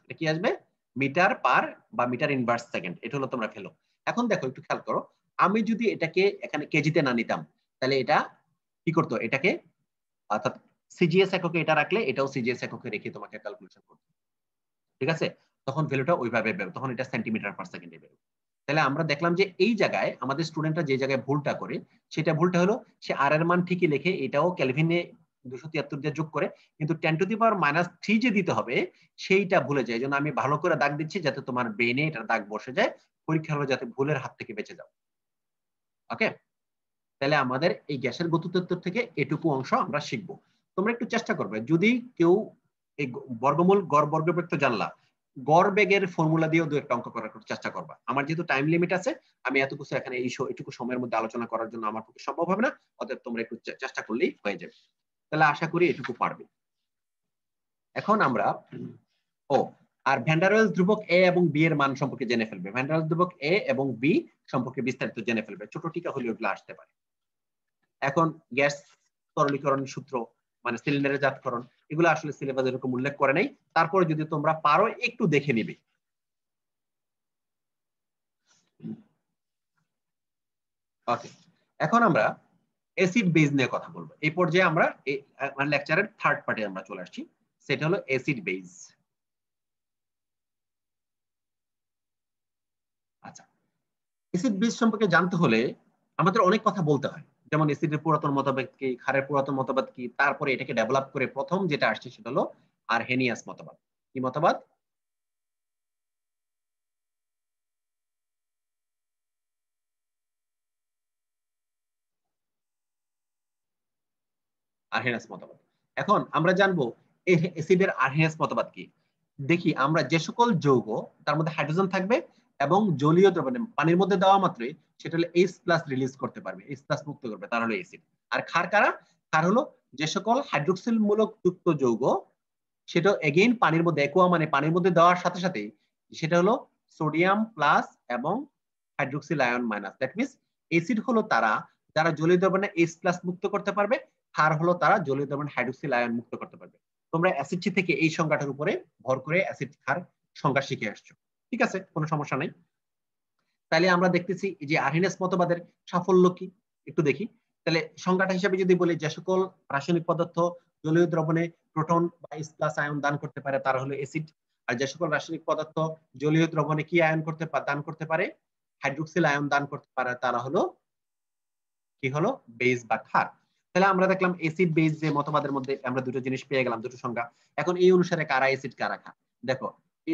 [SPEAKER 1] এটা কি আসবে? মিটার পার বা মিটার ইনভার্স সেকেন্ড, এটা হলো তোমরা ফেলো। এখন দেখো একটু খেয়াল করো, আমি যদি এটাকে এখানে কেজিতে না নিতাম, তাহলে এটা কি করতো, এটাকে অর্থাৎ সিজিএস এককে এটা রাখলে এটাও সিজিএস এককে রেখে তোমাকে ক্যালকুলেশন করতে, ঠিক আছে? তখন ভ্যালুটা ওইভাবে বেরো, তখন এটা সেন্টিমিটার পার সেকেন্ডে বেরো। তাহলে আমরা দেখলাম যে এই জায়গায় আমাদের স্টুডেন্টরা যে জায়গায় ভুলটা করে, সেটা ভুলটা হলো সে আর এর মান ঠিকই লেখে, এটাও কেলভিনে 273 দিয়ে যোগ করে, কিন্তু 10⁻³ যে দিতে হবে সেইটা ভুলে যায়। এই জন্য আমি ভালো করে দাগ দিচ্ছি যাতে তোমার ব্রেনে এটার দাগ বসে যায়, পরীক্ষা হলো যাতে ভুলের হাত থেকে বেঁচে যাও। ওকে, তাহলে আমাদের এই গ্যাসের গতিতত্ত্ব থেকে এটুকু অংশ আমরা শিখবো। তোমরা একটু চেষ্টা করবে, যদি কেউ এই বর্গমূল গড় বর্গবেগ তো জানলা, গড় বেগের ফর্মুলা দিয়েও 2 একটা অঙ্ক করার চেষ্টা করবা। আমার যেহেতু টাইম লিমিট আছে, আমি এতটুকু এখানে এইটুকু সময়ের মধ্যে আলোচনা করার জন্য আমার পক্ষে সম্ভব হবে না, অতএব তোমরা একটু চেষ্টা করলেই হয়ে যাবে। তাহলে আশা করি এটুকু পারবে। এখন আমরা আর ভ্যান ডার ওয়েলস ধ্রুবক এ এবং বি এর মান সম্পর্কে জেনে ফেলবে। ভ্যান ডার ওয়েলস ধ্রুবক এ এবং বি সম্পর্কে বিস্তারিত জেনে ফেলবে, ছোট টিকা হলে ওগুলো আসতে পারে। এখন গ্যাস তরলীকরণ সূত্র মানে সিলিন্ডারের জাতকরণ, এগুলো আসলে সিলেবাস এরকম উল্লেখ করে নাই, তারপরে যদি তোমরা পারো একটু দেখে নিবে। ওকে, এখন আমরা অ্যাসিড বেজ নিয়ে কথা বলবো। এই পর্যায়ে আমরা মানে লেকচারের থার্ড পার্টে আমরা চলে আসছি, সেটা হলো অ্যাসিড বেজ। আচ্ছা, অ্যাসিড বেজ সম্পর্কে জানতে হলে আমাদের অনেক কথা বলতে হয়, যেমন অ্যাসিডের পুরাতন মতবাদ কি, ক্ষারের পুরাতন মতবাদ কি, তারপরে এটাকে ডেভেলপ করে প্রথম যেটা আসছে সেটা হলো আরহেনিয়াস মতবাদ। কি মতবাদ? আরহেনিয়াস মতবাদ। এখন আমরা জানবো অ্যাসিডের আরহেনিয়াস মতবাদ কি। দেখি আমরা যে সকল যৌগ তার মধ্যে হাইড্রোজেন থাকবে এবং জলীয় দ্রবণ পানির মধ্যে দেওয়া মাত্রই সেটা হলো H+ রিলিজ করতে পারবে, H+ মুক্ত করবে, তার হলো অ্যাসিড। আর ক্ষার কারা? ক্ষার হলো যে সকল হাইড্রোক্সিল মূলক যুক্ত যৌগ, সেটা এগেইন পানির মধ্যে, একোয়া মানে পানির মধ্যে দেওয়ার সাথে সাথে সেটা হলো সোডিয়াম প্লাস এবং hydroxyl ion minus. That means acid হলো তারা যারা জলীয় দ্রবণে H+ মুক্ত করতে পারবে, ক্ষার হলো তারা জলীয় দ্রবণে হাইড্রোক্সিল আয়ন মুক্ত করতে পারবে। তোমরা অ্যাসিড থেকে এই সংজ্ঞাটার উপরে ভর করে অ্যাসিড ক্ষার সংজ্ঞা শিখে আসছো, ঠিক আছে, কোনো সমস্যা নাই। তাহলে আমরা দেখতেছি যে আর্হেনিয়াস মতবাদের সাফল্য কি একটু দেখি। তাহলে সংজ্ঞাটা হিসেবে যদি বলি, যে সকল রাসায়নিক পদার্থ জলীয় দ্রবণে প্রোটন বা H+ আয়ন দান করতে পারে তারা হলো অ্যাসিড, আর যে সকল রাসায়নিক পদার্থ জলীয় দ্রবণে কি আয়ন দান করতে পারে, হাইড্রোক্সিল আয়ন দান করতে পারে, তারা হলো কি হলো বেস বা ক্ষার। তাহলে আমরা দেখলাম অ্যাসিড বেস যে মতবাদের মধ্যে আমরা দুটো জিনিস পেয়ে গেলাম, দুটো সংজ্ঞা। এখন এই অনুসারে কারা অ্যাসিড কারা ক্ষার দেখো,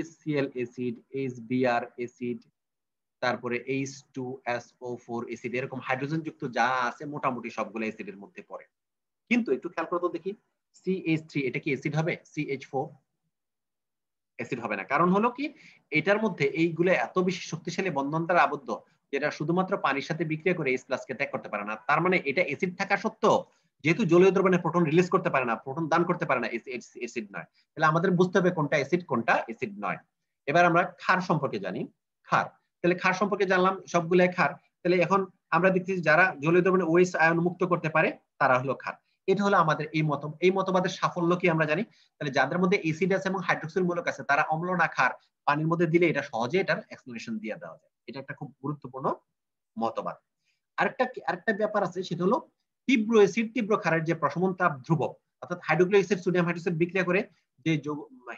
[SPEAKER 1] HCl অ্যাসিড, HBr অ্যাসিড, তারপরে H2SO4 অ্যাসিড, এরকম হাইড্রোজেন যুক্ত যা আছে মোটামুটি সবগুলো অ্যাসিডের মধ্যে পড়ে। কিন্তু একটু খেয়াল করো তো দেখি, CH3 এটা কি অ্যাসিড হবে? CH4 অ্যাসিড হবে না। কারণ হলো কি, এটার মধ্যে এইগুলো এত বেশি শক্তিশালী বন্ধন দ্বারা আবদ্ধ যেটা শুধুমাত্র পানির সাথে বিক্রিয়া করে H+ কে ত্যাগ করতে পারে না। তার মানে এটা অ্যাসিড থাকা সত্ত্বেও যেহেতু জলীয় দ্রবণে প্রোটন রিলিজ করতে পারে না, প্রোটন দান করতে পারে না, অ্যাসিড নয়। তাহলে আমাদের বুঝতে হবে কোনটা অ্যাসিড কোনটা অ্যাসিড নয়। এবার আমরা ক্ষার সম্পর্কে জানি। ক্ষার, তাহলে ক্ষার সম্পর্কে জানলাম সবগুলাই ক্ষার। তাহলে এখন আমরা দেখছি যারা জলীয় দ্রবণে OH আয়ন মুক্ত করতে পারে তারা হলো ক্ষার। এটা হলো আমাদের এই মতবাদের সাফল্য কি আমরা জানি। তাহলে যাদের মধ্যে অ্যাসিড আছে এবং হাইড্রোক্সিল মূলক আছে তারা অম্ল না ক্ষার পানির মধ্যে দিলে এটা সহজে এটার এক্সপ্লেনেশন দিয়ে দেওয়া যায়। এটা একটা খুব গুরুত্বপূর্ণ মতবাদ। আরেকটা ব্যাপার আছে, সেটা হলো তীব্র অ্যাসিড তীব্র ক্ষারের যে প্রশমন তাপ ধ্রুবক, অর্থাৎ হাইড্রোক্লোরিক অ্যাসিড সোডিয়াম হাইড্রোক্সাইড বিক্রিয়া করে যে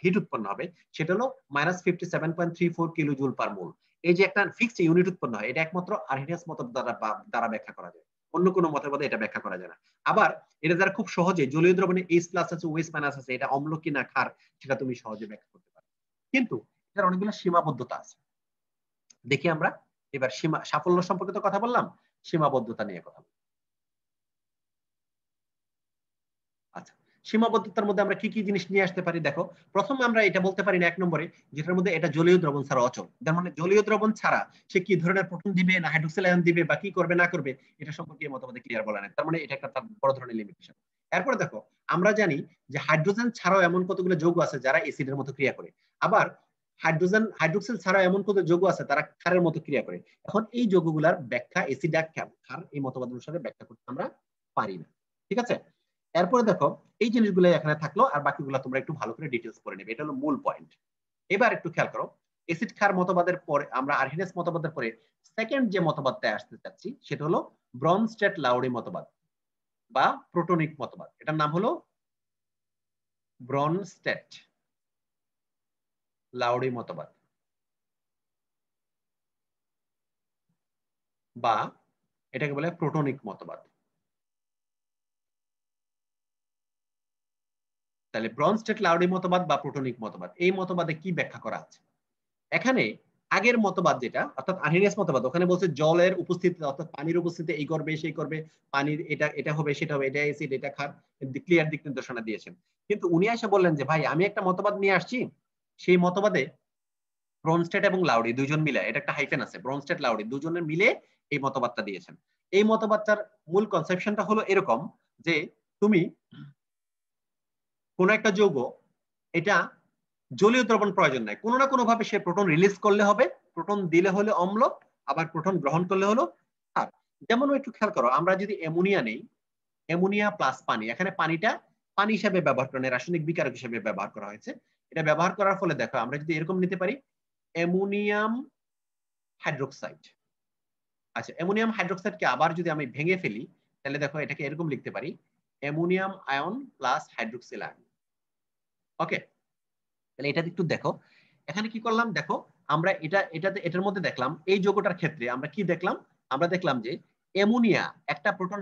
[SPEAKER 1] হিট উৎপন্ন হবে সেটা হলো -57.34 কিলো জুল পার মোল। এই যে একটা ফিক্সড ইউনিট উৎপন্ন হয়, এটা একমাত্র আর্হেনিয়াস মতবাদ দ্বারা ব্যাখ্যা করা যায়, অন্য কোনো মতবাদে এটা ব্যাখ্যা করা যায় না। আবার এটা দ্বারা খুব সহজে জলীয় দ্রবণে H+ আছে OH- আছে, এটা অম্ল কি না ক্ষার সেটা তুমি সহজে ব্যাখ্যা করতে পারো। কিন্তু এটার অনেকগুলো সীমাবদ্ধতা আছে। দেখি আমরা এবার সাফল্য সম্পর্কে তো কথা বললাম, সীমাবদ্ধতা নিয়ে কথা বলি। আচ্ছা, সীমাবদ্ধতার মধ্যে আমরা কি কি জিনিস নিয়ে আসতে পারি দেখো। প্রথমে আমরা এটা বলতে পারি না এক নম্বরে, যেটার মধ্যে এটা জলীয় দ্রবণ ছাড়া অচল। তার মানে জলীয় দ্রবণ ছাড়া সে কি ধরনের প্রোটন দিবে না হাইড্রোক্সিল আয়ন দিবে বা কি করবে না করবে এটা সম্পর্কে মতবাদে ক্লিয়ার বলা নেই। তার মানে এটা একটা বড় ধরনের লিমিটেশন। এরপরে দেখো, আমরা জানি যে হাইড্রোজেন ছাড়াও এমন কতগুলো যৌগ আছে যারা অ্যাসিডের মতো ক্রিয়া করে, আবার হাইড্রোক্সিল ছাড়াও এমন কত যৌগ আছে তারা ক্ষারের মতো ক্রিয়া করে। এখন এই যৌগগুলোর ব্যাখ্যা অ্যাসিড আর ক্ষার এই মতবাদ অনুসারে ব্যাখ্যা করতে আমরা পারি না, ঠিক আছে। এরপরে দেখো এই জিনিসগুলো এখানে থাকলো, আর বাকিগুলো তোমরা একটু ভালো করে ডিটেইলস পড়ে নেবে, এটা হলো মূল পয়েন্ট। এবার একটু খেয়াল করো, অ্যাসিড ক্ষার মতবাদের পরে আমরা আর্হেনিয়াস মতবাদের পরে সেকেন্ড যে মতবাদটা আসতে চাচ্ছি সেটা হলো ব্রনস্টেড লাউরি মতবাদ বা প্রোটনিক মতবাদ। এটার নাম হলো ব্রনস্টেড লাউরি মতবাদ বা এটাকে বলে প্রোটনিক মতবাদ। তাহলে ব্রনস্টেড লাউরি মতবাদ বা প্রোটনিক মতবাদ, এই মতবাদে কি ব্যাখ্যা করা আছে এখানে। আগের মতবাদ যেটা অর্থাৎ আর্হেনিয়াস মতবাদ, ওখানে বলছে জলের উপস্থিতিতে অর্থাৎ পানির উপস্থিতিতে এই করবে সেই করবে, পানির এটা এটা হবে সেটা হবে, এটা অ্যাসিড এটা ক্ষার, ক্লিয়ার দিক নির্দেশনা দিয়েছেন। কিন্তু উনি এসে বললেন যে ভাই আমি একটা মতবাদ নিয়ে আসছি, সেই মতবাদে ব্রনস্টেড এবং লাউরি দুইজন মিলে, এটা একটা হাইফেন আছে, ব্রনস্টেড লাউরি দুজনের মিলে এই মতবাদটা দিয়েছেন। এই মতবাদটার মূল কনসেপশনটা হলো এরকম যে তুমি কোন একটা যৌগ, এটা জলীয় দ্রবণ প্রয়োজন নাই, কোনো না কোনো ভাবে সে প্রোটন রিলিজ করলে হবে, প্রোটন দিলে হলে অম্ল, আবার প্রোটন গ্রহণ করলে হলো ক্ষার। যেমন একটু খেয়াল করো, আমরা যদি অ্যামোনিয়া নেই, অ্যামোনিয়া প্লাস পানি, এখানে পানিটা পানি হিসেবে ব্যবহার করা, রাসায়নিক বিকারক হিসেবে ব্যবহার করা হয়েছে। এটা ব্যবহার করার ফলে দেখো আমরা যদি এরকম নিতে পারি অ্যামোনিয়াম হাইড্রোক্সাইড। আচ্ছা, অ্যামোনিয়াম হাইড্রোক্সাইডকে আবার যদি আমি ভেঙে ফেলি তাহলে দেখো এটাকে এরকম লিখতে পারি অ্যামোনিয়াম আয়ন প্লাস হাইড্রোক্সিল আয়ন। ওকে, তাহলে এটা একটু দেখো এখানে কি করলাম দেখো, আমরা এটার মধ্যে দেখলাম এই যৌগটার ক্ষেত্রে আমরা কি দেখলাম, আমরা দেখলাম যে অ্যামোনিয়া একটা প্রোটন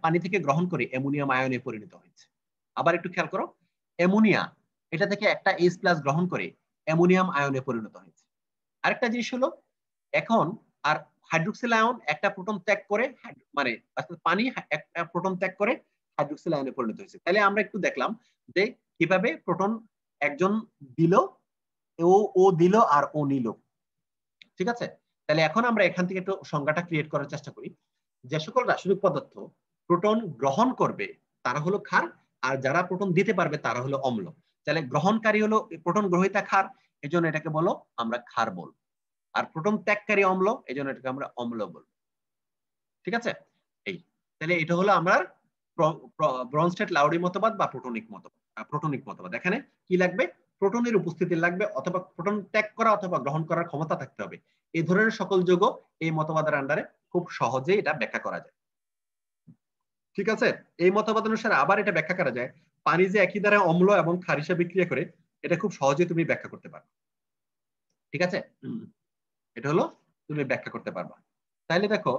[SPEAKER 1] পানি থেকে গ্রহণ করে অ্যামোনিয়াম আয়নে পরিণত হয়েছে। আবার একটু খেয়াল করো, অ্যামোনিয়া এটা থেকে একটা H+ গ্রহণ করে অ্যামোনিয়াম আয়নে পরিণত হয়েছে। আরেকটা জিনিস হলো এখন আর হাইড্রোক্সিল আয়ন একটা প্রোটন ত্যাগ করে, মানে পানি একটা প্রোটন ত্যাগ করে হাইড্রোক্সিল আয়নে পরিণত হয়েছে। তাহলে আমরা একটু দেখলাম যে কিভাবে প্রোটন একজন দিল, ও দিল আর ও নিল, ঠিক আছে। তাহলে এখন আমরা এখান থেকে একটু সংজ্ঞাটা ক্রিয়েট করার চেষ্টা করি। যে সকল রাসায়নিক পদার্থ প্রোটন গ্রহণ করবে তারা হলো ক্ষার, আর যারা প্রোটন দিতে পারবে তারা হলো অম্ল। তাহলে গ্রহণকারী হলো প্রোটন গ্রহীতা ক্ষার, এজন্য এটাকে বলো আমরা ক্ষার বল। আর প্রোটন ত্যাগকারী অম্ল, এই জন্য এটাকে আমরা অম্ল বলবো। ঠিক আছে, এই তাহলে এটা হলো আমার ব্রনস্টেড-লাউরি মতবাদ বা প্রোটনিক মতবাদ। এখানে কি লাগবে? প্রোটনের উপস্থিতি লাগবে, অথবা প্রোটন ত্যাগ করা অথবা গ্রহণ করার ক্ষমতা থাকতে হবে। এই ধরনের সকল যৌগ এই মতবাদের আন্ডারে খুব সহজেই এটা ব্যাখ্যা করা যায়। ঠিক আছে, এই মতবাদ অনুসারে আবার এটা ব্যাখ্যা করা যায়, পানি যে একই দ্বারা অম্ল এবং ক্ষার হিসেবে বিক্রিয়া করে, এটা খুব সহজেই তুমি ব্যাখ্যা করতে পারবে। ঠিক আছে, এটা হলো তুমি ব্যাখ্যা করতে পারবা। তাহলে দেখো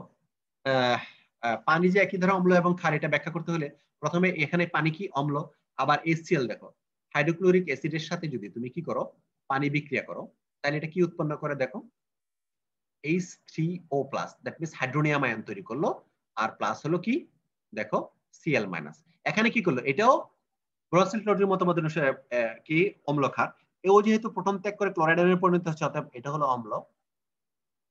[SPEAKER 1] পানি যে একই ধারা অম্ল এবং ক্ষার, এটা ব্যাখ্যা করতে হলে প্রথমে এখানে পানি কি অম্ল, আবার HCl দেখো হাইড্রোক্লোরিক অ্যাসিডের সাথে যদি তুমি কি করো পানি বিক্রিয়া করো, তাহলে এটা কি উৎপন্ন করে দেখো H3O+, that means hydronium ion তৈরি করলো, আর প্লাস হলো কি দেখো Cl-। এখানে কি করলো, এটাও ব্রনস্টেড-লাউরির মতবাদ অনুসারে কি অম্ল ক্ষার। ও যেহেতু প্রোটন ত্যাগ করে ক্লোরাইড আয়নে পরিণত হচ্ছে, অর্থাৎ এটা হলো অম্ল,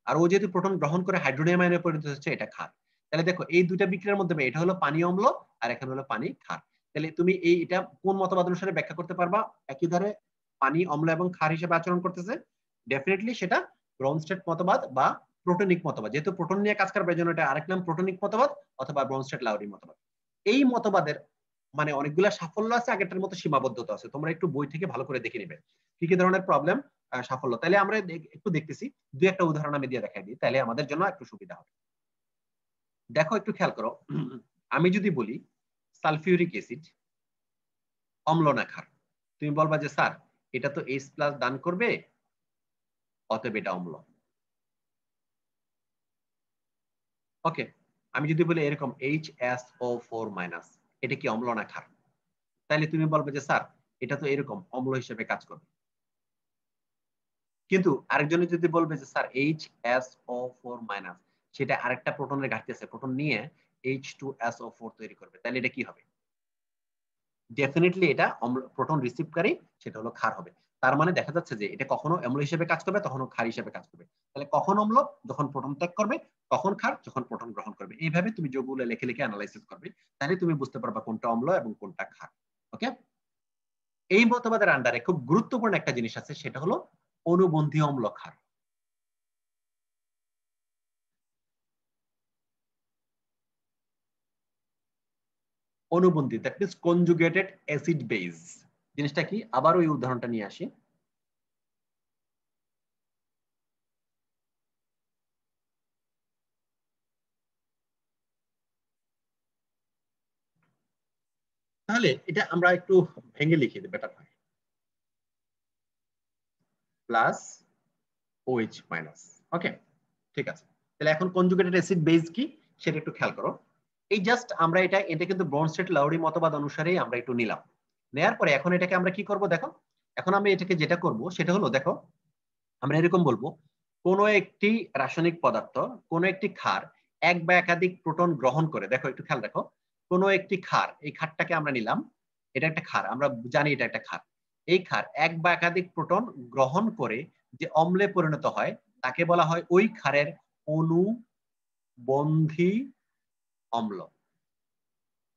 [SPEAKER 1] আর ও যেহেতু প্রোটন গ্রহণ করে হাইড্রোনিয়াম আয়নে পরিণত হচ্ছে, এটা ক্ষার। তাহলে দেখো এই দুইটা বিক্রিয়ার মধ্যে এটা হলো পানি অম্ল আর এখানে হলো পানি ক্ষার। তাহলে তুমি এটা কোন মতবাদ অনুসারে ব্যাখ্যা করতে পারবা একই ধারে পানি অম্ল এবং ক্ষার হিসেবে আচরণ করতেছে? ডেফিনেটলি সেটা ব্রনস্টেড মতবাদ বা প্রোটনিক মতবাদ। যেহেতু প্রোটন নিয়ে কাজ করবে, জন্য এটা আরেক নাম প্রোটনিক মতবাদ অথবা ব্রনস্টেড-লাউরি মতবাদ। এই মতবাদের মানে অনেকগুলা সাফল্য আছে, আগেরটার মতো সীমাবদ্ধতা আছে। তোমরা একটু বই থেকে ভালো করে দেখে নিবে কি কি ধরনের প্রবলেম, সাফল্য। তাহলে আমরা একটু দেখতেছি, দুই একটা উদাহরণ আমি দিয়ে দেখাই দিই, তাহলে আমাদের জন্য একটু সুবিধা হবে। দেখো একটু খেয়াল করো, আমি যদি বলি সালফিউরিক অ্যাসিড অম্ল না ক্ষার, তুমি বলবা যে স্যার এটা তো H+ দান করবে, অতএব এটা অম্ল। ওকে, আমি যদি বলি এরকম HSO4-, এটা কি অম্ল না ক্ষার? তাহলে তুমি বলবে যে স্যার এটা তো এরকম অম্ল হিসেবে কাজ করবে। কিন্তু আরেকজনে যদি বলবে যে স্যার HSO4-, সেটা আরেকটা প্রোটনের ঘাটতি আছে, প্রোটন নিয়ে H2SO4 তৈরি করবে, তাহলে এটা কি হবে? ডেফিনেটলি এটা প্রোটন রিসিভকারী, সেটা হলো ক্ষার হবে। তার মানে দেখা যাচ্ছে যে এটা কখনো অম্ল হিসেবে কাজ করবে, তখনও ক্ষার হিসেবে কাজ করবে। তাহলে কখন অম্ল? যখন প্রোটন ত্যাগ করবে, কখন ক্ষার? যখন প্রোটন গ্রহণ করবে। এইভাবে তুমি যোগগুলো লিখে লিখে অ্যানালাইসিস করবে, তাহলে তুমি বুঝতে পারবা কোনটা অম্ল এবং কোনটা ক্ষার। ওকে, এই মতবাদের আন্ডারে খুব গুরুত্বপূর্ণ একটা জিনিস আছে, সেটা হলো অনুবন্ধী অম্ল ক্ষার। অনুবন্ধী, that means conjugated acid base. জিনিসটা কি? আবার ওই উদাহরণটা নিয়ে আসি। তাহলে এটা আমরা একটু ভেঙে লিখে দিই, বেটার হয়। Plus OH-। ওকে, ঠিক আছে। তাহলে এখন কনজুগেটেড অ্যাসিড বেস কি সেটা একটু খেয়াল করো। এই জাস্ট আমরা এটা কিন্তু ব্রনস্টেড-লাউরি মতবাদ অনুসারেই আমরা একটু নিলাম। নেয়ার পরে এখন এটাকে আমরা কি করব দেখো, এখন আমি এটাকে যেটা করব সেটা হলো দেখো, আমরা এরকম বলবো কোন একটি রাসায়নিক পদার্থ, কোন একটি ক্ষার এক বা একাধিক প্রোটন গ্রহণ করে, দেখো একটু খেয়াল রাখো, কোন একটি ক্ষার, এই ক্ষারটাকে আমরা নিলাম, এটা একটা ক্ষার, আমরা জানি এটা একটা ক্ষার। এই ক্ষার এক বা একাধিক প্রোটন গ্রহণ করে যে অম্লে পরিণত হয়, তাকে বলা হয় ওই ক্ষারের অনুবন্ধী অম্ল।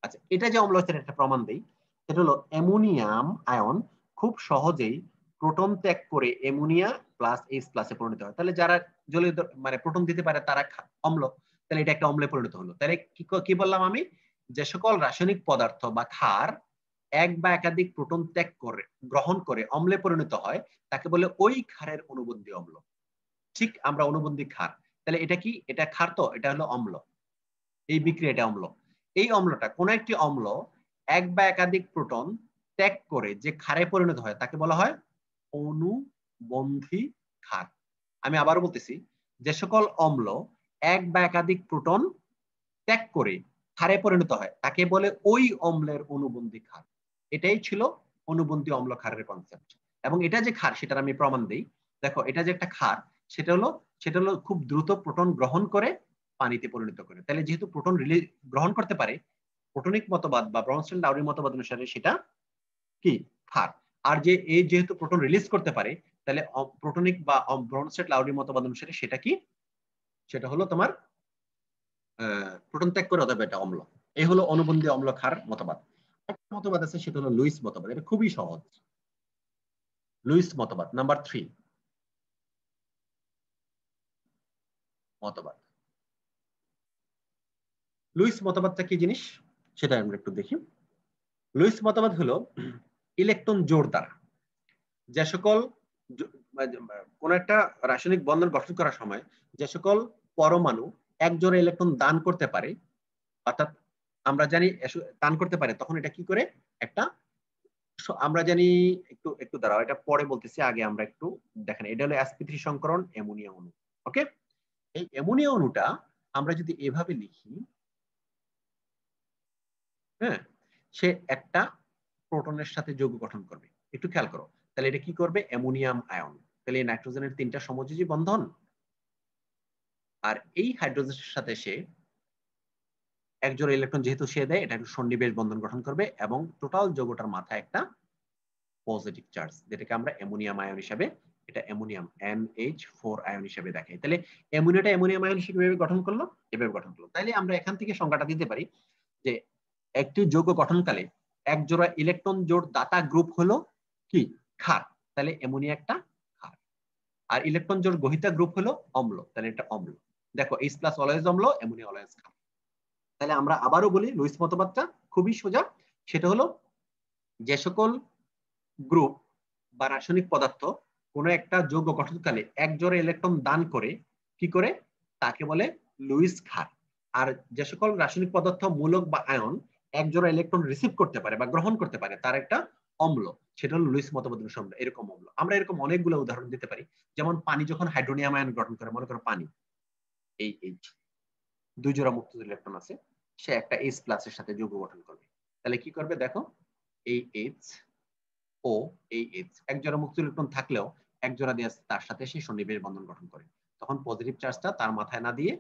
[SPEAKER 1] আচ্ছা, এটা যে অম্ল হচ্ছে একটা প্রমাণ দেই, সেটা হলো অ্যামোনিয়াম আয়ন খুব সহজেই প্রোটন ত্যাগ করে অ্যামোনিয়া +H+ পরিণত হয়। তাহলে যারা জলীয় মানে প্রোটন দিতে পারে তারা অম্ল, তাহলে এটা একটা অম্লে পরিণত হলো। তাহলে কি বললাম আমি, যে সকল রাসায়নিক পদার্থ বা ক্ষার এক বা একাধিক প্রোটন ত্যাগ করে গ্রহণ করে অম্লে পরিণত হয়, তাকে বলে ওই ক্ষারের অনুবন্ধী অম্ল। ঠিক, আমরা অনুবন্ধী ক্ষার, তাহলে এটা কি? এটা ক্ষার, তো এটা হলো অম্ল, এই বিক্রিয়া এটা অম্ল। এই অম্লটা, কোন একটি অম্ল এক বা একাধিক প্রোটন ত্যাগ করে যে ক্ষারে পরিণত হয়, তাকে বলা হয় অনুবন্ধী ক্ষার। আমি আবারও বলতেছি, যে সকল অম্ল এক বা একাধিক প্রোটন ত্যাগ করে ক্ষারে পরিণত হয়, তাকে বলে ওই অম্লের অনুবন্ধী ক্ষার। এটাই ছিল অনুবন্ধী অম্ল ক্ষারের কনসেপ্ট। এবং এটা যে ক্ষার সেটার আমি প্রমাণ দেই। দেখো এটা যে একটা ক্ষার, সেটা হলো খুব দ্রুত প্রোটন গ্রহণ করে পানিতে পরিণত করে। তাহলে যেহেতু প্রোটন গ্রহণ করতে পারে, প্রোটনিক মতবাদ বা ব্রনস্টেড-লাউরি মতবাদ অনুসারে সেটা কি? ক্ষার। আর যেহেতু প্রোটন রিলিজ করতে পারে, তাহলে প্রোটনিক বা ব্রনস্টেড-লাউরি মতবাদ অনুসারে সেটা কি? সেটা হলো তোমার প্রোটন ত্যাগ করে, অথবা এটা অম্ল। এই হলো অনুবন্ধী অম্ল ক্ষার মতবাদ। একটা মতবাদ আছে, সেটা হলো লুইস মতবাদ। এটা খুবই সহজ। লুইস মতবাদ নাম্বার 3। মতবাদ। লুইস মতবাদটা কি জিনিস সেটা আমরা একটু দেখি। লুইস মতবাদ হলো ইলেকট্রন জোড় দ্বারা যে সকল কোন একটা রাসায়নিক বন্ধন গঠন করার সময় যে সকল পরমাণু এক জোড়া ইলেকট্রন দান করতে পারে, অর্থাৎ আমরা জানি দান করতে পারে, তখন এটা কি করে একটা আমরা জানি একটু একটু দাঁড়াও, এটা পরে বলতেছি, আগে আমরা একটু দেখেন। এটা হলো sp3 সংকরণ অ্যামোনিয়া অণু। ওকে, এই অ্যামোনিয়া অণুটা আমরা যদি এভাবে লিখি, হ্যাঁ, সে একটা প্রোটনের সাথে যৌগ গঠন করবে। একটু খেয়াল করো, তাহলে এটা কি করবে? Ammonium ion. তাহলে এই নাইট্রোজেনের 3টা সমযোজী বন্ধন, আর এই হাইড্রোজেনের সাথে সে এক জোড়া ইলেকট্রন যেহেতু সে দেয়, এটা একটা সন্নিবেশ বন্ধন গঠন করবে এবং টোটাল যৌগটার মাথায় একটা পজিটিভ চার্জ, যেটাকে আমরা অ্যামোনিয়াম আয়ন হিসাবে, এটা অ্যামোনিয়াম NH4 আয়ন হিসেবে দেখাই। তাহলে অ্যামোনিয়াটা অ্যামোনিয়াম আয়ন হিসেবে কিভাবে গঠন করলো? এভাবে গঠন করলো। তাইলে আমরা এখান থেকে সংজ্ঞাটা দিতে পারি যে একটি যৌগ গঠনকালে এক জোড়া ইলেকট্রন জোড় দাতা গ্রুপ হলো কি? ক্ষার। তাহলে অ্যামোনিয়া একটা ক্ষার। আর ইলেকট্রন জোড় গ্রহীতা গ্রুপ হলো অম্ল, তাহলে এটা অম্ল। দেখো H+ অলওয়েজ অম্ল, অ্যামোনিয়া অলওয়েজ ক্ষার। তাহলে আমরা আবারও বলি লুইস মতবাদটা খুবই সোজা। সেটা হলো যে সকল গ্রুপ বা রাসায়নিক পদার্থ কোন একটা যৌগ গঠনকালে এক জোড়া ইলেকট্রন দান করে কি করে, তাকে বলে লুইস ক্ষার। আর যে সকল রাসায়নিক পদার্থ মূলক বা আয়ন এক জোড়া ইলেকট্রন রিসিভ করতে পারে বা গ্রহণ করতে পারে, তার একটা অম্ল, সেটা হলো লুইস মতবাদ অনুসারে এরকম অম্ল। আমরা এরকম অনেকগুলো উদাহরণ দিতে পারি। যেমন পানি যখন হাইড্রোনিয়াম আয়ন গঠন করে, মনে করো পানি, এই H, 2 জোড়া মুক্ত ইলেকট্রন আছে, সে একটা H+ এর সাথে যৌগ গঠন করবে। তাহলে কি করবে? দেখো, এই H ও এই H এক জোড়া মুক্ত ইলেকট্রন থাকলেও এক জোড়া দিয়ে তার সাথে সেই সন্নিবেশ বন্ধন গঠন করে। তখন পজিটিভ চার্জটা তার মাথায় না দিয়ে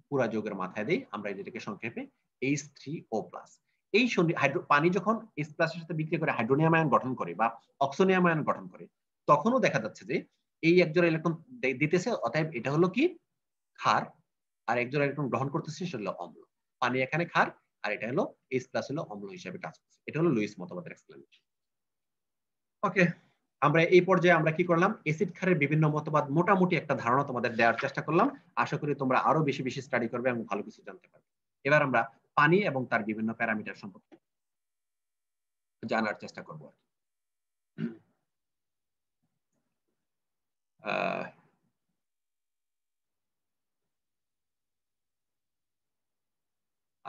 [SPEAKER 1] পুরা যৌগের মাথায় দেই, আমরা যেটাকে সংক্ষেপে H3O+। এই পানি যখন H+ এর সাথে বিক্রিয়া করে হাইড্রোনিয়াম আয়ন গঠন করে বা অক্সোনিয়াম আয়ন গঠন করে, তখনও দেখা যাচ্ছে যে এই এক জোড়া ইলেকট্রন দিতেছে, অতএব এটা হলো কি? ক্ষার। আর এক জোড়া ইলেকট্রন গ্রহণ করতেছে, সেটা হলো অম্ল। পানি এখানে ক্ষার, আর এটা হলো H+ হলো অম্ল হিসেবে কাজ করছে। এটা হলো লুইস মতবাদের এক্সপ্লেনেশন। ওকে, আমরা এই পর্যায়ে আমরা কি করলাম? অ্যাসিড ক্ষারের বিভিন্ন মতবাদ মোটামুটি একটা ধারণা তোমাদের দেওয়ার চেষ্টা করলাম। আশা করি তোমরা আরো বেশি বেশি স্টাডি করবে এবং ভালো কিছু জানতে পারবে। এবার আমরা পানি এবং তার বিভিন্ন প্যারামিটার সম্পর্কে জানার চেষ্টা করব।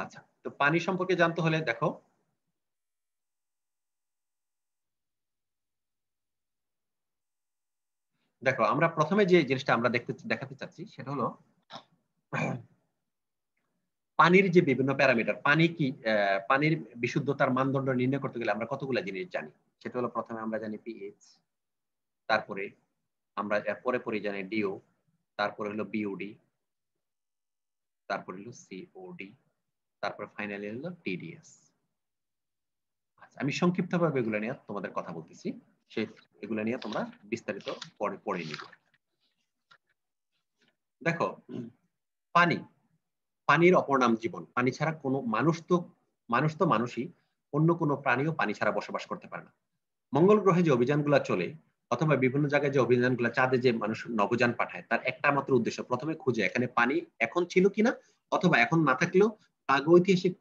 [SPEAKER 1] আচ্ছা, তো পানি সম্পর্কে জানতে হলে দেখো, আমরা প্রথমে যে জিনিসটা আমরা দেখাতে চাচ্ছি সেটা হলো পানির যে বিভিন্ন প্যারামিটার। পানির বিশুদ্ধতার মানদণ্ড নির্ণয় করতে গেলে আমরা কতগুলো জিনিস জানি। সেটা হলো প্রথমে আমরা জানি পিএইচ, তারপরে আমরা পরে পরে জানি ডিও, তারপরে হলো বিওডি, তারপরে হলো সিওডি, তারপর ফাইনালি হলো টিডিএস। আচ্ছা, আমি সংক্ষিপ্তভাবে এগুলো নিয়ে তোমাদের কথা বলতেছি, এগুলো নিয়ে তোমরা বিস্তারিত পরে পড়ে নিবে। দেখো, পানি, পানির অপর নাম জীবন। পানি ছাড়া কোনো মানুষ তো মানুষই, অন্য কোনো প্রাণীও পানি ছাড়া বসবাস করতে পারে না। মঙ্গল গ্রহে যে অভিযানগুলো চলে, অথবা বিভিন্ন জায়গায় যে অভিযানগুলো, চাঁদে যে মানুষ নভোযান পাঠায়, তার একটা মাত্র উদ্দেশ্য, প্রথমে খুঁজে এখানে পানি এখন ছিল কিনা, অথবা এখন না থাকলেও প্রাগৈতিহাসিক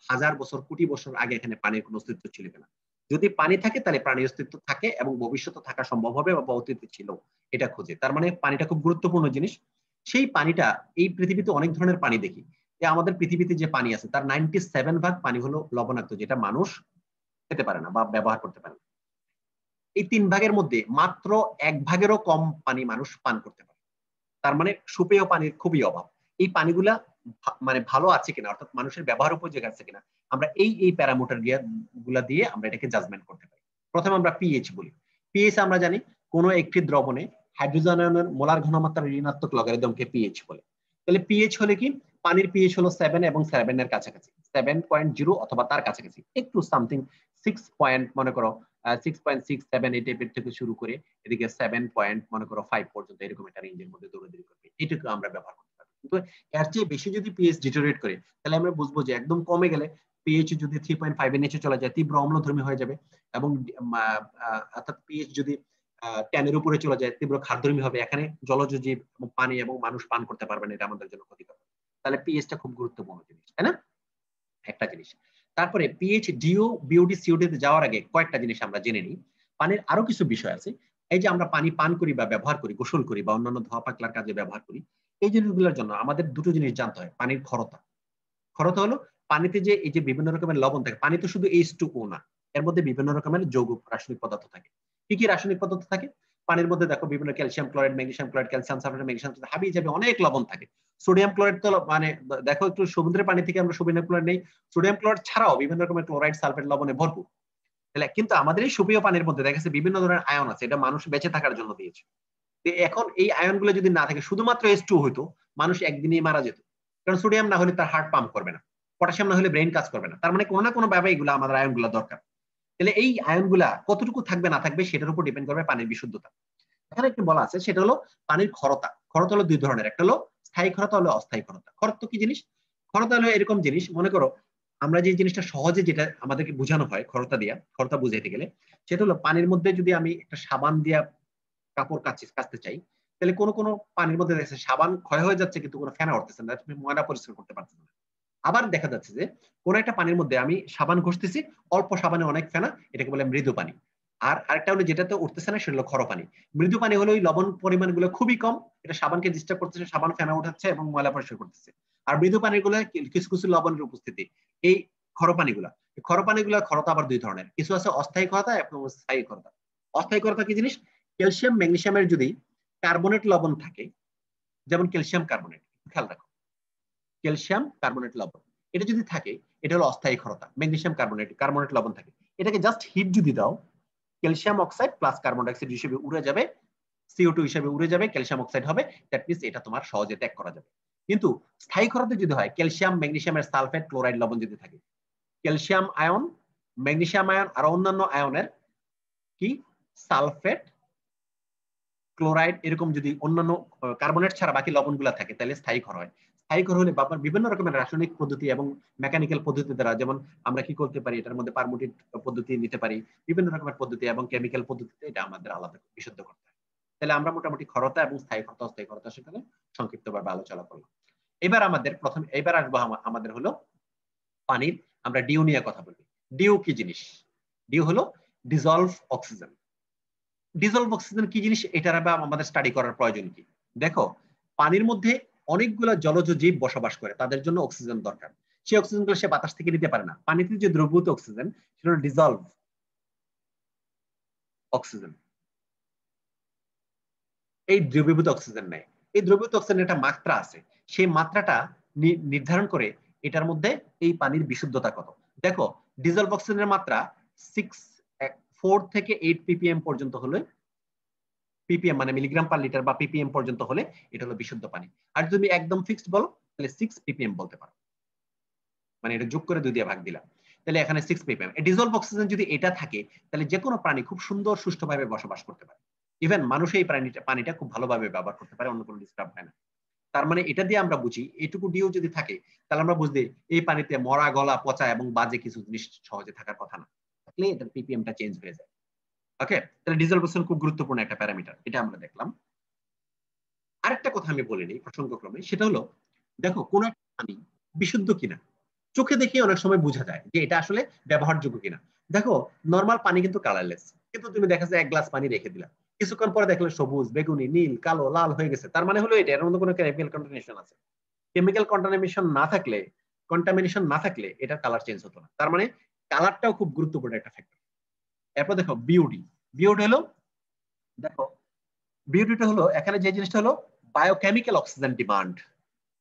[SPEAKER 1] হাজার বছর কোটি বছর আগে এখানে পানির কোনো অস্তিত্ব ছিল কিনা। যদি পানি থাকে তাহলে প্রাণীর অস্তিত্ব থাকে এবং ভবিষ্যতে থাকা সম্ভব হবে বা অতীতে ছিল, এটা খুঁজে। তার মানে পানিটা খুব গুরুত্বপূর্ণ জিনিস। সেই পানিটা, এই পৃথিবীতে অনেক ধরনের পানি দেখি, আমাদের পৃথিবীতে যে পানি আছে তার 97% পানি হলো লবণাক্ত, যেটা মানুষ খেতে পারে না বা ব্যবহার করতে পারে না। এই 3 ভাগের মধ্যে মাত্র 1 ভাগেরও কম পানি মানুষ পান করতে পারে। তার মানে সুপেয় পানির খুবই অভাব। এই পানিগুলা মানে ভালো আছে কিনা, অর্থাৎ মানুষের ব্যবহার উপযোগী আছে কিনা, আমরা এই প্যারামিটার গুলা দিয়ে আমরা এটাকে জাজমেন্ট করতে পারি। প্রথমে আমরা পিএইচ বলি। পিএইচ আমরা জানি কোন একটি দ্রবণে হাইড্রোজেন আয়নের মোলার ঘনমাত্রার ঋণাত্মক লগারিদমকে পিএইচ বলে। তাহলে পিএইচ হলে কি? পানির পিএইচ হলো 7 এবং 7 এর কাছাকাছি, 7.0 অথবা তার কাছাকাছি, একটু সামথিং 6 পয়েন্ট, মনে করো 6.67 এই টাইপের থেকে শুরু করে এদিকে 7 পয়েন্ট মনে করো 5 পর্যন্ত, এরকম একটা রেঞ্জের মধ্যে দৌড়াদৌড়ি করবে। এটুকু আমরা ব্যবহার করতে পারি। কিন্তু এর চেয়ে বেশি যদি পিএইচ ডিটোরিয়েট করে, তাহলে আমরা বুঝবো যে একদম কমে গেলে পিএইচ যদি 3.5 এর নিচে চলে যায়, তীব্র অম্লধর্মী হয়ে যাবে। এবং অর্থাৎ পিএইচ যদি ট্যানের উপরে চলে যায়, তীব্র খাদ্যধর্মী হবে, এখানে জলজ জীব এবং পানি এবং মানুষ পান করতে পারবে না, এটা আমাদের জন্য ক্ষতিকর। তাহলে পিএইচটা খুব গুরুত্বপূর্ণ জিনিস, তাই না? একটা জিনিস। তারপরে পিএইচ ডিও বিওডি সিওডি তে যাওয়ার আগে কয়েকটা জিনিস আমরা জেনে নিই। পানির আরো কিছু বিষয় আছে। এই যে আমরা পানি পান করি বা ব্যবহার করি, গোসল করি বা অন্যান্য ধোয়া পাকলার কাজে ব্যবহার করি, এই জিনিসগুলোর জন্য আমাদের দুটো জিনিস জানতে হয়। পানির ক্ষরতা। ক্ষরতা হলো পানিতে যে এই যে বিভিন্ন রকমের লবণ থাকে, পানি তো শুধু H2O না, এর মধ্যে বিভিন্ন রকমের যৌগ রাসায়নিক পদার্থ থাকে। কি কি রাসায়নিক পদার্থ থাকে? পানির মধ্যে দেখো বিভিন্ন calcium chloride, magnesium chloride, calcium sulphate, magnesium sulphate, হাবি যাবে অনেক লবণ থাকে। সোডিয়াম ক্লোরাইড তো মানে দেখো একটু সমুদ্রের পানি থেকে আমরা সোডিয়াম ক্লোরাইড নেই, সোডিয়াম ক্লোরাইড ছাড়াও বিভিন্ন রকমের ক্লোরাইড, সালফেট, লবণে ভরপুর। তাহলে কিন্তু আমাদের এই সুপেয় পানির মধ্যে দেখা যাচ্ছে বিভিন্ন ধরনের আয়ন আছে, এটা মানুষ বেঁচে থাকার জন্য দিয়েছে। এখন এই আয়নগুলো যদি না থাকে, শুধুমাত্র H2 হইতো, মানুষ একদিনেই মারা যেত। কারণ সোডিয়াম না হলে তার হার্ট পাম্প করবে না, পটাশিয়াম না হলে ব্রেন কাজ করবে না। তার মানে কোনো না কোনো ভাবে এগুলো আমাদের আয়নগুলো দরকার। তাহলে এই আয়নগুলা কতটুকু থাকবে না থাকবে সেটার উপর ডিপেন্ড করবে পানির বিশুদ্ধতা। এখানে একটু বলা আছে, সেটা হলো পানির ক্ষরতা। ক্ষরতা হলো দুই ধরনের, একটা হলো স্থায়ী ক্ষরতা, হলো অস্থায়ী ক্ষরতা। ক্ষরতা কি জিনিস? ক্ষরতা হলো এরকম জিনিস, মনে করো আমরা যে জিনিসটা সহজে যেটা আমাদেরকে বোঝানো হয় ক্ষরতা দিয়া, ক্ষরতা বুঝাইতে গেলে, সেটা হলো পানির মধ্যে যদি আমি একটা সাবান দিয়া কাপড় কাচতে চাই, তাহলে কোনো কোনো পানির মধ্যে দেখছে সাবান ক্ষয় হয়ে যাচ্ছে কিন্তু কোনো ফেনা উঠতেছে না, তুমি ময়লা পরিষ্কার করতে পারছো না। আবার দেখা যাচ্ছে যে কোন একটা পানির মধ্যে আমি সাবান ঘষতেছি, অল্প সাবানে অনেক ফেনা, এটাকে বলে মৃদু পানি। আর আরেকটা হলো যেটাতে উঠতেছে না, সেটা হলো ক্ষর পানি। মৃদু পানি হলো ওই লবণ পরিমাণ গুলো খুবই কম, এটা সাবানকে ডিস্টার্ব করতেছে, সাবান ফেনা উঠাচ্ছে এবং ময়লা পরিষ্কার করতেছে। আর মৃদু পানির গুলো কিছু কিছু লবণের উপস্থিতি, এই ক্ষর পানিগুলা। ক্ষর পানিগুলা ক্ষরতা আবার দুই ধরনের, কিছু আছে অস্থায়ী ক্ষরতা এবং স্থায়ী ক্ষরতা। অস্থায়ী ক্ষরতা কি জিনিস? ক্যালসিয়াম ম্যাগনেসিয়ামের যদি কার্বনেট লবণ থাকে, যেমন ক্যালসিয়াম কার্বনেট, খেয়াল রাখো, ক্যালসিয়াম কার্বনেট লবণ, এটা যদি থাকে, এটা হলো অস্থায়ী ক্ষরতা। ম্যাগনেসিয়াম কার্বনেট কার্বনেট লবণ থাকে, এটাকে জাস্ট হিট যদি দাও, calcium oxide plus carbon dioxide হিসেবে উড়ে যাবে, CO2 হিসেবে উড়ে যাবে, ক্যালসিয়াম অক্সাইড হবে। দ্যাট মিন্স এটা তোমার সহজে ত্যাগ করা যাবে। কিন্তু স্থায়ী ক্ষরতা যদি হয়, ক্যালসিয়াম ম্যাগনেসিয়ামের সালফেট ক্লোরাইড লবণ যদি থাকে, ক্যালসিয়াম আয়ন, ম্যাগনেসিয়াম আয়ন আর অন্যান্য আয়নের কি সালফেট, ক্লোরাইড, এরকম যদি অন্যান্য কার্বনেট ছাড়া বাকি লবণগুলো থাকে, তাহলে স্থায়ী ক্ষর হয়। স্থায়ী ক্ষর হলে বাবার বিভিন্ন রকমের রাসায়নিক পদ্ধতি এবং মেকানিক্যাল পদ্ধতি দ্বারা, যেমন আমরা কি করতে পারি, এটার মধ্যে পারমুটিক পদ্ধতি নিতে পারি, বিভিন্ন রকমের পদ্ধতি এবং কেমিক্যাল পদ্ধতিতে এটা আমাদের আলাদা বিশুদ্ধ করতে হয়। তাহলে আমরা মোটামুটি ক্ষরতা এবং স্থায়ী ক্ষরতা, অস্থায়ী ক্ষরতা সেখানে সংক্ষিপ্তভাবে আলোচনা করলাম। এবার আসবো আমাদের হলো পানির, আমরা ডিউ নিয়ে কথা বলবো। ডিউ কি জিনিস? ডিউ হলো ডিজলভ অক্সিজেন। ডিজলভ অক্সিজেন কি জিনিস, এটার আমাদের স্টাডি করার প্রয়োজন কি? দেখো, পানির মধ্যে অনেকগুলো জলজ জীব বসবাস করে, তাদের জন্য অক্সিজেন দরকার। সেই অক্সিজেনগুলো সে বাতাস থেকে নিতে পারে না। পানিতে যে দ্রবীভূত অক্সিজেন, সেটা হলো ডিজলভ অক্সিজেন। এই দ্রবীভূত অক্সিজেন নেয়। এই দ্রবীভূত অক্সিজেনের একটা মাত্রা আছে, সেই মাত্রাটা নির্ধারণ করে এটার মধ্যে এই পানির বিশুদ্ধতা কত। দেখো, ডিজলভ অক্সিজেনের মাত্রা 4 থেকে 8 ppm পর্যন্ত হলে, ppm মানে মিলিগ্রাম পার লিটার বা ppm পর্যন্ত হলে এটা হলো বিশুদ্ধ পানি। আর যদি একদম ফিক্সড বলো, তাহলে 6 ppm বলতে পারো, মানে এটা যোগ করে 2 দিয়ে ভাগ দিলাম, তাহলে এখানে 6 ppm। ডিজলভ অক্সিজেন যদি এটা থাকে, তাহলে যে কোনো প্রাণী খুব সুন্দর সুষ্ঠুভাবে বসবাস করতে পারে। ইভেন মানুষ এই পানিটা খুব ভালোভাবে ব্যবহার করতে পারে, অন্য কোনো ডিস্টার্ব হয় না। তার মানে এটা দিয়ে আমরা বুঝি, এটুকু ডিও যদি থাকে, তাহলে আমরা বুঝতে এই পানিতে মরা, গলা, পচা এবং বাজে কিছু জিনিস সহজে থাকার কথা না, থাকলে এটার ppmটা চেঞ্জ হয়ে যায়। ওকে, তাহলে ডিজলভ অক্সিজেন খুব গুরুত্বপূর্ণ একটা প্যারামিটার, এটা আমরা দেখলাম। আরেকটা কথা আমি বলে নিই প্রসঙ্গক্রমে, সেটা হলো, দেখো কোন একটা পানি বিশুদ্ধ কিনা চোখে দেখে অনেক সময় বোঝা যায় যে এটা আসলে ব্যবহারযোগ্য কিনা। দেখো, নর্মাল পানি কিন্তু কালারলেস, কিন্তু তুমি দেখা যায় এক গ্লাস পানি রেখে দিলা, কিছুক্ষণ পরে দেখলে সবুজ, বেগুনি, নীল, কালো, লাল হয়ে গেছে। তার মানে হলো এটা এর মধ্যে কোনো কেমিক্যাল কন্টামিনেশন আছে। কেমিক্যাল কন্টামিনেশন না থাকলে এটার কালার চেঞ্জ হতো না। তার মানে কালারটাও খুব গুরুত্বপূর্ণ একটা ফ্যাক্টর। এরপর দেখো বিউটি। বিউটি হলো, দেখো বিউটিটা হলো এখানে যে জিনিসটা হলো বায়োকেমিক্যাল অক্সিজেন ডিমান্ড।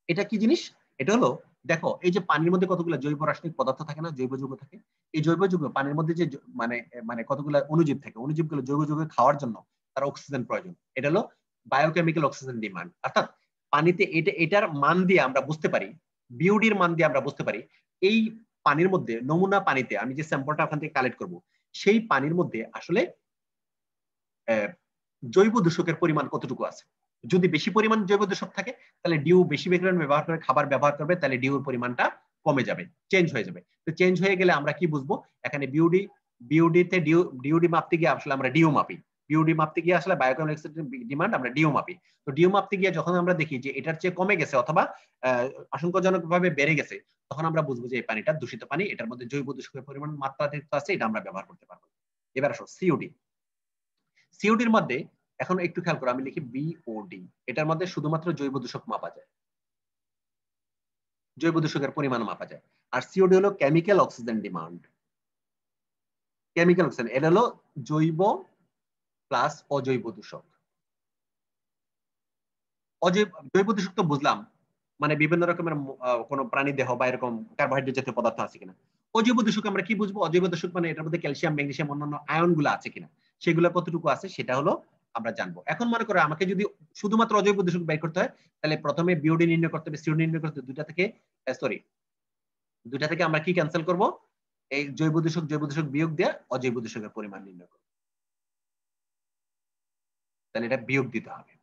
[SPEAKER 1] এটা কি জিনিস? এটা হলো, দেখো এই যে পানির মধ্যে কতগুলো জৈব রাসায়নিক পদার্থ থাকে না, জৈব যৌগ থাকে, এই জৈব যৌগ পানির মধ্যে যে মানে মানে কতগুলো অনুজীব থাকে, অনুজীবগুলো জৈব যৌগ খাওয়ার জন্য তার অক্সিজেন প্রয়োজন। এটা হলো বায়োকেমিক্যাল অক্সিজেন ডিমান্ড। অর্থাৎ পানিতে এটার মান দিয়ে আমরা বুঝতে পারি, বিউডির মান দিয়ে আমরা বুঝতে পারি এই পানির মধ্যে, নমুনা পানিতে আমি যে স্যাম্পলটা ওখান থেকে কালেক্ট করব, সেই পানির মধ্যে আসলে জৈব দূষকের পরিমাণ কতটুকু আছে। যদি বেশি পরিমাণ জৈব দূষক থাকে, তাহলে ডিউ বেশি পরিমাণ ব্যবহার করে খাবার ব্যবহার করবে, তাহলে ডিউর পরিমাণটা কমে যাবে, চেঞ্জ হয়ে যাবে। তো চেঞ্জ হয়ে গেলে আমরা কি বুঝবো, এখানে বিউডি মাপতে গিয়ে আসলে আমরা ডিউ মাপি, বিওডি মাপতে গিয়ে আসলে বায়োকেমিক্যাল ডিমান্ড আমরা ডিও মাপি। তো ডিও মাপতে গিয়ে যখন আমরা দেখি যে এটার চেয়ে কমে গেছে অথবা আশঙ্কাজনকভাবে বেড়ে গেছে, তখন আমরা বুঝবো যে এই পানিটা দূষিত পানি, এটার মধ্যে জৈব দূষকের পরিমাণ মাত্রাতিরিক্ত আছে, এটা আমরা ব্যবহার করতে পারবো। এবার আসো সিওডি। সিওডির মধ্যে এখন একটু খেয়াল করো, আমি লিখি বিওডি, এটার মধ্যে শুধুমাত্র জৈব দূষক মাপা যায়, জৈব দূষকের পরিমাণ মাপা যায়। আর সিওডি হলো chemical oxygen demand. Chemical oxygen এটা হলো জৈব প্লাস অজৈব দূষক। জৈব দূষক তো বুঝলাম, মানে বিভিন্ন রকমের কোন প্রাণী দেহ বা এরকম কার্বোহাইড্রেট জাতীয় পদার্থ আছে কিনা। অজৈব দূষক আমরা কি বুঝবো? অজৈব দূষক মানে এটার মধ্যে ক্যালসিয়াম, ম্যাগনেসিয়াম, অন্যান্য আয়ন গুলো আছে কিনা, সেগুলো কতটুকু আছে সেটা হলো আমরা জানবো। এখন মনে করো আমাকে যদি শুধুমাত্র অজৈব দূষক বের করতে হয়, তাহলে প্রথমে বিওডি নির্ণয় করতে হবে, সিওডি নির্ণয় করতে হবে। দুইটা থেকে আমরা কি ক্যান্সেল করব? এই জৈব দূষক বিয়োগ দিয়ে অজৈব দূষকের পরিমাণ নির্ণয় করব। তাহলে এটা বিয়োগ দিতে হবে,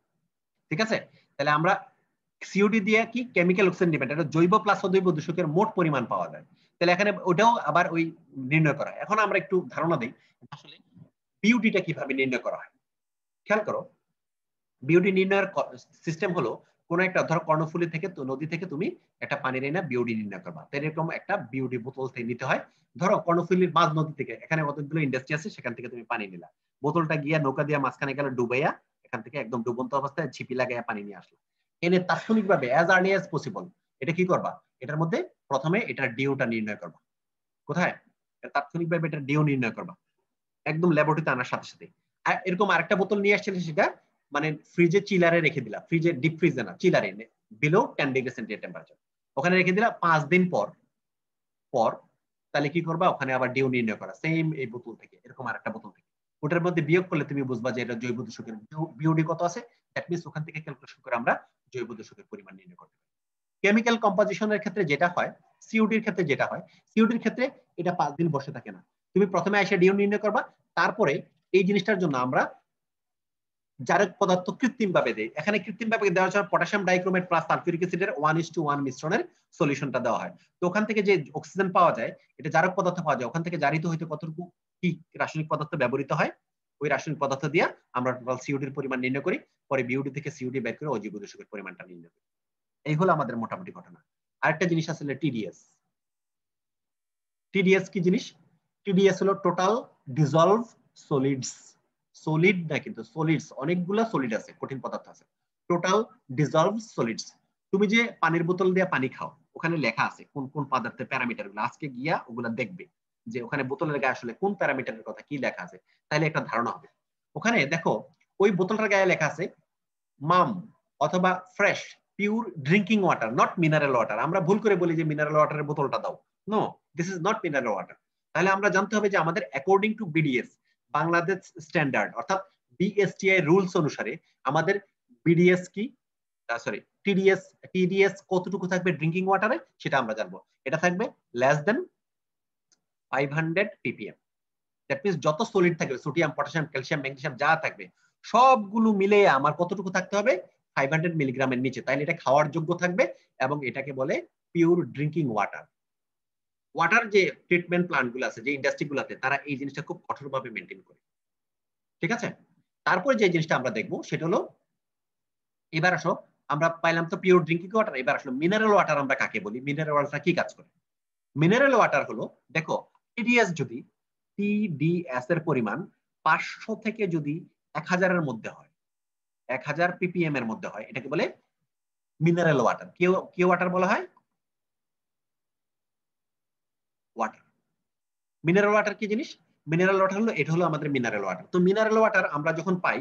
[SPEAKER 1] ঠিক আছে? তাহলে আমরা সিওডি দিয়ে কি কেমিক্যাল অক্সিজেন ডিমান্ড, এটা জৈব প্লাস অজৈব দূষকের মোট পরিমাণ পাওয়া যায়। তাহলে এখানে ওটাও আবার ওই নির্ণয় করা। এখন আমরা একটু ধারণা দিই আসলে বিওডিটা কিভাবে নির্ণয় করা হয়। খেয়াল করো, বিওডি নির্ণয়ের সিস্টেম হলো, কোন একটা ধরো কর্ণফুলী থেকে, তো নদী থেকে তুমি একটা পানির এনে বিওডি নির্ণয় করবা। তো এরকম একটা বিওডি বোতল থেকে নিতে হয়। ধরো কর্ণফুলীর মাঝ নদী থেকে, এখানে কতগুলো ইন্ডাস্ট্রি আছে, সেখান থেকে তুমি পানি নিলা, বোতলটা গিয়া নৌকা দিয়া মাঝখানে গেলে ডুবাইয়া, এখান থেকে একদম ডুবন্ত অবস্থায় ঝিপি লাগাইয়া পানি নিয়ে আসলো। এনে তাৎক্ষণিকভাবে অ্যাজ আর্লি অ্যাজ পসিবল এটা কি করবা? এটার মধ্যে প্রথমে এটার ডিওটা নির্ণয় করবা। কোথায়? তাৎক্ষণিকভাবে এটার ডিও নির্ণয় করবা একদম ল্যাবরেটরিতে আনার সাথে সাথে। আর এরকম আরেকটা বোতল নিয়ে আসছিলে, সেটা মানে ফ্রিজে চিলারে রেখে দিলা, ফ্রিজে ডিপ ফ্রিজে না, চিলারে বিলো 10 ডিগ্রি সেন্টিগ্রেড টেম্পারেচার, ওখানে রেখে দিলা 5 দিন পর পর তাহলে কি করবা? ওখানে আবার ডিও নির্ণয় করা, সেম এই বোতল থেকে, এরকম আরেকটা বোতল থেকে ওটার মধ্যে বিয়োগ করলে তুমি বুঝবা যে এটা জৈব দূষকের বিওডি কত আছে। দ্যাট মিন্স ওখান থেকে ক্যালকুলেশন করে আমরা জৈব দূষকের পরিমাণ নির্ণয় করতে পারি। কেমিক্যাল কম্পোজিশনের ক্ষেত্রে যেটা হয়, সিওডির ক্ষেত্রে যেটা হয়, সিওডির ক্ষেত্রে এটা 5 দিন বসে থাকে না। তুমি প্রথমে এসে ডিও নির্ণয় করবা, তারপরে এই জিনিসটার জন্য আমরা জারক পদার্থ কৃত্রিম ভাবে দেয়। এখানে কৃত্রিম ভাবে দেওয়া হচ্ছে পটাশিয়াম ডাইক্রোমেট প্লাস সালফিউরিক অ্যাসিডের 1:1 মিশ্রণের সলিউশনটা দেওয়া হয়। তো ওখান থেকে যে অক্সিজেন পাওয়া যায়, এটা জারক পদার্থ পাওয়া যায়, ওখান থেকে জারিত হইতে কতটুকু কি রাসায়নিক পদার্থ ব্যবহৃত হয়, ওই রাসায়নিক পদার্থ দিয়ে আমরা টোটাল সিওডির পরিমাণ নির্ণয় করি। পরে বিওডি থেকে সিওডি বের করে অজৈব দূষকের পরিমাণটা নির্ণয় করি। এই হলো আমাদের মোটামুটি ঘটনা। আরেকটা জিনিস আসলে টিডিএস। টিডিএস কি জিনিস? টিডিএস হলো টোটাল ডিজলভ সলিডস। সলিড না কিন্তু সলিডস, অনেকগুলা সলিড আছে, কঠিন পদার্থ আছে। Total dissolved solids. তুমি যে পানির বোতল দিয়ে পানি খাও, ওখানে লেখা আছে কোন কোন পদার্থের প্যারামিটার গুলো, আজকে গিয়া ওগুলা দেখবে যে ওখানে বোতলের গায়ে আসলে কোন প্যারামিটারের কথা কি লেখা আছে, তাহলে একটা ধারণা হবে। ওখানে দেখো ওই বোতলটার গায়ে লেখা আছে মাম অথবা fresh pure drinking water, not mineral water. আমরা ভুল করে বলি যে মিনারেল ওয়াটারের বোতলটা দাও। No, this is not mineral water. তাহলে আমরা জানতে হবে যে আমাদের according to BDS, Bangladesh standard অর্থাৎ বিএসটিআই রুলস অনুসারে আমাদের বিডিএস কি, সরি টিডিএস, টিডিএস কতটুকু থাকবে ড্রিঙ্কিং ওয়াটারে সেটা আমরা জানবো। এটা থাকবে less than 500 ppm। That means যত সলিড থাকবে, সোডিয়াম, পটাশিয়াম, ক্যালসিয়াম, ম্যাগনেসিয়াম যা থাকবে, সবগুলো মিলে আমার কতটুকু থাকতে হবে? 500 মিলিগ্রামের নিচে। তাইলে এটা খাওয়ার যোগ্য থাকবে এবং এটাকে বলে পিওর ড্রিঙ্কিং ওয়াটার। ওয়াটার যে ট্রিটমেন্ট প্ল্যান্ট গুলো আছে, যে ইন্ডাস্ট্রি গুলোতে, তারা এই জিনিসটা খুব কঠোরভাবে মেনটেন করে। ঠিক আছে? তারপরে যে জিনিসটা আমরা দেখবো সেটা হলো, এবার আসো আমরা পাইলাম তো পিওর ড্রিঙ্কিং ওয়াটার, এবার আসলো মিনারেল ওয়াটার আমরা কাকে বলি, মিনারেল ওয়াটার কি কাজ করে? মিনারেল ওয়াটার হলো, দেখো টিডিএস যদি টিডিএস এর পরিমাণ 500 থেকে যদি 1000 এর মধ্যে হয়, 1000 ppm এর মধ্যে হয়, এটাকে বলে মিনারেল ওয়াটার। কি ওয়াটার বলা হয়? ওয়াটার। মিনারেল ওয়াটার কি জিনিস? মিনারেল ওয়াটার হলো, এটা হলো আমাদের মিনারেল ওয়াটার। তো মিনারেল ওয়াটার আমরা যখন পাই,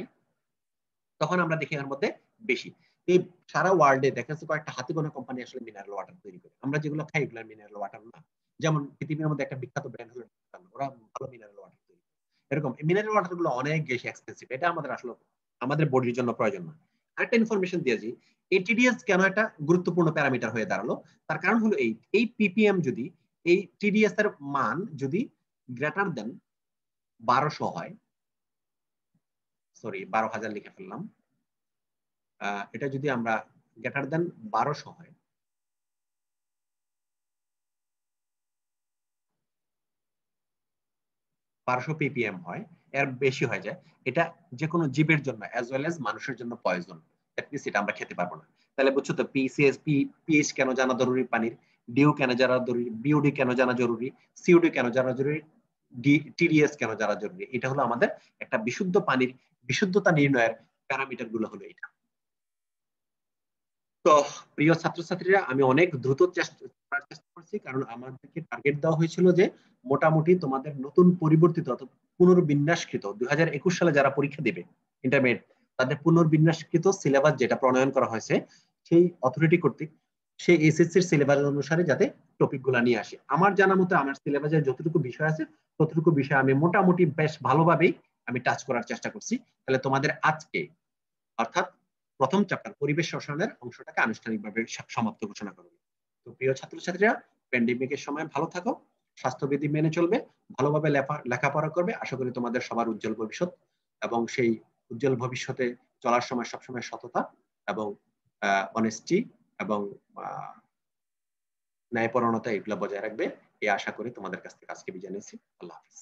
[SPEAKER 1] তখন আমরা দেখি এর মধ্যে বেশি। এই সারা ওয়ার্ল্ডে দেখা যাচ্ছে কয়েকটা হাতে গোনা কোম্পানি আসলে মিনারেল ওয়াটার তৈরি করে। আমরা যেগুলো খাই এগুলো মিনারেল ওয়াটার না। যেমন পৃথিবীর মধ্যে একটা বিখ্যাত ব্র্যান্ড হলো, ওরা ভালো মিনারেল ওয়াটার তৈরি করে। এরকম মিনারেল ওয়াটার গুলো অনেক বেশি এক্সপেন্সিভ, এটা আমাদের আসলে আমাদের বডির জন্য প্রয়োজন না। আরেকটা ইনফরমেশন দিয়েছি, এই টিডিএস কেন একটা গুরুত্বপূর্ণ প্যারামিটার হয়ে দাঁড়ালো, তার কারণ হলো এই পিপিএম যদি, এই টিডিএস এর মান যদি গ্রেটার দেন 1200 হয়, সরি 12,000 লিখে ফেললাম, এটা যদি আমরা গ্রেটার দেন 1200 হয়, 1200 ppm হয়, এর বেশি হয়ে যায়, এটা যে কোনো জীবের জন্য অ্যাজ ওয়েল এজ মানুষের জন্য পয়জন। দ্যাট মিনস এটা আমরা খেতে পারবো না। তাহলে বুঝছো তো পিএইচ কেন জানা জরুরি পানির, ডিউ কেন জানা জরুরি, বিওডি কেন জানা জরুরি, সিওডি কেন জানা জরুরি, টিডিএস কেন জানা জরুরি। এটা হলো আমাদের একটা বিশুদ্ধ পানির বিশুদ্ধতা নির্ণয়ের প্যারামিটার গুলো হলো এটা। তো প্রিয় ছাত্রছাত্রীরা, আমি অনেক দ্রুত চেষ্টা করছি, কারণ আমাদেরকে টার্গেট দেওয়া হয়েছিল যে মোটামুটি তোমাদের নতুন পরিবর্তিত পুনর্বিন্যাসকৃত 2021 সালে যারা পরীক্ষা দেবে ইন্টারমিডিয়েট, তাদের পুনর্বিন্যাসকৃত সিলেবাস যেটা প্রণয়ন করা হয়েছে সেই অথরিটি কর্তৃক, সেই এসএসসির সিলেবাস অনুসারে যাতে টপিক গুলা নিয়ে আসে। আমার জানা মতো আমার সিলেবাসে যতটুকু বিষয় আছে ততটুকু বিষয় আমি মোটামুটি বেশ ভালোভাবেই আমি টাচ করার চেষ্টা করছি। তাহলে তোমাদের আজকে অর্থাৎ প্রথম চ্যাপ্টার পরিবেশ রসায়নের অংশটাকে আনুষ্ঠানিকভাবে সমাপ্ত ঘোষণা করবে। তো প্রিয় ছাত্রছাত্রীরা, প্যান্ডেমিকের সময় ভালো থাকো, স্বাস্থ্যবিধি মেনে চলবে, ভালোভাবে লেখাপড়া করবে। আশা করি তোমাদের সবার উজ্জ্বল ভবিষ্যৎ, এবং সেই উজ্জ্বল ভবিষ্যতে চলার সময় সবসময় সততা এবং অনেস্টি এবং ন্যায়পরায়ণতা এগুলো বজায় রাখবে, এই আশা করি তোমাদের কাছ থেকে আজকে বিদায় নিচ্ছি। আল্লাহ হাফিজ।